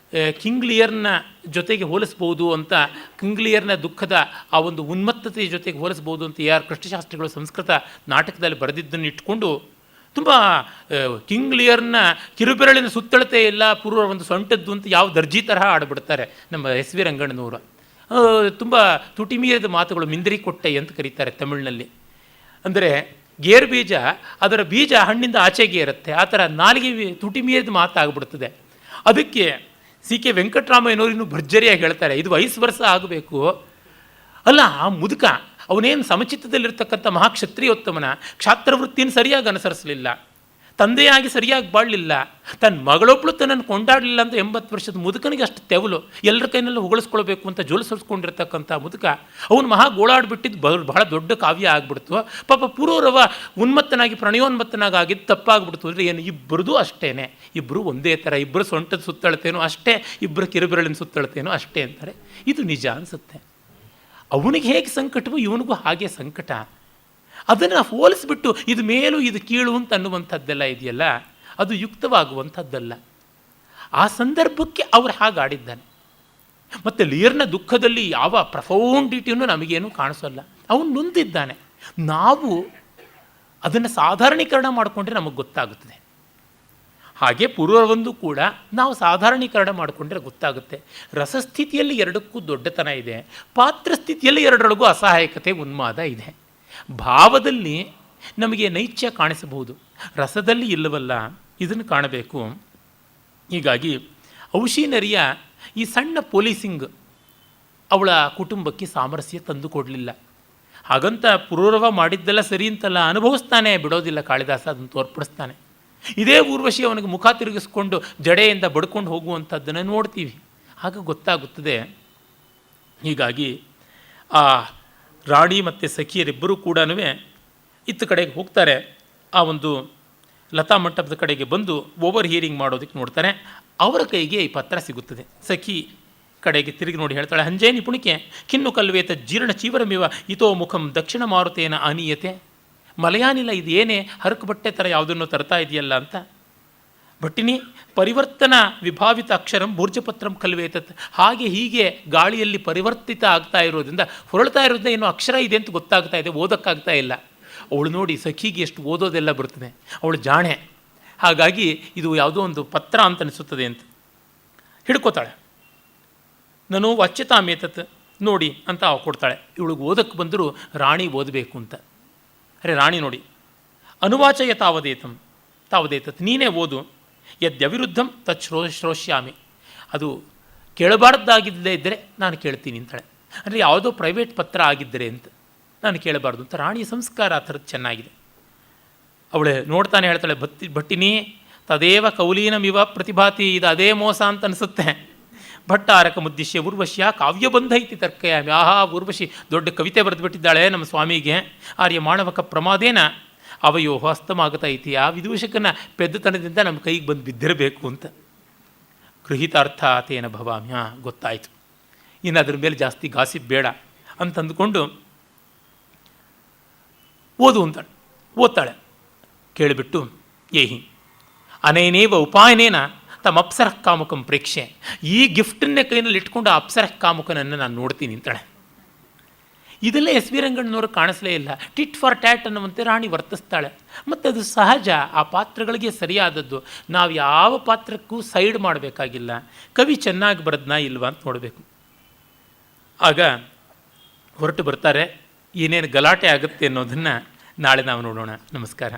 ಕಿಂಗ್ಲಿಯರ್ನ ಜೊತೆಗೆ ಹೋಲಿಸ್ಬೋದು ಅಂತ, ಕಿಂಗ್ಲಿಯರ್ನ ದುಃಖದ ಆ ಒಂದು ಉನ್ಮತ್ತತೆಯ ಜೊತೆಗೆ ಹೋಲಿಸ್ಬೋದು ಅಂತ AR ಕೃಷ್ಣಶಾಸ್ತ್ರಿಗಳು ಸಂಸ್ಕೃತ ನಾಟಕದಲ್ಲಿ ಬರೆದಿದ್ದನ್ನು ಇಟ್ಕೊಂಡು ತುಂಬ ಕಿಂಗ್ಲಿಯರ್ನ ಕಿರುಬೆರಳಿನ ಸುತ್ತಳತೆ ಎಲ್ಲ ಪೂರ್ವ ಒಂದು ಸೊಂಟದ್ದು ಅಂತ ಯಾವ ದರ್ಜಿ ತರಹ ಆಡ್ಬಿಡ್ತಾರೆ ನಮ್ಮ SV ರಂಗಣ್ಣನವರು. ತುಂಬ ತುಟಿ ಮೀರಿದ ಮಾತುಗಳು, ಮಿಂದರಿ ಕೊಟ್ಟೆ ಅಂತ ಕರೀತಾರೆ ತಮಿಳಿನಲ್ಲಿ. ಅಂದರೆ ಗೇರು ಬೀಜ, ಅದರ ಬೀಜ ಹಣ್ಣಿಂದ ಆಚೆಗೆ ಇರುತ್ತೆ, ಆ ಥರ ನಾಲಿಗೆ ತುಟಿ ಮೀರಿದ ಮಾತಾಗ್ಬಿಡ್ತದೆ. ಅದಕ್ಕೆ CK ವೆಂಕಟರಾಮಯ್ಯನವರು ಇನ್ನೂ ಭರ್ಜರಿಯಾಗಿ ಹೇಳ್ತಾರೆ, ಇದು ವಯಸ್ಸು ವರ್ಷ ಆಗಬೇಕು. ಅಲ್ಲ, ಆ ಮುದುಕ ಅವನೇನು ಸಮಚಿತ್ತದಲ್ಲಿರ್ತಕ್ಕಂಥ ಮಹಾಕ್ಷತ್ರಿಯೋತ್ತಮನ ಕ್ಷಾತ್ರವೃತ್ತಿಯನ್ನು ಸರಿಯಾಗಿ ಅನುಸರಿಸಲಿಲ್ಲ, ತಂದೆಯಾಗಿ ಸರಿಯಾಗಿ ಬಾಳಲಿಲ್ಲ, ತನ್ನ ಮಗಳೊಬ್ಬಳು ತನ್ನನ್ನು ಕೊಂಡಾಡಲಿಲ್ಲ ಅಂತ 80 ವರ್ಷದ ಮುದುಕನಿಗೆ ಅಷ್ಟು ತೆವಲು, ಎಲ್ಲರ ಕೈನಲ್ಲೂ ಹೊಗಳಿಸ್ಕೊಳ್ಬೇಕು ಅಂತ ಜೋಲಿಸಲ್ಸ್ಕೊಂಡಿರ್ತಕ್ಕಂಥ ಮುದುಕ ಅವನು ಮಹಾ ಗೋಳಾಡ್ಬಿಟ್ಟಿದ್ದು ಬಹಳ ದೊಡ್ಡ ಕಾವ್ಯ ಆಗ್ಬಿಡ್ತು. ಪಾಪ ಪುರೂರವ ಉನ್ಮತ್ತನಾಗಿ ಪ್ರಣಯೋನ್ಮತ್ತನಾಗಿ ಆಗಿದ್ದು ತಪ್ಪಾಗ್ಬಿಡ್ತು. ಅಂದರೆ ಏನು, ಇಬ್ಬರದು ಅಷ್ಟೇ, ಇಬ್ಬರು ಒಂದೇ ಥರ, ಇಬ್ಬರು ಸೊಂಟದ ಸುತ್ತಳತೇನೋ ಅಷ್ಟೇ, ಇಬ್ಬರು ಕಿರುಬೆರಳಿನ ಸುತ್ತಳತೇನೋ ಅಷ್ಟೇ ಅಂತಾರೆ. ಇದು ನಿಜ ಅನಿಸುತ್ತೆ. ಅವನಿಗೆ ಹೇಗೆ ಸಂಕಟವೋ ಇವನಿಗೂ ಹಾಗೆ ಸಂಕಟ. ಅದನ್ನು ಹೋಲಿಸ್ಬಿಟ್ಟು ಇದು ಮೇಲು ಇದು ಕೀಳು ಅಂತ ಅನ್ನುವಂಥದ್ದೆಲ್ಲ ಇದೆಯಲ್ಲ, ಅದು ಯುಕ್ತವಾಗುವಂಥದ್ದಲ್ಲ. ಆ ಸಂದರ್ಭಕ್ಕೆ ಅವರು ಹಾಗೆ ಆಡಿದ್ದಾನೆ. ಮತ್ತು ಲಿಯರ್ನ ದುಃಖದಲ್ಲಿ ಯಾವ ಪ್ರಫೌಂಡಿಟಿಯನ್ನು ನಮಗೇನು ಕಾಣಿಸೋಲ್ಲ. ಅವನು ನೊಂದಿದ್ದಾನೆ. ನಾವು ಅದನ್ನು ಸಾಧಾರಣೀಕರಣ ಮಾಡಿಕೊಂಡ್ರೆ ನಮಗೆ ಗೊತ್ತಾಗುತ್ತದೆ. ಹಾಗೆ ಪೂರ್ವವೊಂದು ಕೂಡ ನಾವು ಸಾಧಾರಣೀಕರಣ ಮಾಡಿಕೊಂಡ್ರೆ ಗೊತ್ತಾಗುತ್ತೆ. ರಸಸ್ಥಿತಿಯಲ್ಲಿ ಎರಡಕ್ಕೂ ದೊಡ್ಡತನ ಇದೆ, ಪಾತ್ರಸ್ಥಿತಿಯಲ್ಲಿ ಎರಡರೊಳಗೂ ಅಸಹಾಯಕತೆ, ಉನ್ಮಾದ ಇದೆ. ಭಾವದಲ್ಲಿ ನಮಗೆ ನೈಚ್ಯ ಕಾಣಿಸಬಹುದು, ರಸದಲ್ಲಿ ಇಲ್ಲವಲ್ಲ, ಇದನ್ನು ಕಾಣಬೇಕು. ಹೀಗಾಗಿ ಔಷಿನರಿಯ ಈ ಸಣ್ಣ ಪೊಲೀಸಿಂಗ್ ಅವಳ ಕುಟುಂಬಕ್ಕೆ ಸಾಮರಸ್ಯ ತಂದು ಕೊಡಲಿಲ್ಲ. ಹಾಗಂತ ಪುರೂರವ ಮಾಡಿದ್ದೆಲ್ಲ ಸರಿ ಅಂತಲ್ಲ, ಅನುಭವಿಸ್ತಾನೆ, ಬಿಡೋದಿಲ್ಲ ಕಾಳಿದಾಸ, ಅದನ್ನು ತೋರ್ಪಡಿಸ್ತಾನೆ. ಇದೇ ಊರ್ವಶಿ ಅವನಿಗೆ ಮುಖ ತಿರುಗಿಸ್ಕೊಂಡು ಜಡೆಯಿಂದ ಬಡ್ಕೊಂಡು ಹೋಗುವಂಥದ್ದನ್ನು ನೋಡ್ತೀವಿ, ಆಗ ಗೊತ್ತಾಗುತ್ತದೆ. ಹೀಗಾಗಿ ಆ ರಾಣಿ ಮತ್ತು ಸಖಿಯರಿಬ್ಬರೂ ಕೂಡ ಇತ್ತ ಕಡೆಗೆ ಹೋಗ್ತಾರೆ. ಆ ಒಂದು ಲತಾ ಮಂಟಪದ ಕಡೆಗೆ ಬಂದು ಓವರ್ ಹಿಯರಿಂಗ್ ಮಾಡೋದಕ್ಕೆ ನೋಡ್ತಾರೆ. ಅವರ ಕೈಗೆ ಈ ಪತ್ರ ಸಿಗುತ್ತದೆ. ಸಖಿ ಕಡೆಗೆ ತಿರುಗಿ ನೋಡಿ ಹೇಳ್ತಾಳೆ, ಹಂಜೇ ನಿಪುಣಿಕೆ ಖಿನ್ನು ಕಲ್ವೇತ ಜೀರ್ಣ ಚೀವರಮಿವ ಇತೋ ಮುಖಂ ದಕ್ಷಿಣ ಮಾರುತೇನ ಆನೀಯತೆ. ಮಲಯಾನಿಲ್ಲ, ಇದು ಏನೇ ಹರಕು ಬಟ್ಟೆ ಥರ ಯಾವುದನ್ನು ತರ್ತಾ ಇದೆಯಲ್ಲ ಅಂತ. ಭಟ್ಟಿನಿ ಪರಿವರ್ತನ ವಿಭಾವಿತ ಅಕ್ಷರಂ ಭೂರ್ಜಪತ್ರಂ ಕಲ್ವೇತತ್. ಹಾಗೆ ಹೀಗೆ ಗಾಳಿಯಲ್ಲಿ ಪರಿವರ್ತಿತ ಆಗ್ತಾ ಇರೋದ್ರಿಂದ, ಹೊರಳ್ತಾ ಇರೋದ್ರಿಂದ ಏನೋ ಅಕ್ಷರ ಇದೆ ಅಂತ ಗೊತ್ತಾಗ್ತಾ ಇದೆ, ಓದೋಕ್ಕಾಗ್ತಾ ಇಲ್ಲ. ಅವಳು ನೋಡಿ ಸಖಿಗೆ ಎಷ್ಟು ಓದೋದೆಲ್ಲ ಬರ್ತದೆ, ಅವಳು ಜಾಣೆ. ಹಾಗಾಗಿ ಇದು ಯಾವುದೋ ಒಂದು ಪತ್ರ ಅಂತ ಅನಿಸುತ್ತದೆ ಅಂತ ಹಿಡ್ಕೋತಾಳೆ. ನಾನು ವಾಚ್ಯತಾಮೇತತ್ ನೋಡಿ ಅಂತ ಕೊಡ್ತಾಳೆ. ಇವಳಿಗೆ ಓದಕ್ಕೆ ಬಂದರೂ ರಾಣಿ ಓದಬೇಕು ಅಂತ. ಅರೆ ರಾಣಿ ನೋಡಿ, ಅನುವಾಚಯ ತಾವದೇತತ್, ನೀನೇ ಓದು. ಯದ್ಯವಿರುದ್ಧಂ ತತ್ ಶ್ರೋಷ್ಯಾಮಿ. ಅದು ಕೇಳಬಾರ್ದಾಗಿದ್ದೇ ಇದ್ದರೆ ನಾನು ಕೇಳ್ತೀನಿ ಅಂತಾಳೆ. ಅಂದರೆ ಯಾವುದೋ ಪ್ರೈವೇಟ್ ಪತ್ರ ಆಗಿದ್ದರೆ ಅಂತ ನಾನು ಕೇಳಬಾರ್ದು ಅಂತ. ರಾಣಿಯ ಸಂಸ್ಕಾರ ಆ ಥರದ್ದು ಚೆನ್ನಾಗಿದೆ. ಅವಳೆ ನೋಡ್ತಾನೆ ಹೇಳ್ತಾಳೆ, ಭಟ್ಟಿನಿ ತದೇವ ಕೌಲೀನಮಿವ ಪ್ರತಿಭಾತಿ, ಇದು ಅದೇ ಮೋಸ ಅಂತ ಅನಿಸುತ್ತೆ. ಭಟ್ಟಾರಕ ಮುದ್ದಿಶ್ಯ ಊರ್ವಶ್ಯ ಕಾವ್ಯಬಂಧ ಇತಿ ತರ್ಕಯಾಮಿ. ಆಹಾ, ಊರ್ವಶಿ ದೊಡ್ಡ ಕವಿತೆ ಬರೆದುಬಿಟ್ಟಿದ್ದಾಳೆ ನಮ್ಮ ಸ್ವಾಮಿಗೆ. ಆರ್ಯ ಮಾಣವಕ ಪ್ರಮಾದೇನ ಅವಯೋ ಹಸ್ತಮಾಗತ ಐತಿ. ಆ ವಿದೂಷಕನ ಪೆದ್ದತನದಿಂದ ನಮ್ಮ ಕೈಗೆ ಬಂದು ಬಿದ್ದಿರಬೇಕು ಅಂತ. ಗೃಹೀತಾರ್ಥಾತೇನ ಭವಾಮಿ. ಗೊತ್ತಾಯಿತು, ಇನ್ನು ಅದ್ರ ಮೇಲೆ ಜಾಸ್ತಿ ಗಾಸಿಪ್ ಬೇಡ ಅಂತಂದುಕೊಂಡು ಓದು ಅಂತಾಳೆ. ಓದ್ತಾಳೆ. ಕೇಳಿಬಿಟ್ಟು ಏಹಿ ಅನೇನೇವ ಉಪಾಯನೇನ ತಮ್ಮ ಅಪ್ಸರ ಕಾಮುಕಂ ಪ್ರೇಕ್ಷೆ. ಈ ಗಿಫ್ಟನ್ನೇ ಕೈನಲ್ಲಿ ಇಟ್ಕೊಂಡು ಆ ಅಪ್ಸರ ಕಾಮುಕನನ್ನು ನಾನು ನೋಡ್ತೀನಿ ಅಂತಾಳೆ. ಇದೆಲ್ಲ ಎಸ್ ವಿ ರಂಗಣ್ಣನವರು ಕಾಣಿಸಲೇ ಇಲ್ಲ. ಟಿಟ್ ಫಾರ್ ಟ್ಯಾಟ್ ಅನ್ನುವಂತೆ ರಾಣಿ ವರ್ತಿಸ್ತಾಳೆ. ಮತ್ತು ಅದು ಸಹಜ, ಆ ಪಾತ್ರಗಳಿಗೆ ಸರಿಯಾದದ್ದು. ನಾವು ಯಾವ ಪಾತ್ರಕ್ಕೂ ಸೈಡ್ ಮಾಡಬೇಕಾಗಿಲ್ಲ. ಕವಿ ಚೆನ್ನಾಗಿ ಬರೆದ್ನಾ ಇಲ್ವಾ ಅಂತ ನೋಡಬೇಕು. ಆಗ ಹೊರಟು ಬರ್ತಾರೆ. ಏನೇನು ಗಲಾಟೆ ಆಗುತ್ತೆ ಅನ್ನೋದನ್ನು ನಾಳೆ ನಾವು ನೋಡೋಣ. ನಮಸ್ಕಾರ.